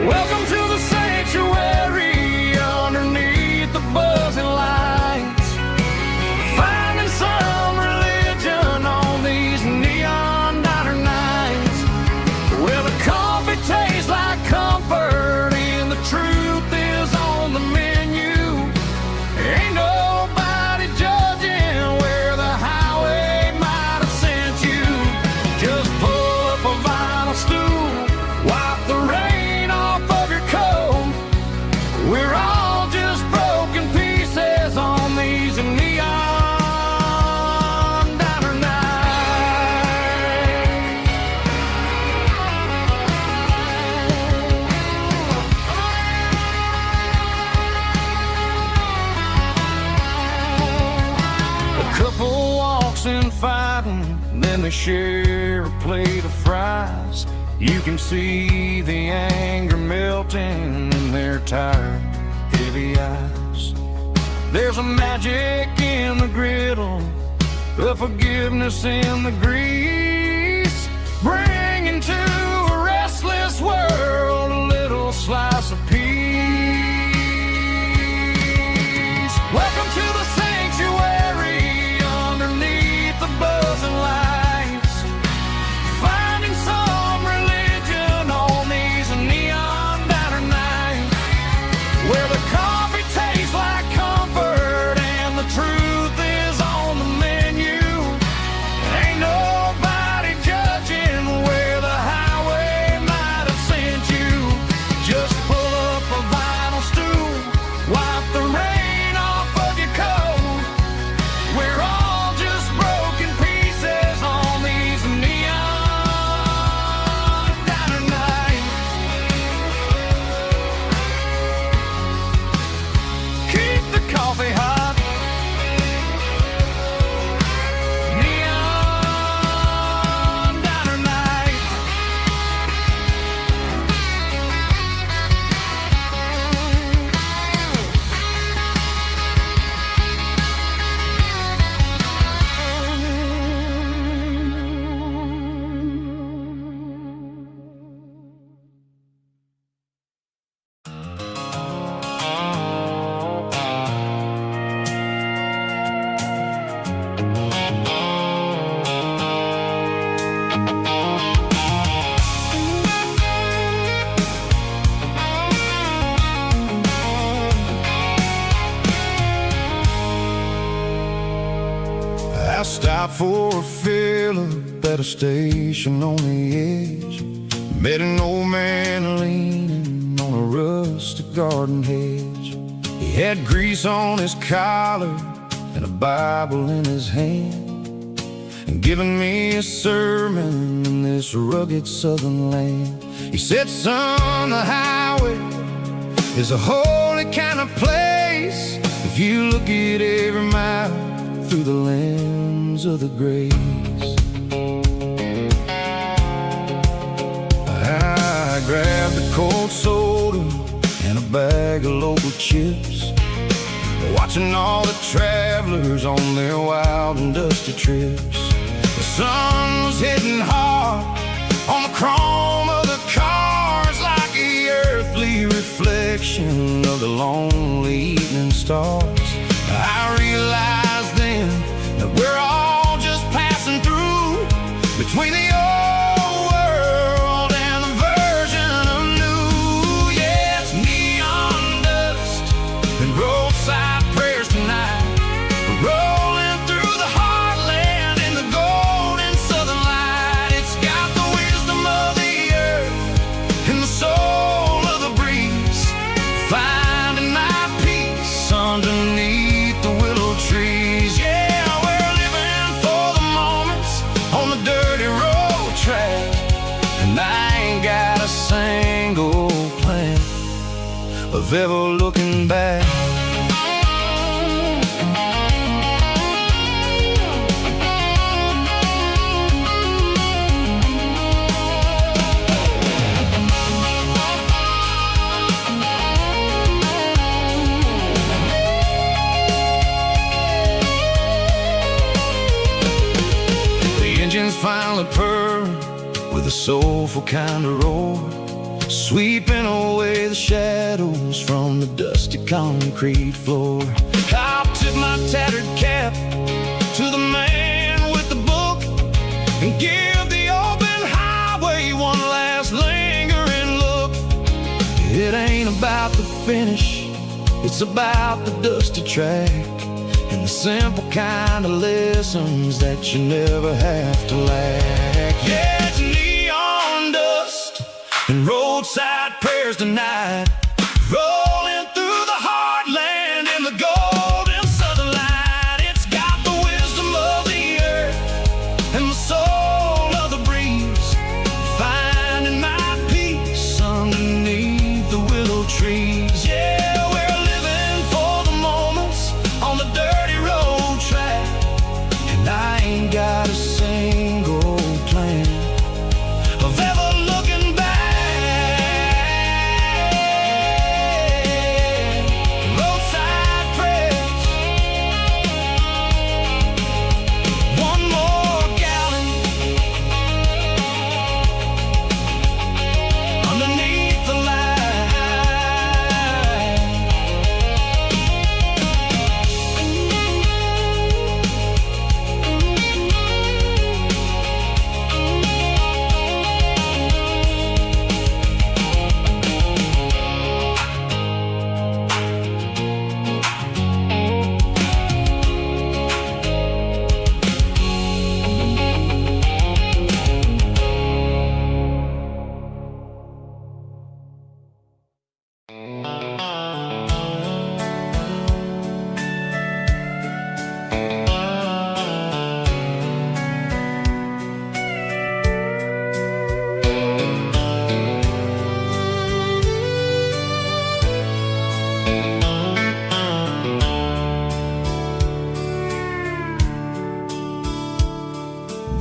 Welcome to the sanctuary underneath the buzzing lights, finding some religion on these neon diner nights, where the coffee tastes like comfort and the truth is on the menu. Ain't nobody judging where the highway might have sent you. Just pull up a vinyl stool, wipe the rain off of your coat. We're all just broken pieces on these neon diner nights. A couple walks in fighting, then they share a plate of fries. You can see the anger melting in their tired, heavy eyes. There's a magic in the griddle, a forgiveness in the grease, bringing to a restless world a little slice of peace. Welcome to the sanctuary underneath the buzzing lights, finding some religion on these neon diner nights, where the coffee tastes like comfort and the truth is on the menu. Ain't nobody judging where the highway might have sent you. Just pull up a vinyl stool, wipe the rain off of your coat. We're all just broken pieces on these neon diner nights. Keep the coffee hot. Neon diner nights. I stopped for a fill at a station on the edge. Met an old man leaning on a rustic garden hedge. He had grease on his collar and a Bible in his hand, and giving me a sermon in this rugged southern land. He said, son, the highway is a holy kind of place if you look at every mile through the lens of the grace. I grabbed a cold soda and a bag of local chips, watching all the travelers on their wild and dusty trips. The sun was hitting hard on the chrome of the cars, like the earthly reflection of the lonely evening stars. I realized then that we're all just passing through between the old world and the version of new. Yeah, it's neon dust and roadside prayers tonight, rolling through the heartland in the golden southern light. It's got the wisdom of the earth and the soul of the breeze, finding my peace underneath the willow trees. Yeah, we're living for the moments on the dirty road track, and I ain't got a single plan of ever looking back. Finally purr with a soulful kind of roar, sweeping away the shadows from the dusty concrete floor. I'll tip my tattered cap to the man with the book and give the open highway one last lingering look. It ain't about the finish, it's about the dusty track and the simple kind of lessons that you never have to lack. Yeah, it's neon dust and roadside prayers tonight, rolling through the heartland in the golden southern light. It's got the wisdom of the earth and the soul of the breeze, finding my peace underneath the willow trees. Yeah, we're living for the moments on the dirty road track, and I ain't got a single plan of ever looking back. Roadside prayers, one more gallon underneath the light.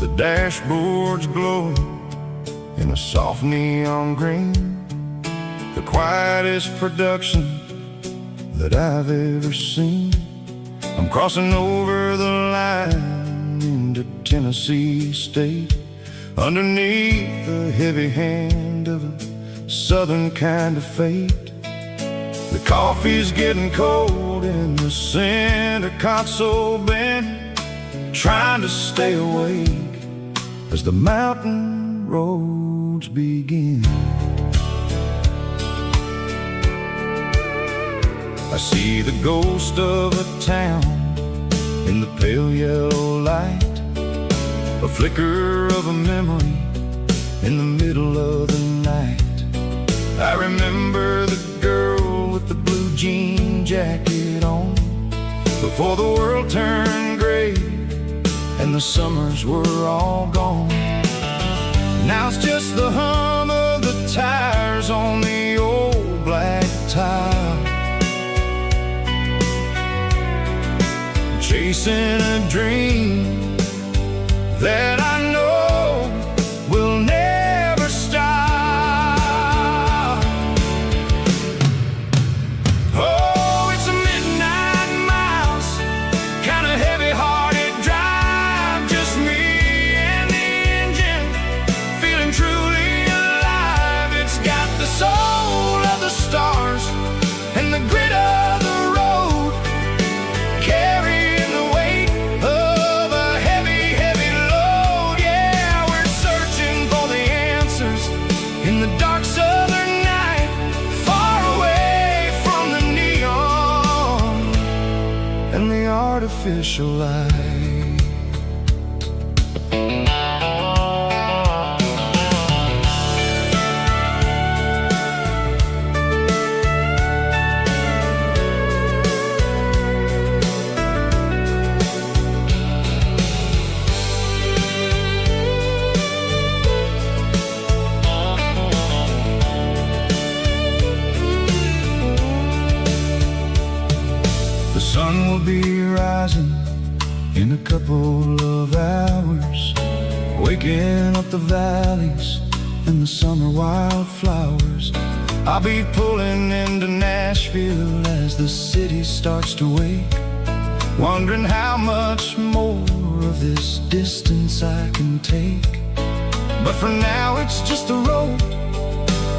The dashboard's glowing in a soft neon green, the quietest production that I've ever seen. I'm crossing over the line into Tennessee state, underneath the heavy hand of a southern kind of fate. The coffee's getting cold in the center console bin, trying to stay awake as the mountain roads begin. I see the ghost of a town in the pale yellow light, a flicker of a memory in the middle of the night. I remember the girl with the blue jean jacket on, before the world turned gray and the summers were all gone. Now it's just the hum of the tires on the old black tile, chasing a dream that I know will never stop. Oh, it's a midnight mouse, kind of heavy-hearted drive, just me and the engine, feeling truly alive. It's got the soul of the stars and the grit of the road, carrying the weight of a heavy, heavy load. Yeah, we're searching for the answers in the dark southern night, far away from the neon and the artificial light. The sun will be rising in a couple of hours, waking up the valleys and the summer wildflowers. I'll be pulling into Nashville as the city starts to wake, wondering how much more of this distance I can take. But for now it's just the road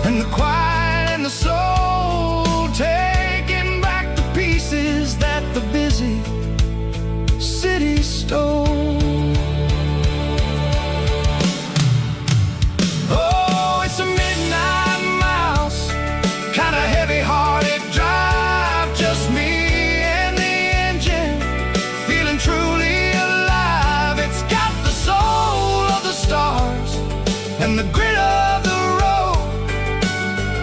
and the quiet and the soul, taking back the pieces that the busy city stole. Oh, it's a midnight mouse, kind of heavy-hearted drive, just me and the engine, feeling truly alive. It's got the soul of the stars and the grit of the road,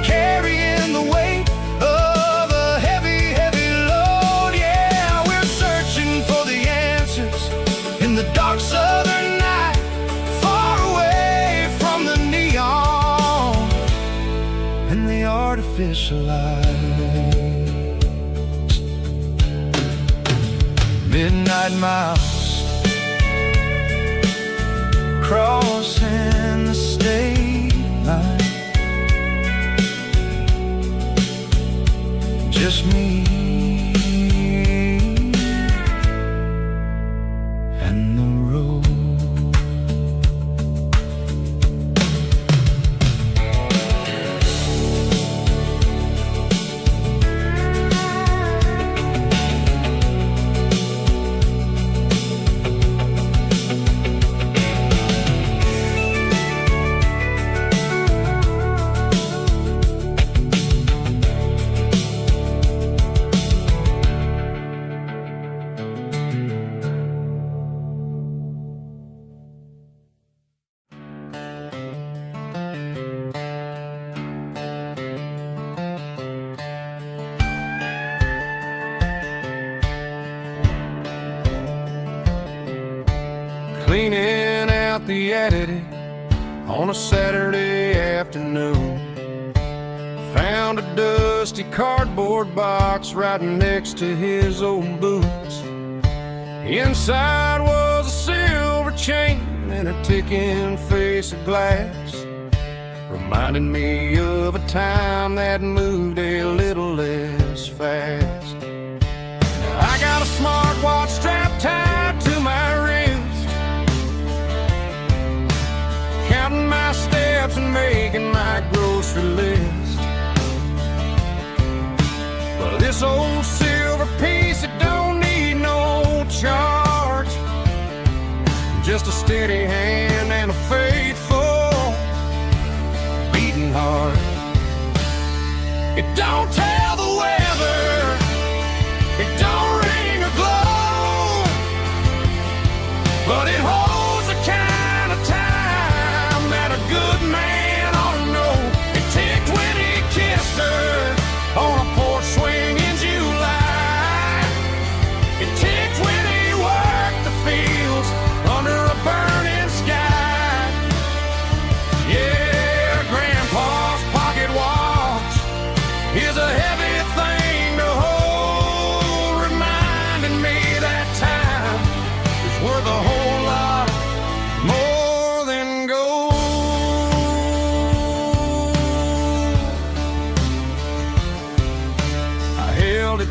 carrying the weight of a heavy, heavy load. Yeah, we're searching for the answers in the dark southern night, far away from the neon and the artificial lights. Midnight mouse, crossing the state line, just me and the road. Cleaning out the attic on a Saturday afternoon, found a dusty cardboard box right next to his old boots. Inside was a silver chain and a ticking face of glass, reminding me of a time that moved a little less fast. Now I got a smartwatch strapped tied to my wrist, counting my steps and making my grocery list. Well, this old silver piece, it don't need no charge, just a steady hand and a faithful beating heart. It don't tell the weather, it don't ring or glow, but it holds the kind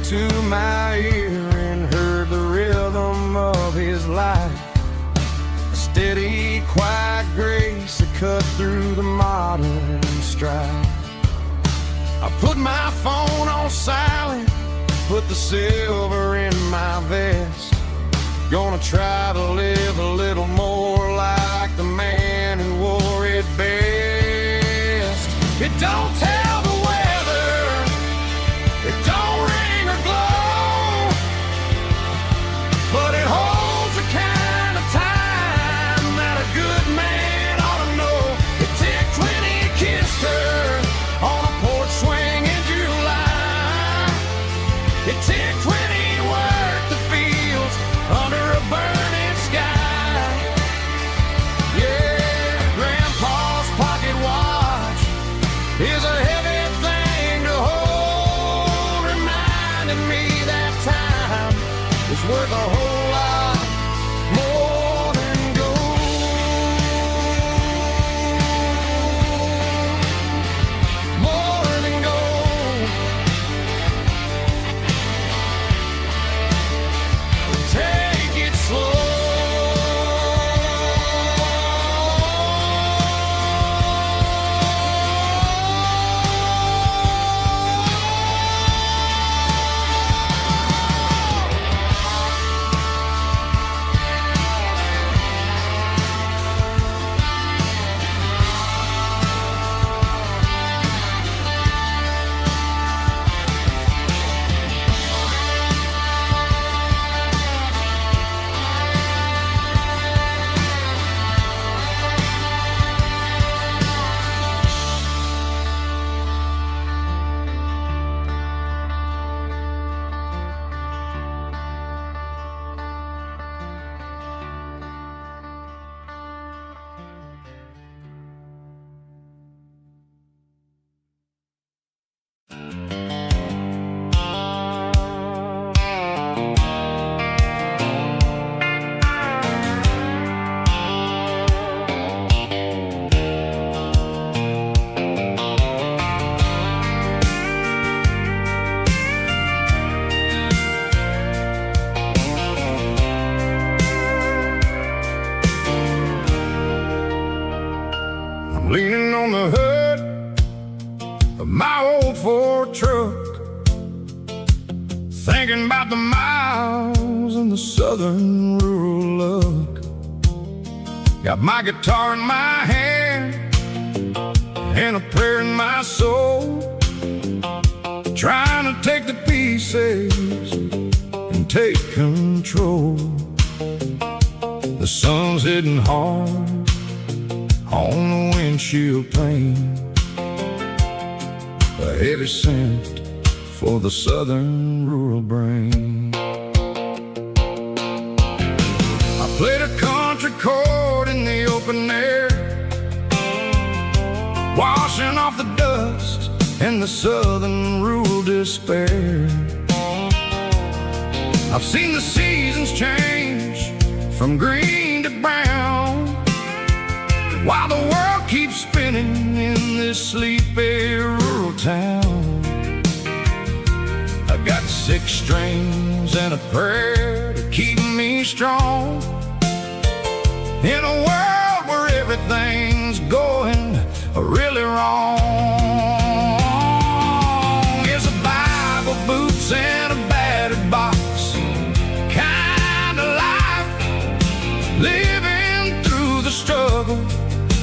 to my ear and heard the rhythm of his life. A steady, quiet grace that cut through the modern strife. I put my phone on silent, put the silver in my vest. Gonna try to live a little more like the man who wore it best. It don't tell the weather, it don't ring or glow, but it holds the kind of time that a good man ought to know. It ticked when he kissed her on a porch swing in July. It ticked when he worked the fields under a burning sky. Yeah, Grandpa's pocket watch is a heavy thing to hold, reminding me that time is worth a whole lot more than gold. More than gold. Take it slow. Leaning on the hood of my old Ford truck, thinking about the miles and the southern rural look. Got my guitar in my hand and a prayer in my soul, trying to take the pieces and take control. The sun's hitting hard on the windshield pane, a heavy scent for the southern rural brain. I played a country chord in the open air, washing off the dust and the southern rural despair. I've seen the seasons change from green to brown, while the world keeps spinning in this sleepy rural town. I got 6 strings and a prayer to keep me strong, in a world where everything's going really wrong. It's a Bible, boots, and a battered box kind of life, living through the struggle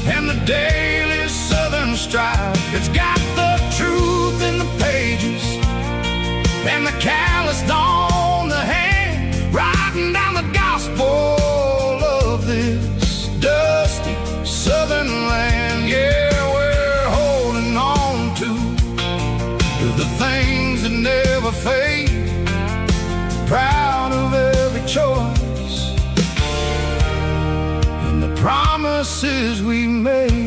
and the daily southern strife. It's got the truth in the pages and the calloused on the hand, writing down the gospel of this dusty southern land. Yeah, we're holding on to the things that never fade, proud of every choice and the promises we made.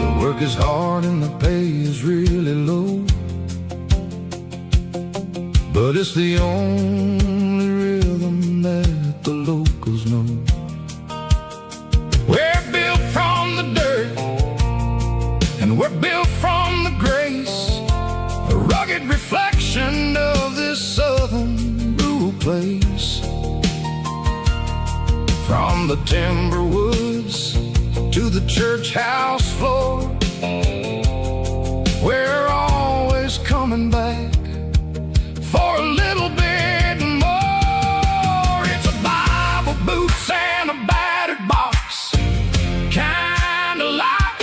The work is hard hard and the pay is really low, but it's the only rhythm that the locals know. We're built from the dirt, and we're built from the grace, a rugged reflection of this southern rural place. From the timber woods to the church house floor, we're always coming back for a little bit more. It's a Bible, boots, and a battered box kind of life,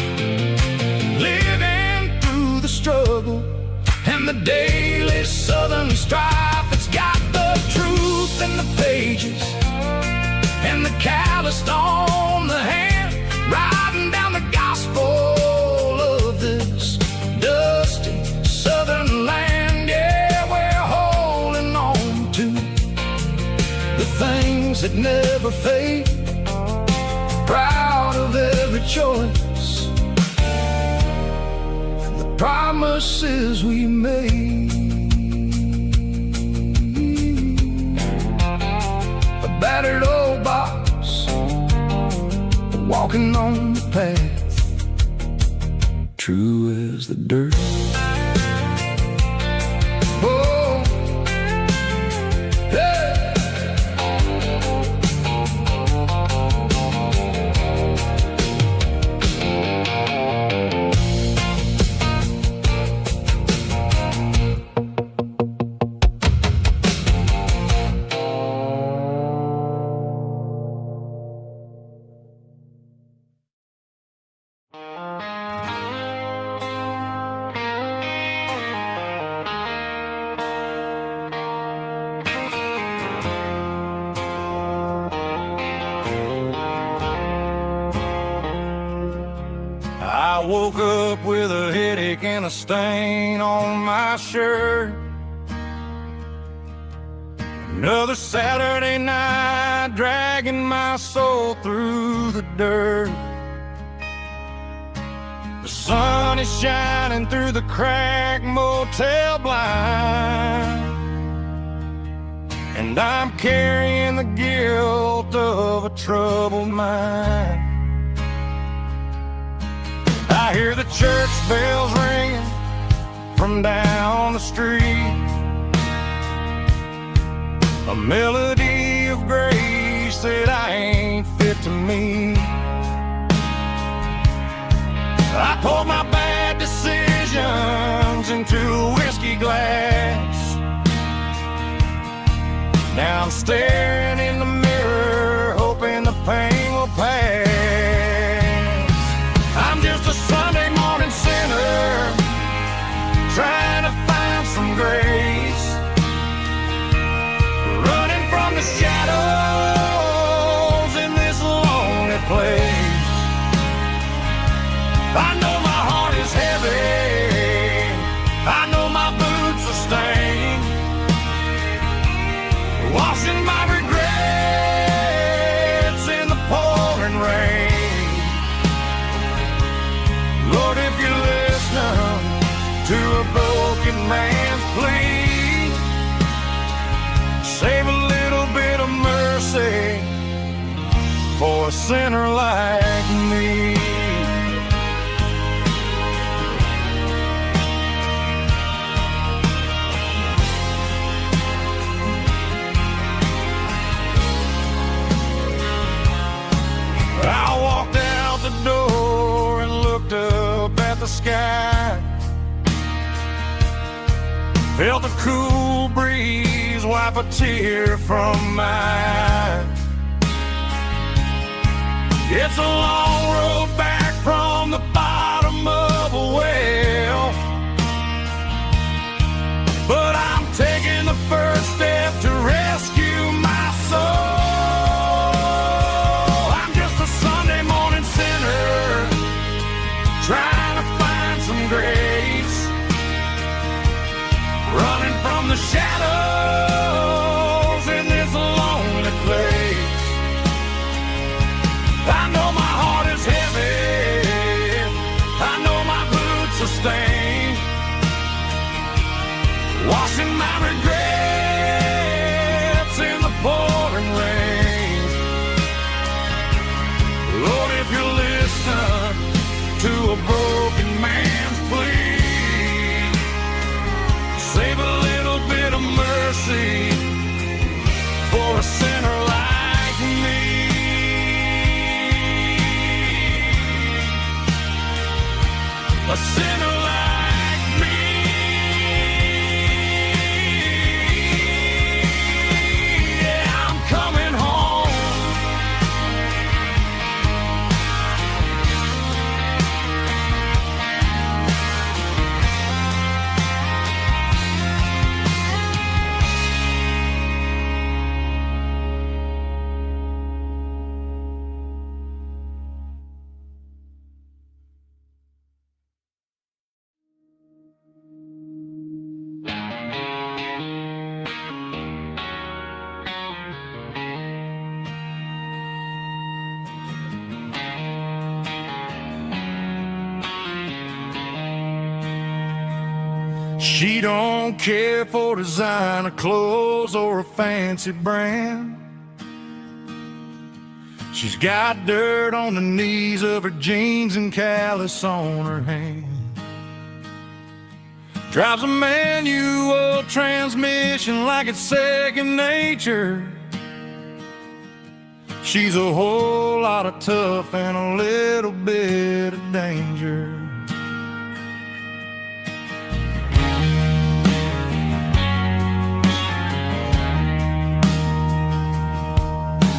living through the struggle and the daily southern strife. It's got the truth in the pages and the calloused on the hand, riding down the gospel of this dusty southern land. Yeah, we're holding on to the things that never fade, proud of every choice and the promises we made. A battered old box, walking on the path, true as the dirt. Oh, hey. I woke up with a headache and a stain on my shirt. Another Saturday night, dragging my soul through the dirt. The sun is shining through the cracked motel blind, and I'm carrying the guilt of a troubled mind. I hear the church bells ringing from down the street, a melody of grace that I ain't fit to meet. I poured my bad decisions into a whiskey glass. Now I'm staring in the mirror, hoping the pain will pass. I'm just a Sunday morning sinner, trying to find some grace, running from the shadows in this lonely place. I know my heart is heavy, I know my boots are stained, washing my regrets in the pouring rain. Lord, if you listen to a broken man's plea, save a little bit of mercy for a sinner like me. I walked out the door and looked up at the sky, felt a cool breeze wipe a tear from my eye. It's a long road back from the bottom of a well, but I'm taking the first step to rescue my soul. Trying to find some grace, running from the shadows in this lonely place. I know my heart She don't care for designer clothes or a fancy brand. She's got dirt on the knees of her jeans and callus on her hand. Drives a manual transmission like it's second nature. She's a whole lot of tough and a little bit of danger.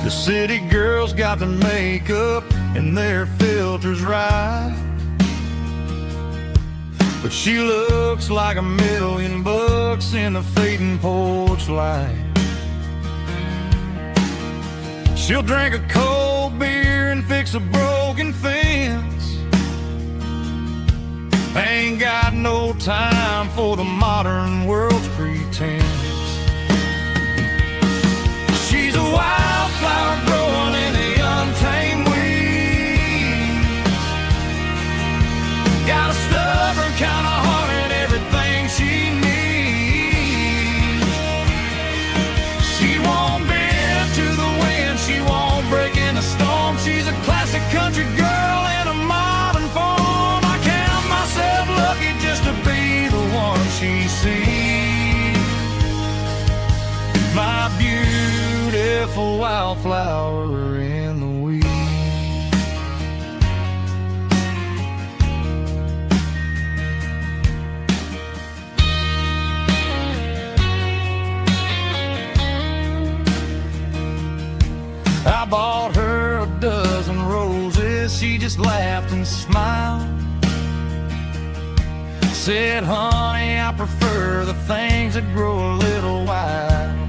The city girls got their makeup and their filters right, but she looks like $1,000,000 in the fading porch light. She'll drink a cold beer and fix a broken fence. Ain't got no time for the modern world's pretense. She's a wildflower growing in the untamed weeds. Got a stubborn kind of heart and everything she needs. She won't bend to the wind, she won't break in the storm. She's a classic country girl in a modern form. I count myself lucky just to be the one she sees. My beautiful wildflower in the weeds. I bought her a dozen roses, she just laughed and smiled. Said, honey, I prefer the things that grow a little wild.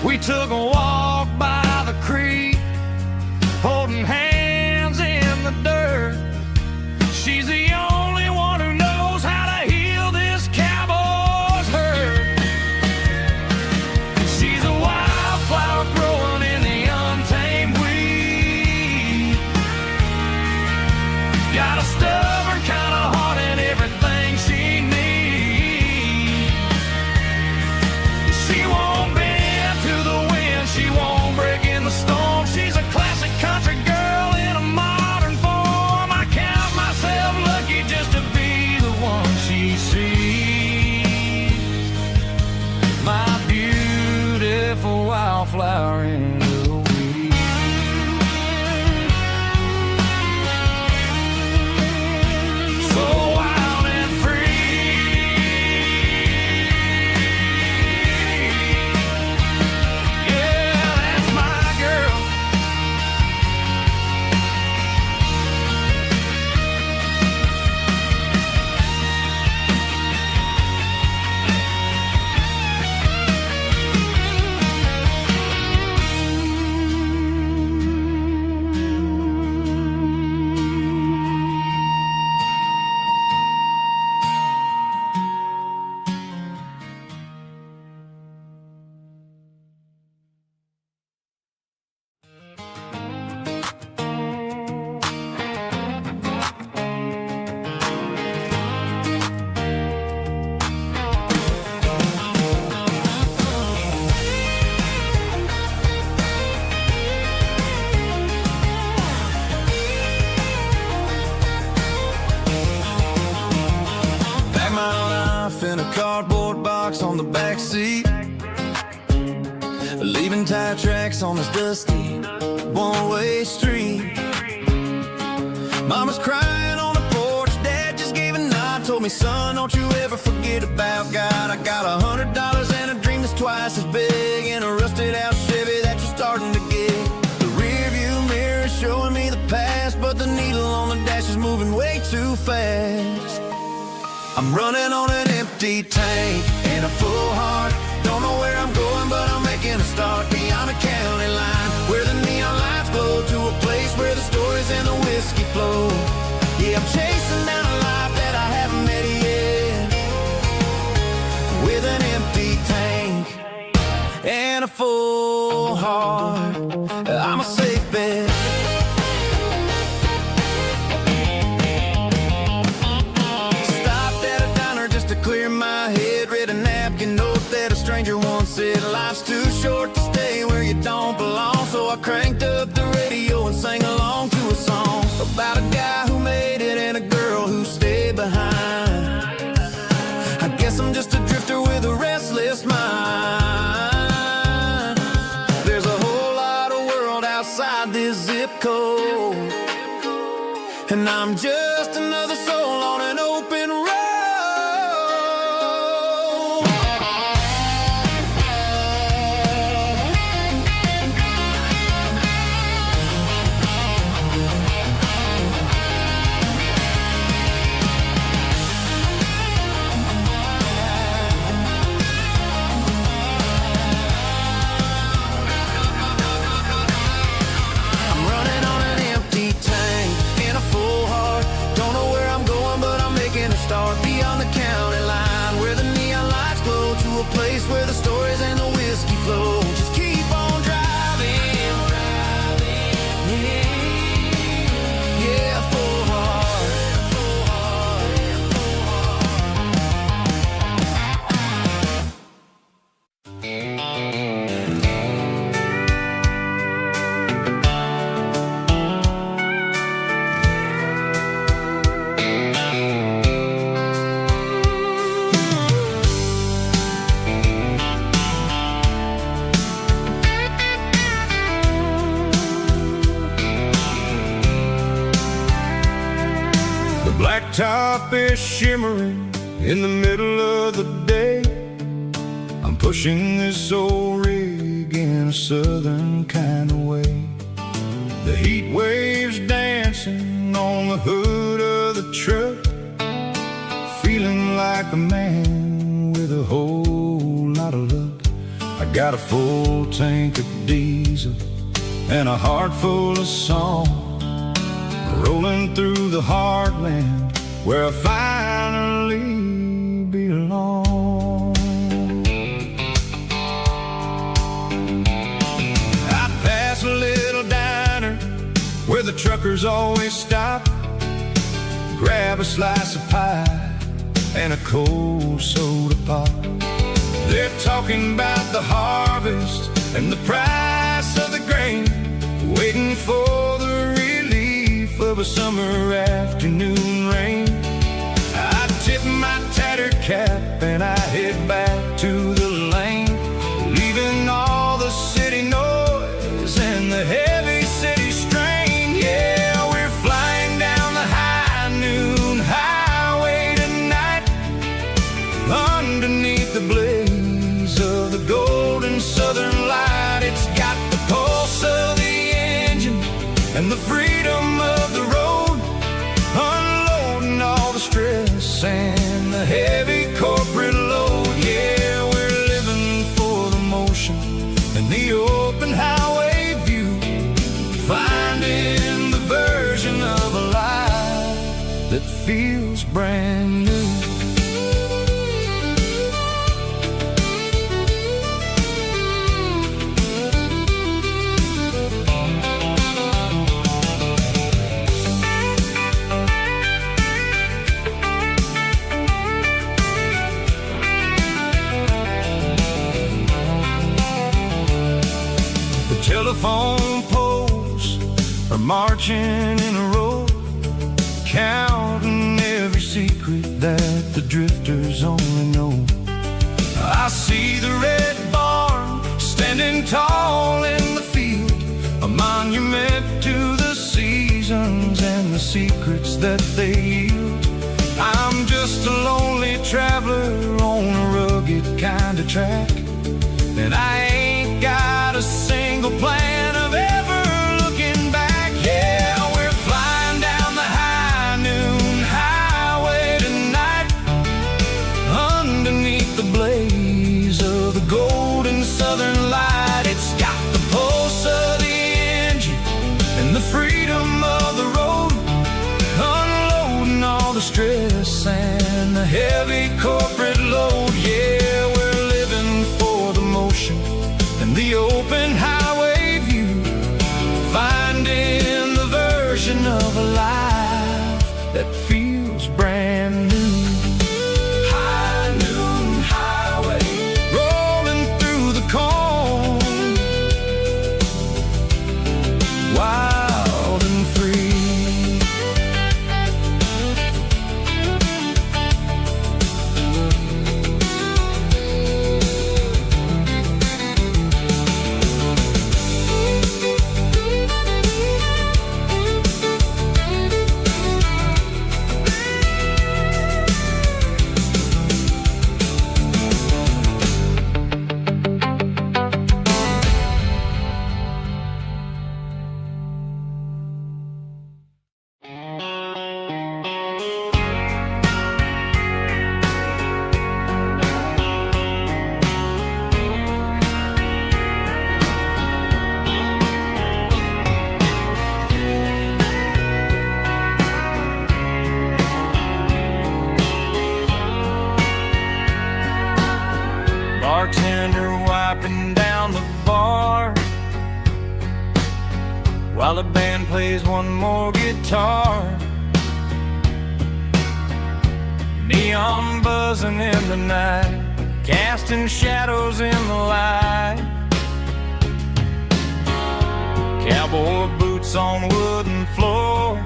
We took a walk by the creek, holding hands in the dirt. She's the only one who knows how to heal this cowboy's hurt. She's a wildflower growing in the untamed weed. Got a stubborn kind of heart and everything she needs. She won't bend to the wind, she won't break in the storm. She's a classic country girl in a modern form. I count myself lucky just to be the one she sees. My beautiful wildflower in the weeds. So wild and free. Yeah, that's my girl. Pack my life in a cardboard box on the back seat, leaving tire tracks on this dusty one-way street. Mama's crying on the porch, Dad just gave a nod, told me, son, don't you ever forget about God. I got $100 and a dream that's twice as big, in a rusted out Chevy that you're starting to get. The rear view mirror is showing me the past, but the needle on the dash is moving way too fast. I'm running on an empty tank and a full heart. Don't know where I'm going, but I'm making a start beyond a county line, where the neon lights glow, to a place where the stories and the whiskey flow. Yeah, I'm chasing down a life that I haven't met yet, with an empty tank and a full heart. I'm a safe bet. Stopped at a zip code, and I'm just another soul on an open road. Start beyond the county line, where the neon lights glow, to a place where the stories and the whiskey flow. Just keep on driving, yeah, full heart. Blacktop is shimmering in the middle of the day. I'm pushing this old rig in a southern kind of way. The heat waves dancing on the hood of the truck, feeling like a man with a whole lot of luck. I got a full tank of diesel and a heart full of song, rolling through the heartland where I finally belong. I pass a little diner where the truckers always stop, grab a slice of pie and a cold soda pop. They're talking about the harvest and the price of the grain, waiting for the relief of a summer afternoon rain. I tip my tattered cap and I head back to the lane, leaving all the city noise and the heavy city strain. Yeah, we're flying down the high noon highway tonight, underneath the blaze of the golden southern light. It's got the pulse of the engine and the freedom of the road, unloading all the stress and the heavy corporate load. Yeah, we're living for the motion and the open highway view, finding the version of a life that feels brand new. Telephone poles are marching in a row, counting every secret that the drifters only know. I see the red barn standing tall in the field, a monument to the seasons and the secrets that they yield. I'm just a lonely traveler on a rugged kind of track, and I ain't got a single plan of ever looking back. Yeah, we're flying down the high noon highway tonight, underneath the blaze of the golden southern light. It's got the pulse of the engine and the freedom of the road, unloading all the stress and the heavy corporate load. Yeah, we're living for the motion and the open highway view, finding the version of a life that feels brand new. High noon highway, rolling through the corn, wild and free. while the band plays one more guitar. Neon buzzing in the night, casting shadows in the light. Cowboy boots on wooden floors,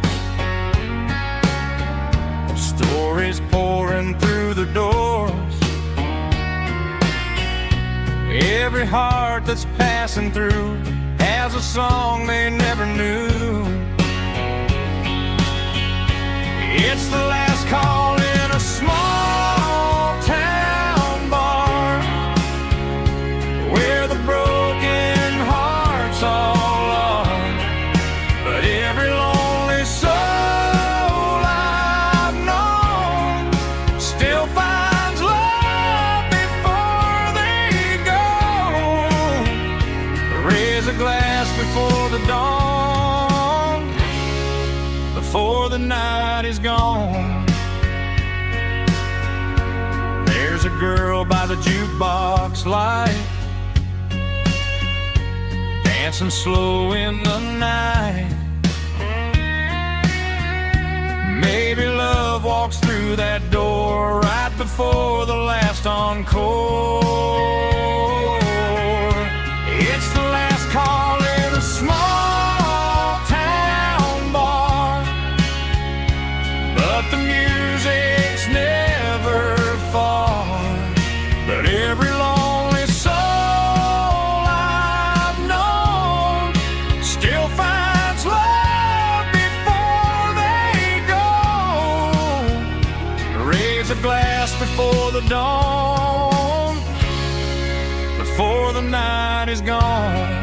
stories pouring through the doors. Every heart that's passing through has a song they never knew. It's the last call in a small town bar, where the broken hearts all are. But every lonely soul I've known still finds love before they go. Raise a glass before the dawn, before the night is gone. There's a girl by the jukebox light, dancing slow in the night. Maybe love walks through that door right before the last encore. It's the last call in a small town bar, but the music's never far. But every lonely soul I've known still finds love before they go. Raise a glass before the dawn, before the night is gone.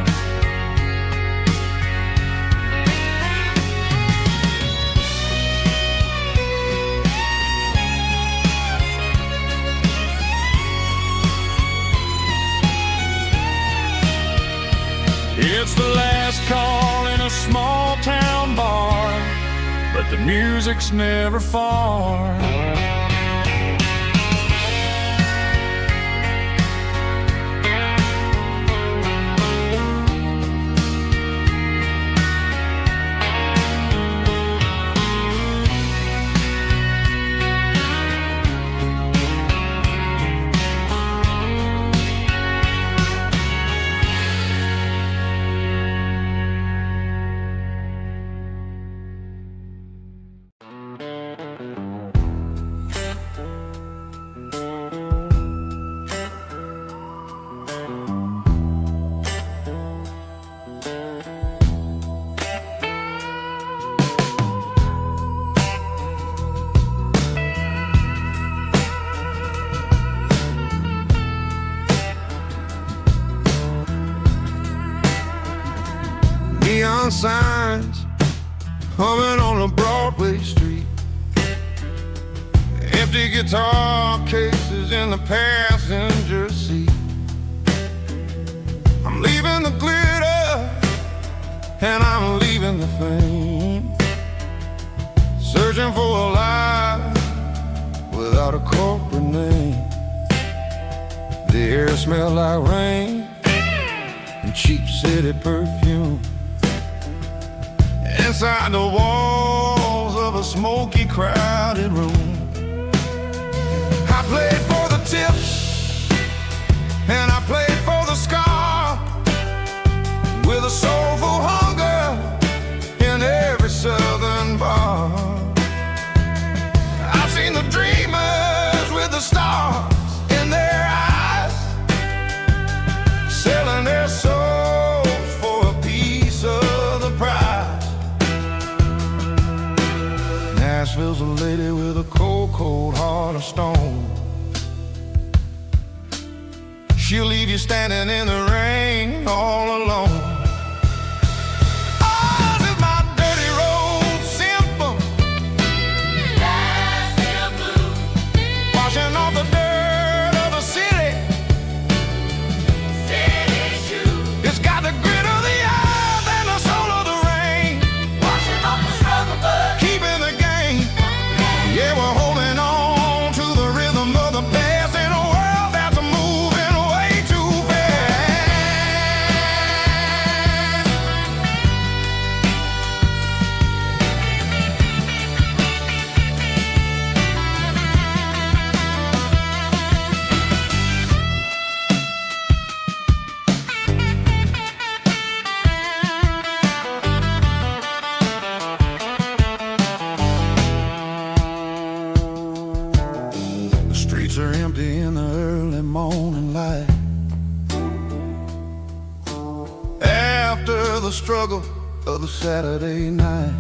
It's the last call in a small town bar, but the music's never far. Neon signs humming on a Broadway street, empty guitar cases in the passenger seat. I'm leaving the glitter and I'm leaving the fame, searching for a life without a corporate name. The air smells like rain and cheap city perfume. Inside the walls of a smoky, crowded room, I played for the tips and I played for the scar, with a soulful hunger in every southern bar. I've seen the dreamers with the stars in their eyes, selling their souls for a piece of the prize. Nashville's a lady with a cold, cold heart of stone. She'll leave you standing in the rain all alone. Ours is my dirty road symphony, Nashville blues, washing off the dirt of the city shoes. It's got the grit of the earth and the soul of the rain, washing off the struggle but keeping the game. Yeah, we're holding on to the rhythm of the past in a world that's moving way too fast. the struggle of the Saturday night.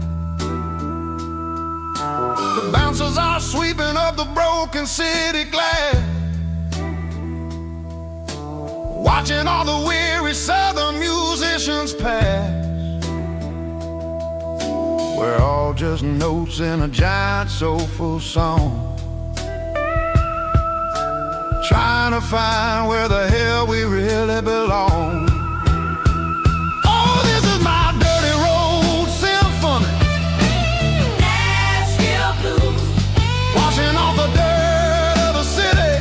The bouncers are sweeping up the broken city glass, watching all the weary southern musicians pass. We're all just notes in a giant soulful song, trying to find where the hell we really belong. Oh, this is my dirty road symphony, Nashville blues, washing off the dirt of the city.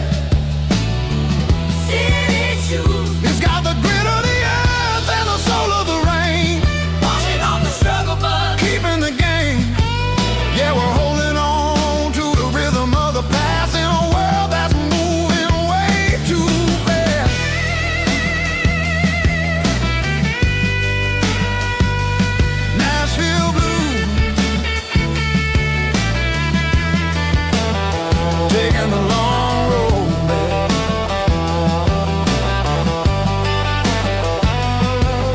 city shoes, It's got the grit of the earth and the soul of the rain, washing off the struggle bug. keeping the game. Yeah, we're holding on to the rhythm of the past in a world that's moving way too fast. Nashville blues, taking the long road back.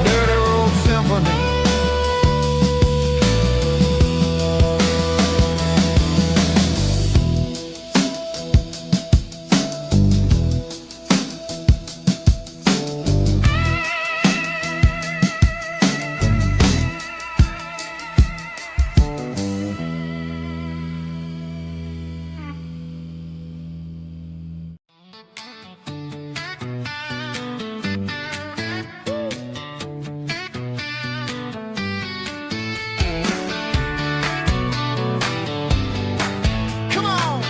Dirty road symphony. Come on.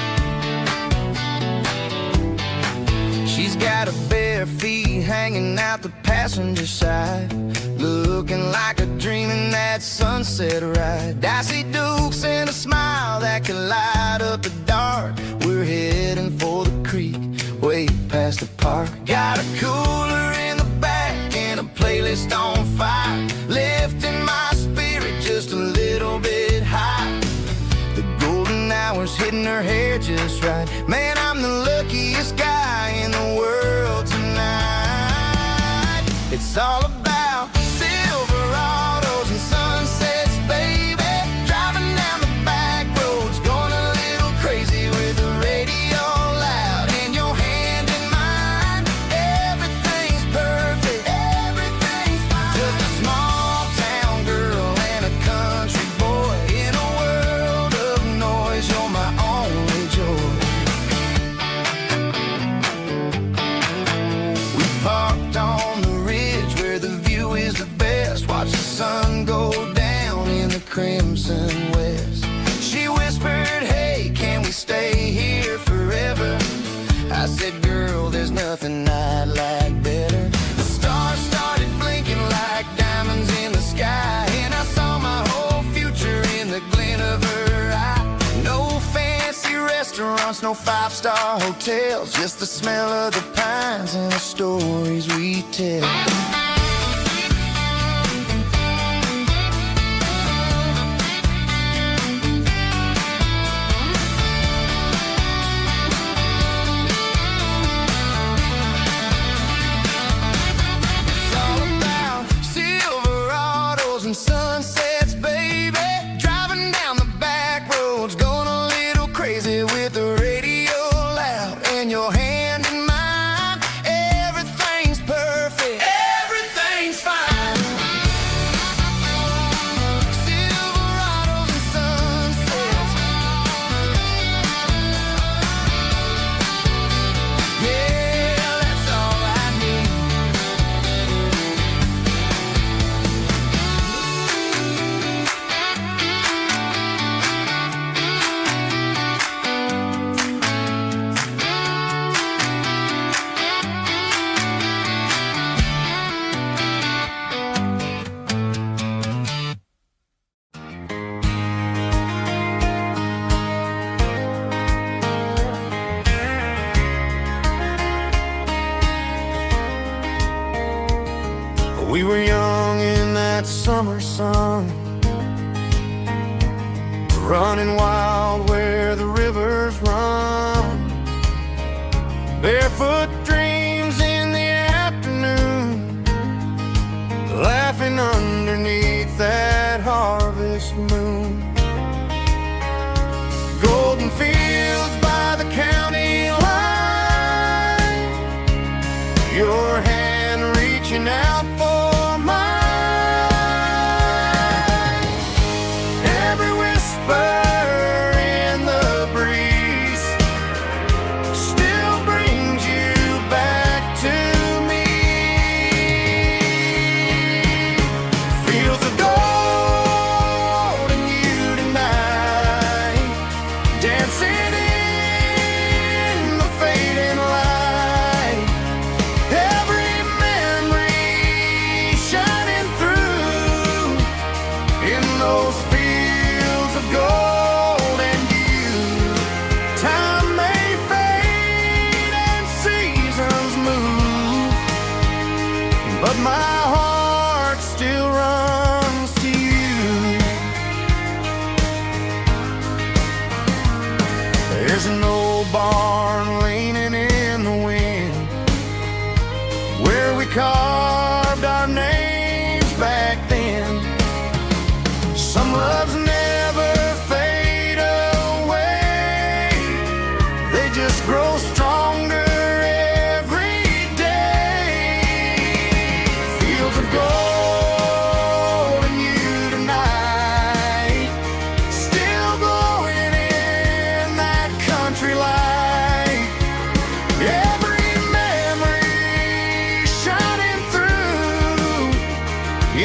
She's got her bare feet hanging out the passenger side, looking like a dream in that sunset ride. I see Dukes and a smile that can light up the dark. We're heading for the creek, way past the park. Got a cooler in the back and a playlist on fire, lifting my spirit just a little bit high. The golden hours hitting her hair just right. Man, I'm the luckiest guy in the world tonight. It's all about Silverados and sunsets, baby. Driving down the back roads, going a little crazy with the radio loud and your hand in mine. Everything's perfect, everything's fine. Just a small town girl and a country boy in a world of noise. You're my only joy. We parked on the ridge where the view is the best. Watch the sun go down in the crimson west. She whispered, hey, can we stay here forever? I said, girl, there's nothing I'd like better. The stars started blinking like diamonds in the sky, and I saw my whole future in the glint of her eye. No fancy restaurants, no five-star hotels, just the smell of the pines and the stories we tell. It's all about Silverados and sunsets, baby. Driving down the back roads, going a little crazy with the radio loud and your hand in mine. Everything's perfect, everything's fine. Silverados and sunsets, yeah, that's all I need. We were young in that summer sun, running wild where the rivers run. Barefoot dreams in the afternoon, laughing underneath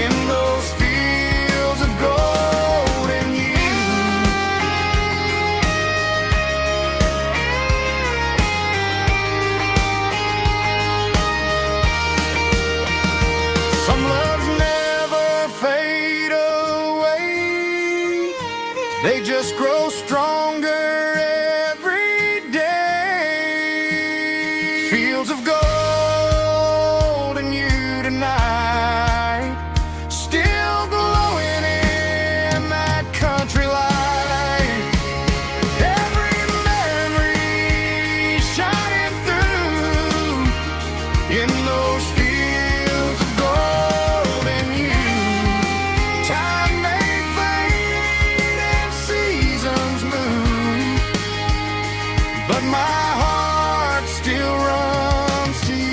in those fields of gold and you. Some loves never fade away, they just grow stronger every day. Fields of gold and you tonight, still glowing in that country light. Every memory shining through in those fields of gold and you. Time may fade and seasons move, but my heart still runs to you.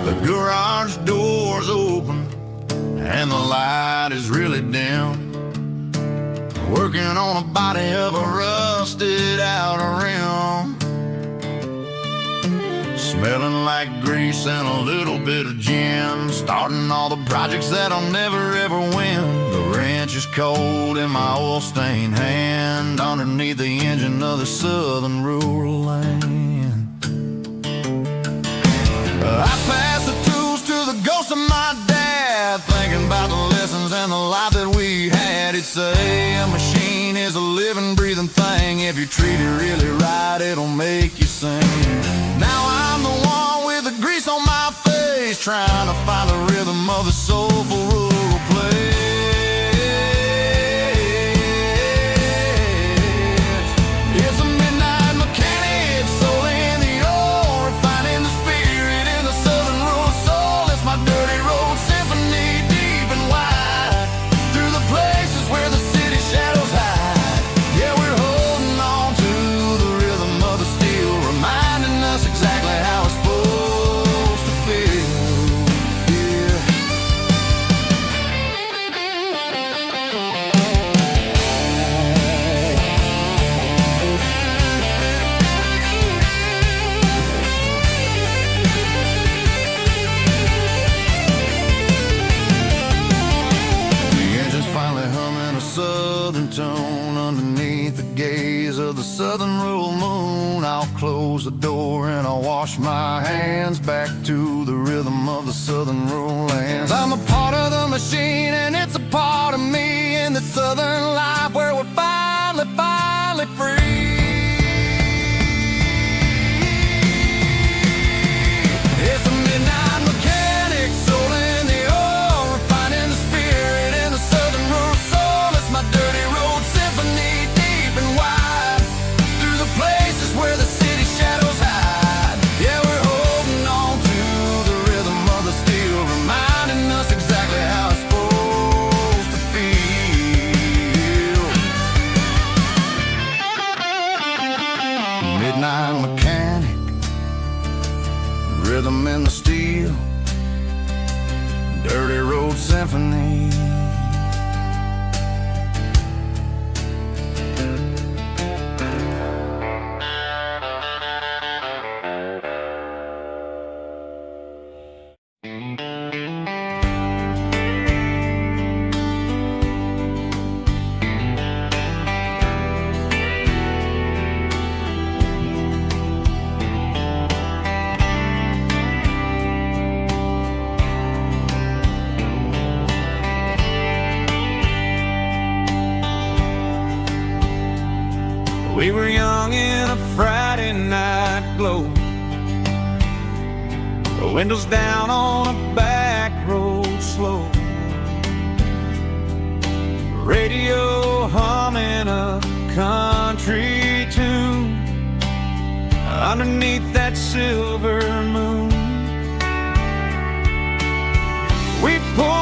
The garage door's open and the light is really dim. Working on a body of a rusted out rim. Smelling like grease and a little bit of gin. Starting all the projects that I'll never ever win. The wrench is cold in my oil-stained hand, underneath the engine of the southern rural land. I pass the tools to the ghost of my dad, thinking about the lessons and the life that we had. He'd say a machine is a living, breathing thing. If you treat it really right, it'll make you sing. Now I'm the one with the grease on my face, trying to find the rhythm of the soulful rural place. It's a midnight mechanic, soul in the ore, refining the spirit in the southern rural soul. It's my dirty road symphony, deep and wide, through the places where the city shadows hide. Yeah, we're holding on to the rhythm of the steel, reminding us exactly how it's supposed to feel. Yeah. The engine's finally humming a southern tone underneath the gaze of the southern rural moon. I'll close the door and I'll wash my hands, back to the rhythm of the southern rural lands. I'm a part of the machine and it's a part of me, in the southern life where we're finally free. It's a midnight mechanic, soul in the ore, refining the spirit in the southern rural soul. It's my dirty road symphony, deep and wide, through the places where the city shadows hide. Yeah, we're holding on to the rhythm of the steel, reminding us exactly how it's supposed to feel. Midnight mechanic, rhythm in the steel, dirty road symphony. We were young in a Friday night glow, the windows down on a back road slow, radio humming a country tune underneath that silver moon. We pulled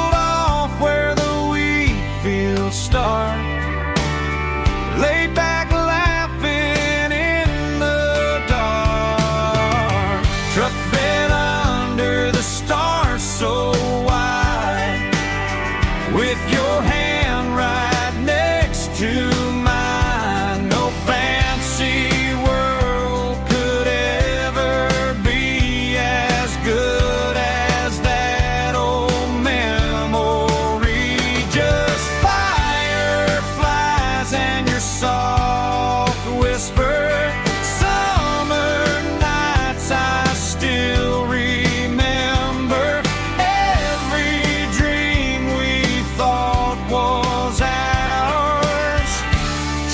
with your hand right next to mine. No fancy world could ever be as good as that old memory. Just fireflies and your soft whisper. Summer nights I still remember. Every dream we thought was ours.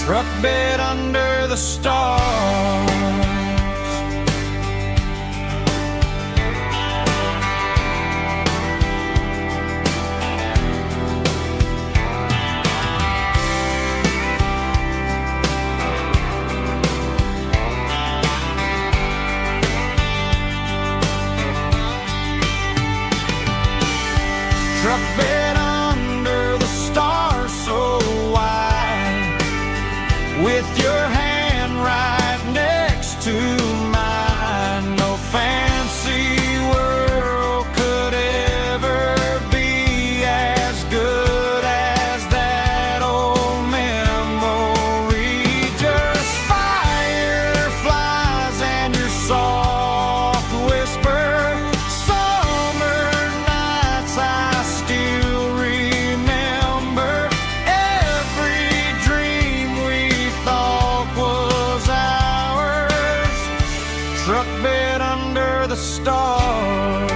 Truck bed under the stars. Truck bed under the stars so wide, with your hand right next to mine. No fancy world could ever be as good as that old memory. Just fireflies and your soft whisper. Summer nights I still remember. Every dream we thought was ours. Truck bed under the stars.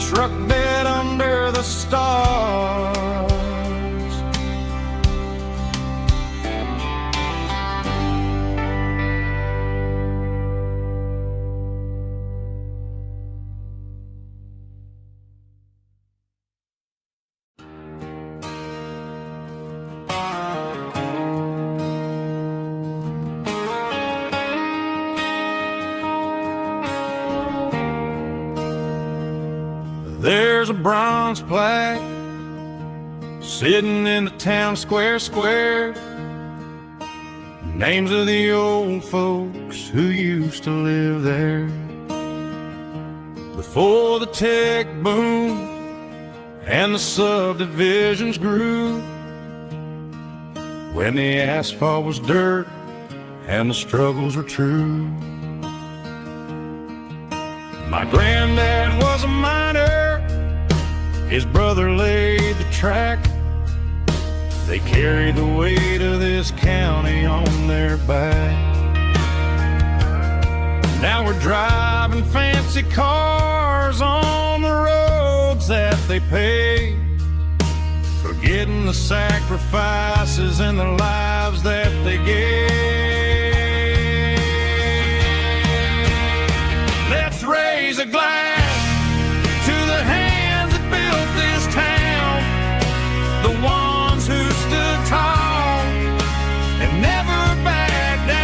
Truck bed under the stars. There's a bronze plaque sitting in the town square. Names of the old folks who used to live there. Before the tech boom and the subdivisions grew, when the asphalt was dirt and the struggles were true. My granddad was a miner, his brother laid the track. They carried the weight of this county on their back. Now we're driving fancy cars on the roads that they paved, forgetting the sacrifices and the lives that they gave. Let's raise a glass to the hands that built this town, the ones who stood tall and never backed down.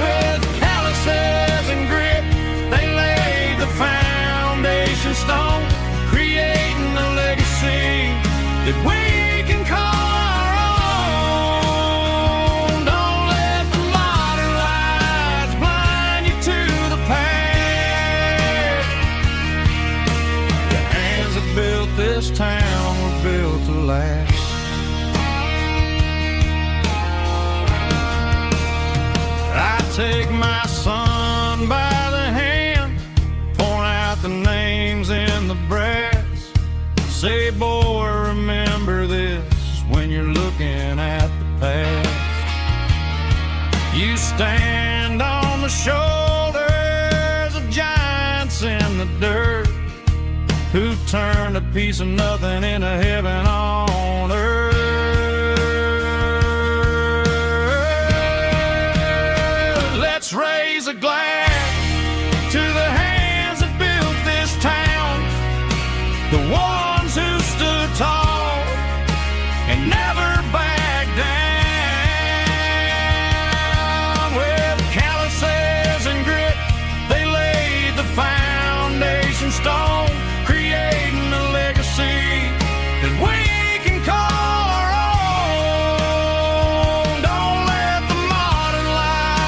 With calluses and grit, they laid the foundation stone, creating a legacy that we can call our own. Don't let the modern lights blind you to the past. The hands that built this town were built to last. I take my son by the hand, point out the names in the brass. Say, boy, remember this when you're looking at the past. You stand on the shoulders of giants in the dirt, who turned a piece of nothing into heaven on earth. Let's raise a glass to the hands that built this town, the ones who stood tall and never backed down. With calluses and grit, they laid the foundation stone, creating a legacy that we can call our own. Don't let the modern life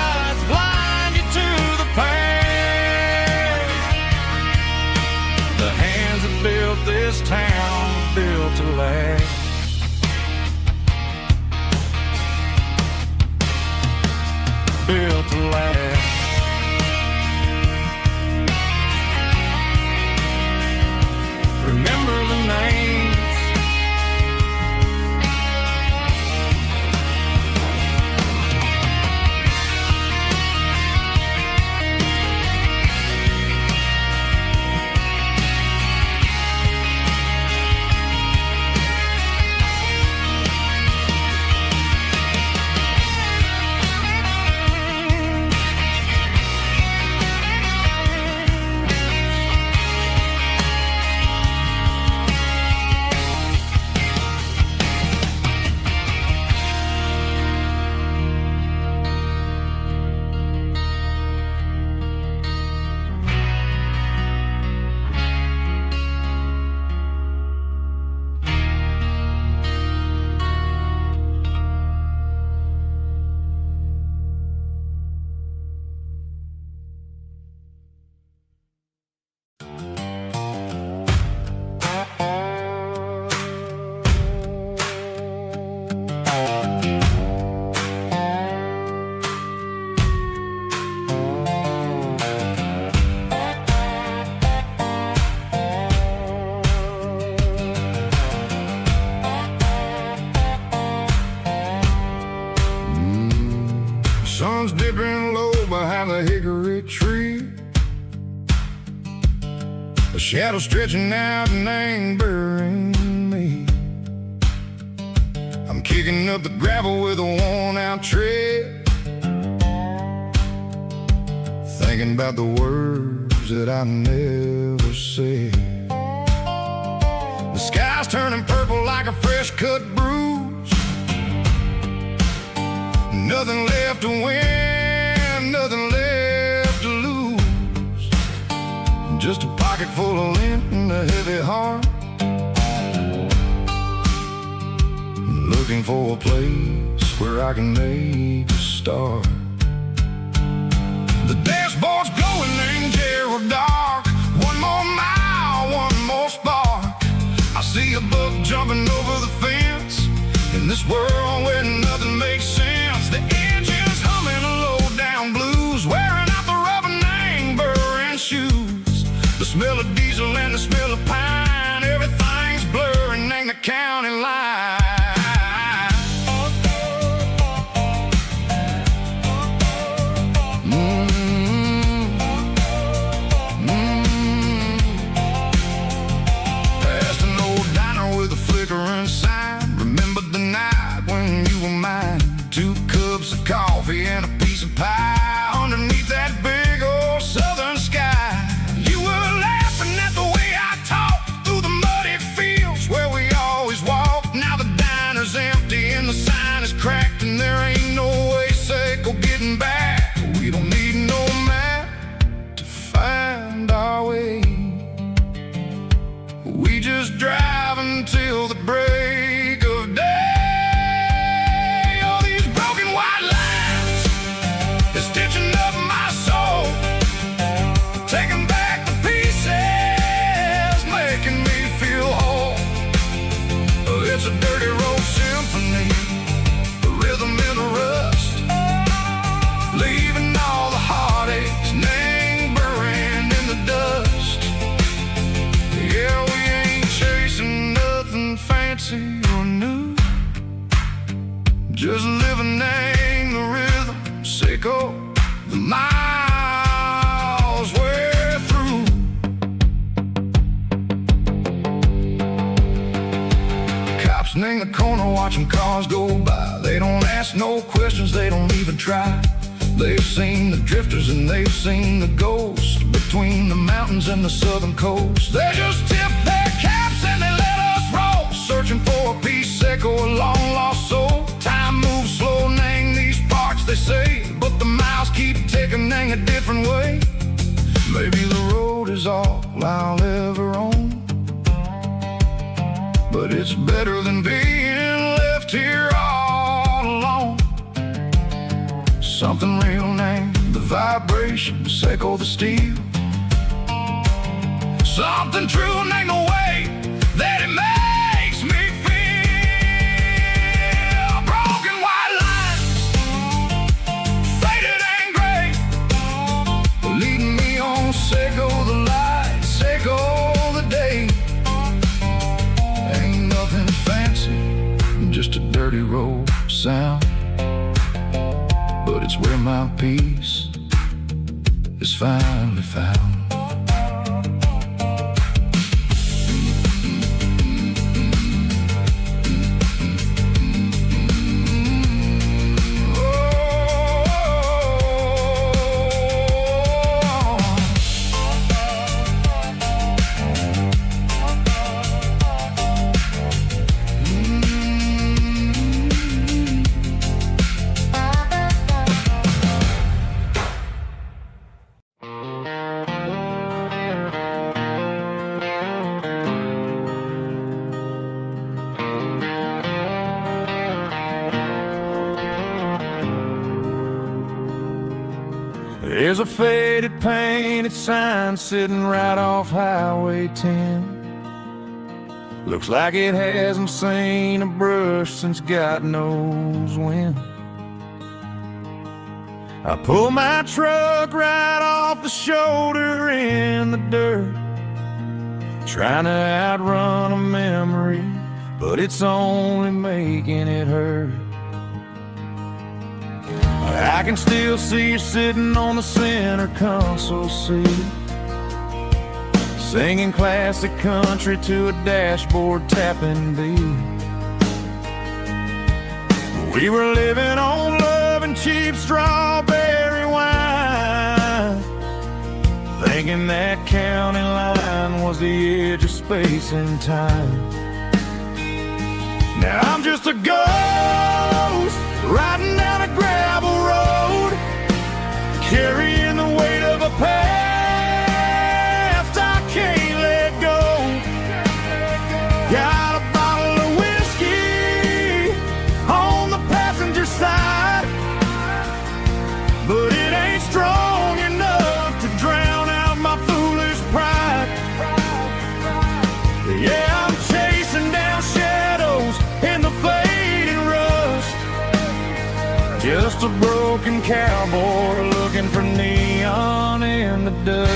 Sun's dipping low behind the hickory tree. A shadow stretching out and angering me. I'm kicking up the gravel with a worn-out tread, thinking about the words that I never said. The sky's turning purple like a fresh-cut bruise. Nothing left to win, nothing left to lose. Just a pocket full of lint and a heavy heart, looking for a place where I can make a start. The dashboard's glowing in Gerald dark. One more mile, one more spark. I see a buck jumping over the fence in this world where nothing makes sense. The engine's humming a low-down blues, wearing out the rubber name burring shoes. The smell of diesel and the smell of pine, everything's blurring, ain't the county line. Past an old diner with a flickering sign. Remember the night when you were mine? 2 cups of coffee and a piece of pie underneath that big old southern sky. You were laughing at the way I talked through the muddy fields where we always walked. Now the diner's empty and the sign is cracked, and there ain't no way safe or getting back. We don't need no map to find our way. We just drive until the break of day. All these broken white lines is stitching up my soul, taking back the pieces, making me feel whole. It's a dirty road symphony, a rhythm in the rust, leaving all the heartaches, name buried in the dust. Yeah, we ain't chasing nothing fancy or new, just living in the rhythm, sick of the miles we're through. Cops in the corner watching cars go by. They don't ask no questions, they don't even try. They've seen the drifters and they've seen the ghosts between the mountains and the southern coast. They just tip their caps and they let us roll, searching for a piece or a long lost soul. Time moves slow, name these parts they say, but the miles keep ticking in a different way. Maybe the road is all I'll ever own, but it's better than being left here all alone. Something real named the vibration, echo the steel. Something true named the way that it makes me feel. Broken white lines, faded and gray, leading me on, echo the light, echo the day. Ain't nothing fancy, just a dirty road sound, but it's where my peace is finally found. There's a faded painted sign sitting right off Highway 10. Looks like it hasn't seen a brush since God knows when. I pull my truck right off the shoulder in the dirt, trying to outrun a memory, but it's only making it hurt. I can still see you sitting on the center console seat, singing classic country to a dashboard tapping beat. We were living on love and cheap strawberry wine, thinking that county line was the edge of space and time. Now I'm just a ghost riding down a gravel road, carrying the weight of a past I can't let go. Got a bottle of whiskey on the passenger side, but it ain't strong enough to drown out my foolish pride. Yeah, I'm chasing down shadows in the fading rust, just a broken cowboy looking for neon in the dust.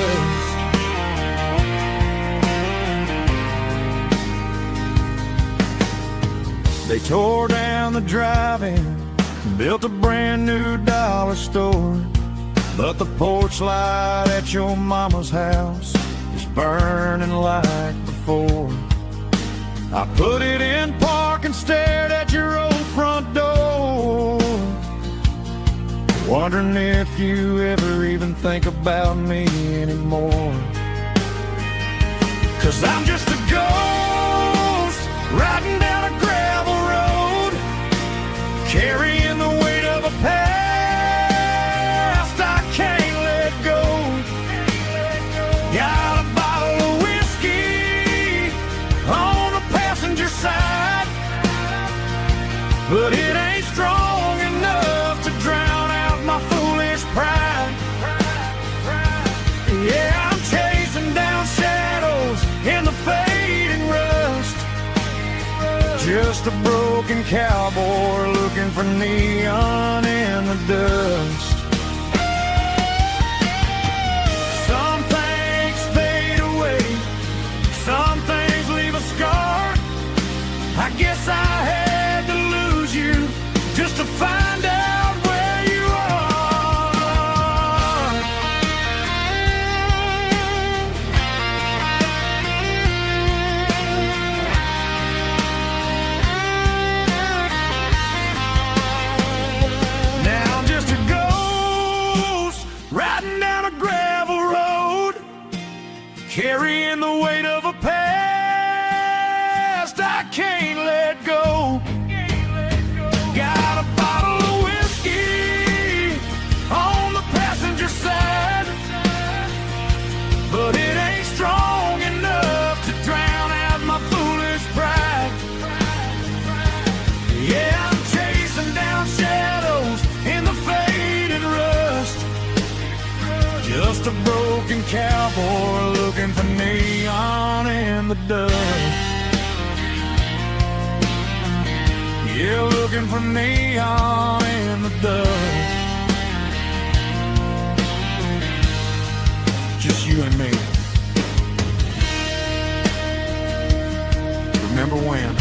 They tore down the drive-in, built a brand new dollar store, but the porch light at your mama's house is burning like before. I put it in park and stared at your old front door, wondering if you ever even think about me anymore. 'Cause I'm just a ghost riding down a gravel road, carrying the weight of a past I can't let go. Got a bottle of whiskey on the passenger side, but it ain't strong enough to drown out my foolish pride. Yeah, I'm chasing down shadows in the fading rust, just a broken cowboy looking for neon in the dust. Some things fade away, some things leave a scar. I guess I had to lose you just to find out where you are. Now I'm just a ghost riding down a gravel road, carrying the weight of a past I can't let go. Got a bottle of whiskey on the passenger side, but it ain't strong enough to drown out my foolish pride. Yeah, I'm chasing down shadows in the faded rust, just a broken cowboy looking for neon in the dust. Yeah, looking for neon in the dust. Just you and me. Remember when?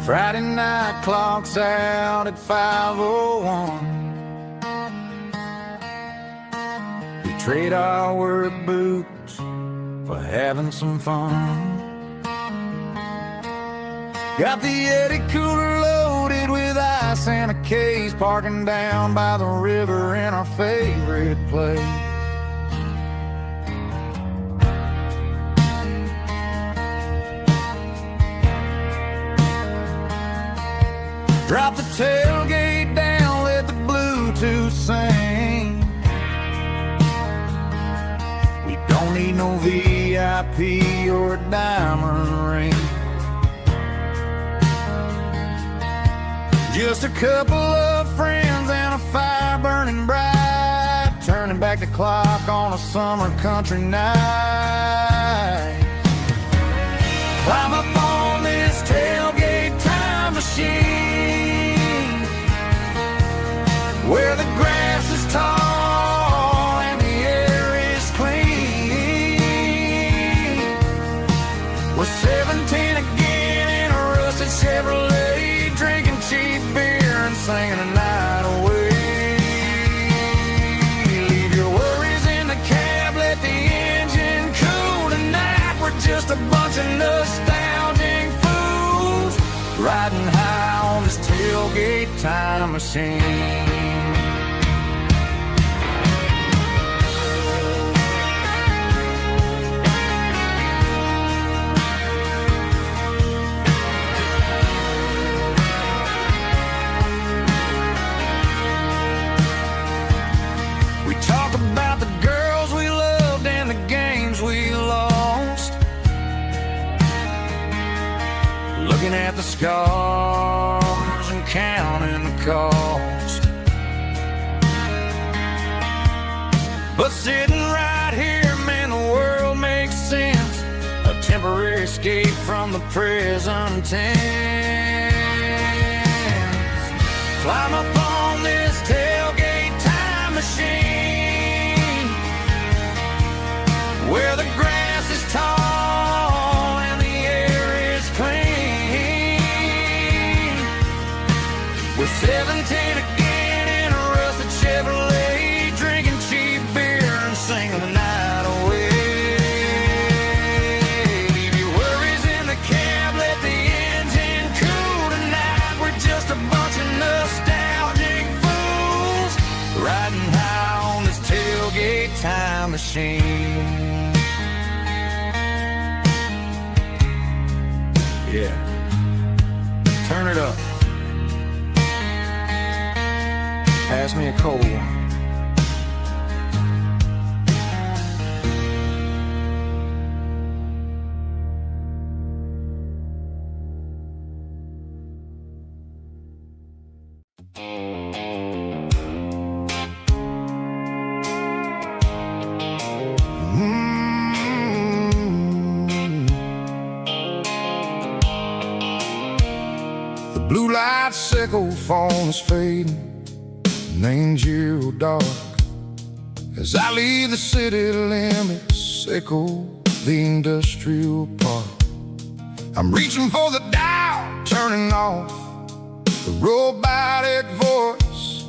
Friday night clocks out at 5:01. We trade our work boots for having some fun. Got the Yeti cooler loaded with ice and a case, parking down by the river in our favorite place. Drop the tailgate down, let the Bluetooth sing. We Don't need no VIP or a diamond ring. Just a couple of friends and a fire burning bright, turning back the clock on a summer country night. Climb up on this tailgate time machine, where the grass is tall and the air is clean. We're 17 again in a rusted Chevrolet, drinking cheap beer and singing the night away. Leave your worries in the cab, let the engine cool tonight. We're just a bunch of nostalgic fools, riding high on this tailgate time machine. Looking at the scars and counting the cost, but sitting right here, man, the world makes sense. A temporary escape from the present tense. Climb up on this tailgate time machine, where the grass is tall and the air is clean. We're 17 again in a rusted Chevrolet, drinking cheap beer and singing the night away. Leave your worries in the cab, let the engine cool tonight. We're just a bunch of nostalgic fools, riding high on this tailgate time machine. Yeah, turn it up. Pass me a cold one. The blue light sickle phone is fading, angel dark, as I leave the city limits, echo the industrial park. I'm reaching for the dial, turning off the robotic voice,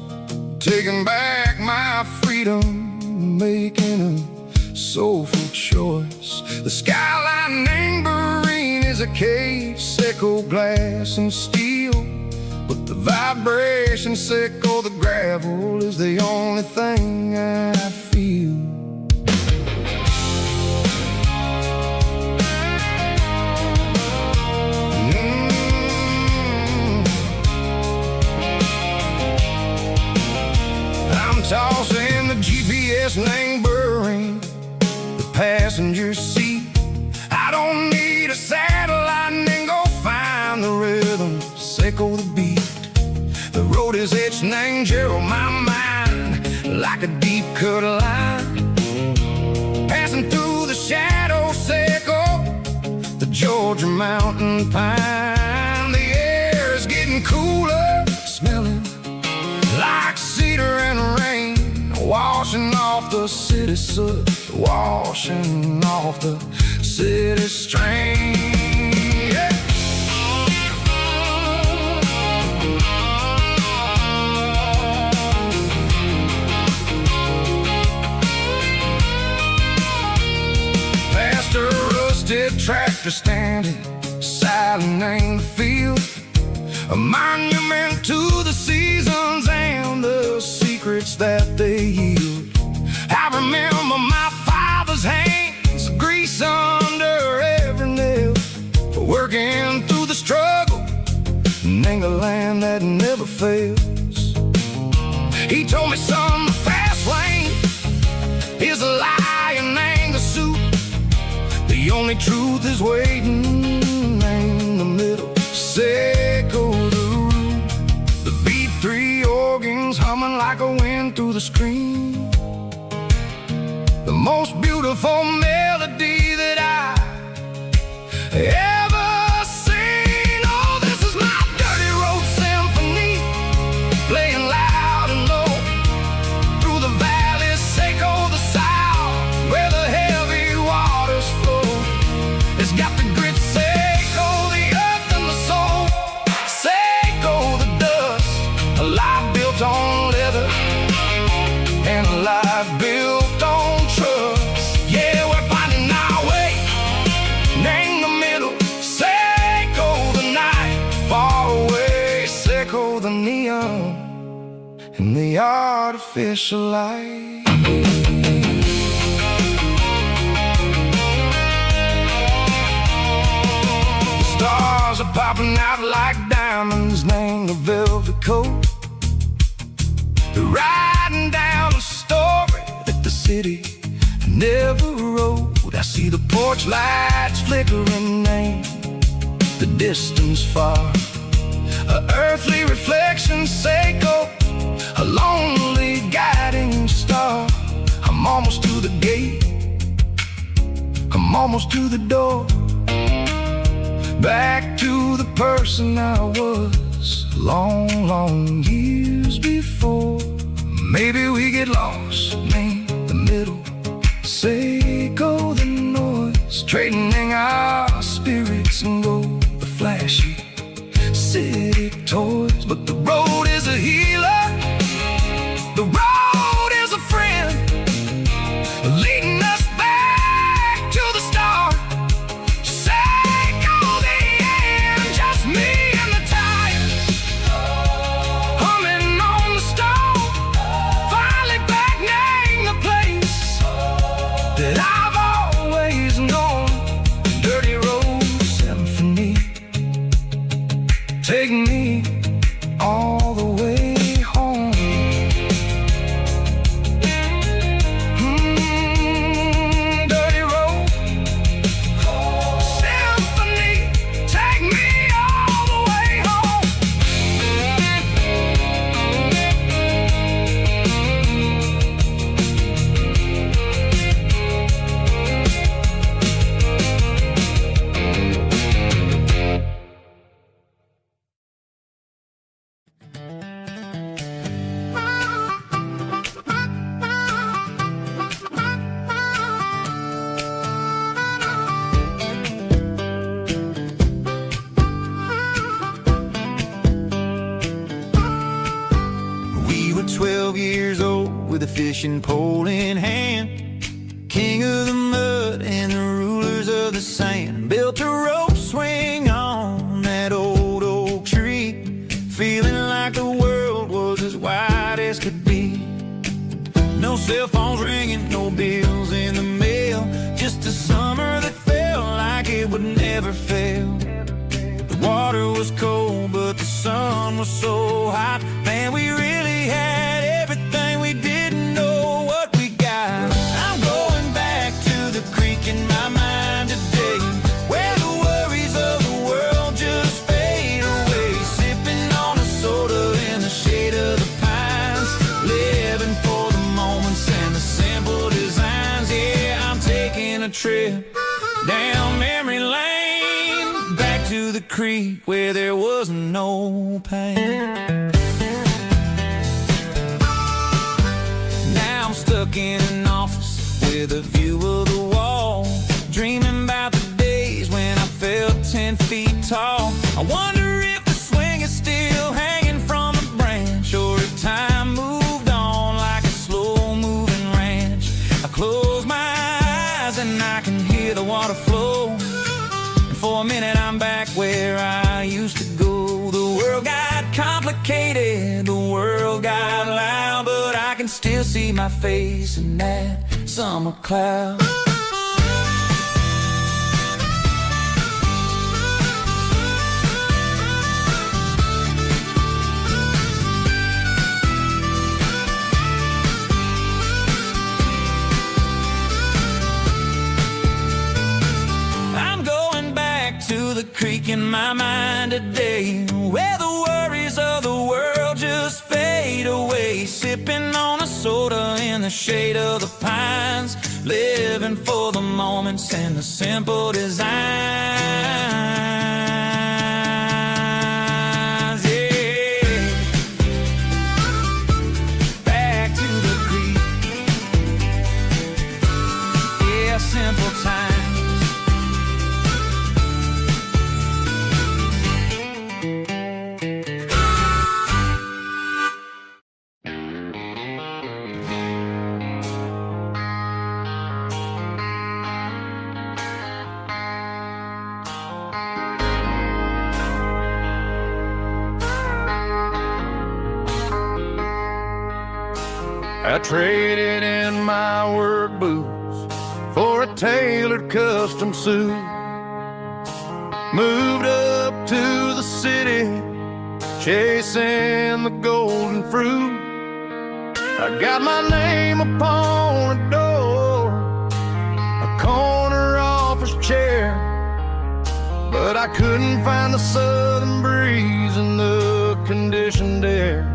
taking back my freedom, making a soulful choice. The skyline name Bryan is a case, echo glass and steel, but the vibration sickle, the gravel, is the only thing I feel. I'm tossing the GPS name Bryan, the passenger seat. I don't need a satellite and go find the rhythm, sickle the beat. The road is etched and angel on my mind, like a deep cut line, passing through the shadow sickle, the Georgia mountain pine. The air is getting cooler, smelling like cedar and rain, washing off the city soot, washing off the city strain. Yeah. Past a rusted tractor standing silent in the field, a monument to the seasons and the secrets that they yield. I remember my father's hands, grease under every nail, for working through the struggle in the land that never fails. He told me, son, the fast lane is a lie and ain't the suit. only truth is waiting in the middle. Seco the room, the beat, three organs humming like a wind through the screen. The most beautiful melody that I ever seen. Oh, this is my dirty road symphony, playing loud and low through the valleys, Seco the south, where the heavy waters flow. It's got the grit, Seco the earth and the soul, Seco the dust, a life built on leather and a life built on trust. Yeah, we're finding our way in the middle. Seco the night, far away. Seco the neon and the artificial light. The stars are popping out like diamonds, named the velvet coat. They're riding down a story that the city never wrote. I see the porch lights flickering in the distance far, a earthly reflection, Seco, a lonely guiding star. I'm almost to the gate, I'm almost to the door, back to the person I was long, long years before. Maybe we get lost in the middle, Seco the noise, trading our spirits and go the flashy city toys. But the road is a healer, the road is a friend, leading us back to the start. Seco the end, just me and the tires, humming on the stove, finally back name the place that I've always known. Dirty road symphony, take me all the way home. Dirty road symphony, take me all the way home. We were 12 years old with a fishing pole in hand, king of the mud and the rulers of the sand. Built a rope swing on that old oak tree, feeling like the world was as wide as could be. No cell phones ringing, no bills in the mail, just a summer that felt like it would never fail. The water was cold, but the sun was so hot. Man, we really had everything, we didn't know what we got. I'm going back to the creek in my mind today, where the worries of the world just fade away. Sipping on a soda in the shade of the pines, living for the moments and the simple designs. Yeah, I'm taking a trip down memory lane, back to the creek where there was no pain. Now I'm stuck in an office with a view of the wall, dreaming about the days when I felt 10 feet tall. I wonder if the swing is still hanging from a branch, or if time moved on like a slow-moving ranch. I close my eyes and I can hear the water flow, and for a minute I'm back where I used to go. The world got complicated, the world got loud, but I can still see my face in that summer cloud. creek in my mind today, where the worries of the world just fade away. Sipping on a soda in the shade of the pines, living for the moments and the simple designs. Yeah. Back to the creek. Yeah, simple times. I traded in my work boots for a tailored custom suit. Moved up to the city, chasing the golden fruit. I got my name upon a door, a corner office chair, but I couldn't find the southern breeze in the conditioned air.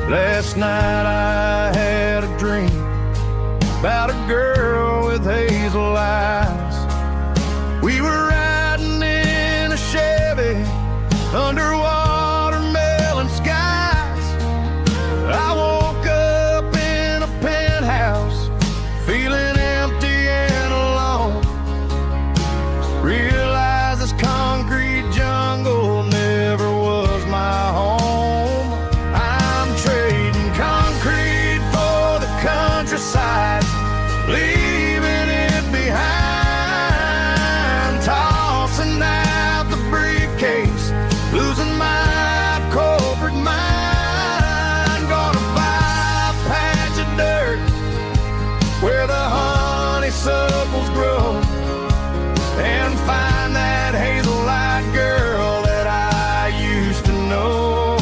Last night I had a dream about a girl with hazel eyes. We were riding in a Chevy under watermelon skies. I woke up in a penthouse, feeling empty and alone. Realized this concrete jungle never was my home. Countryside, leaving it behind, tossing out the briefcase, losing my corporate mind. Gonna buy a patch of dirt where the honeysuckles grow, and find that hazel-eyed girl that I used to know.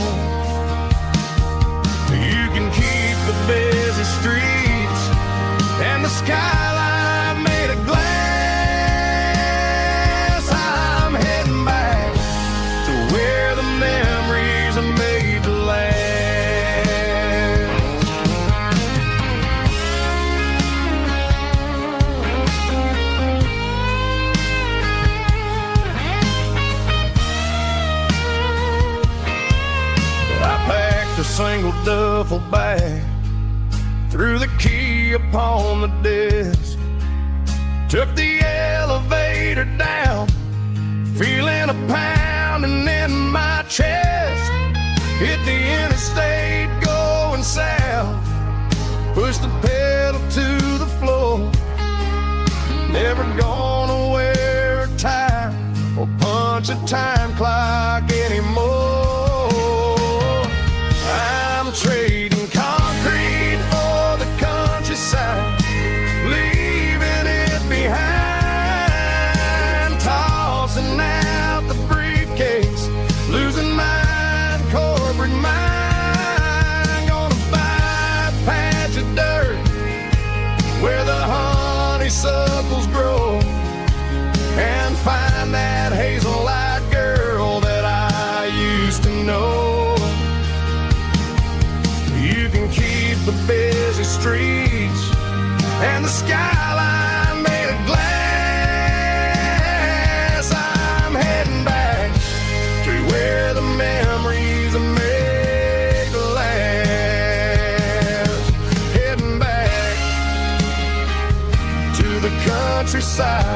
You can keep the busy streets and the skyline made of glass. I'm heading back to where the memories are made to last. I packed a single duffel bag, threw the key upon the desk, took the elevator down, feeling a pounding in my chest. Hit the interstate going south, pushed the pedal to the floor. Never gonna wear a tie or punch a time clock anymore. I'm trading concrete for the countryside, leaving it behind, tossing out the briefcase, losing my corporate mind. Gonna buy a patch of dirt where the honeysuckles grow, and find that hazel-eyed girl that I used to know. You can keep the busy streets and the skyline made of glass. I'm heading back to where the memories are made to last. Heading back to the countryside.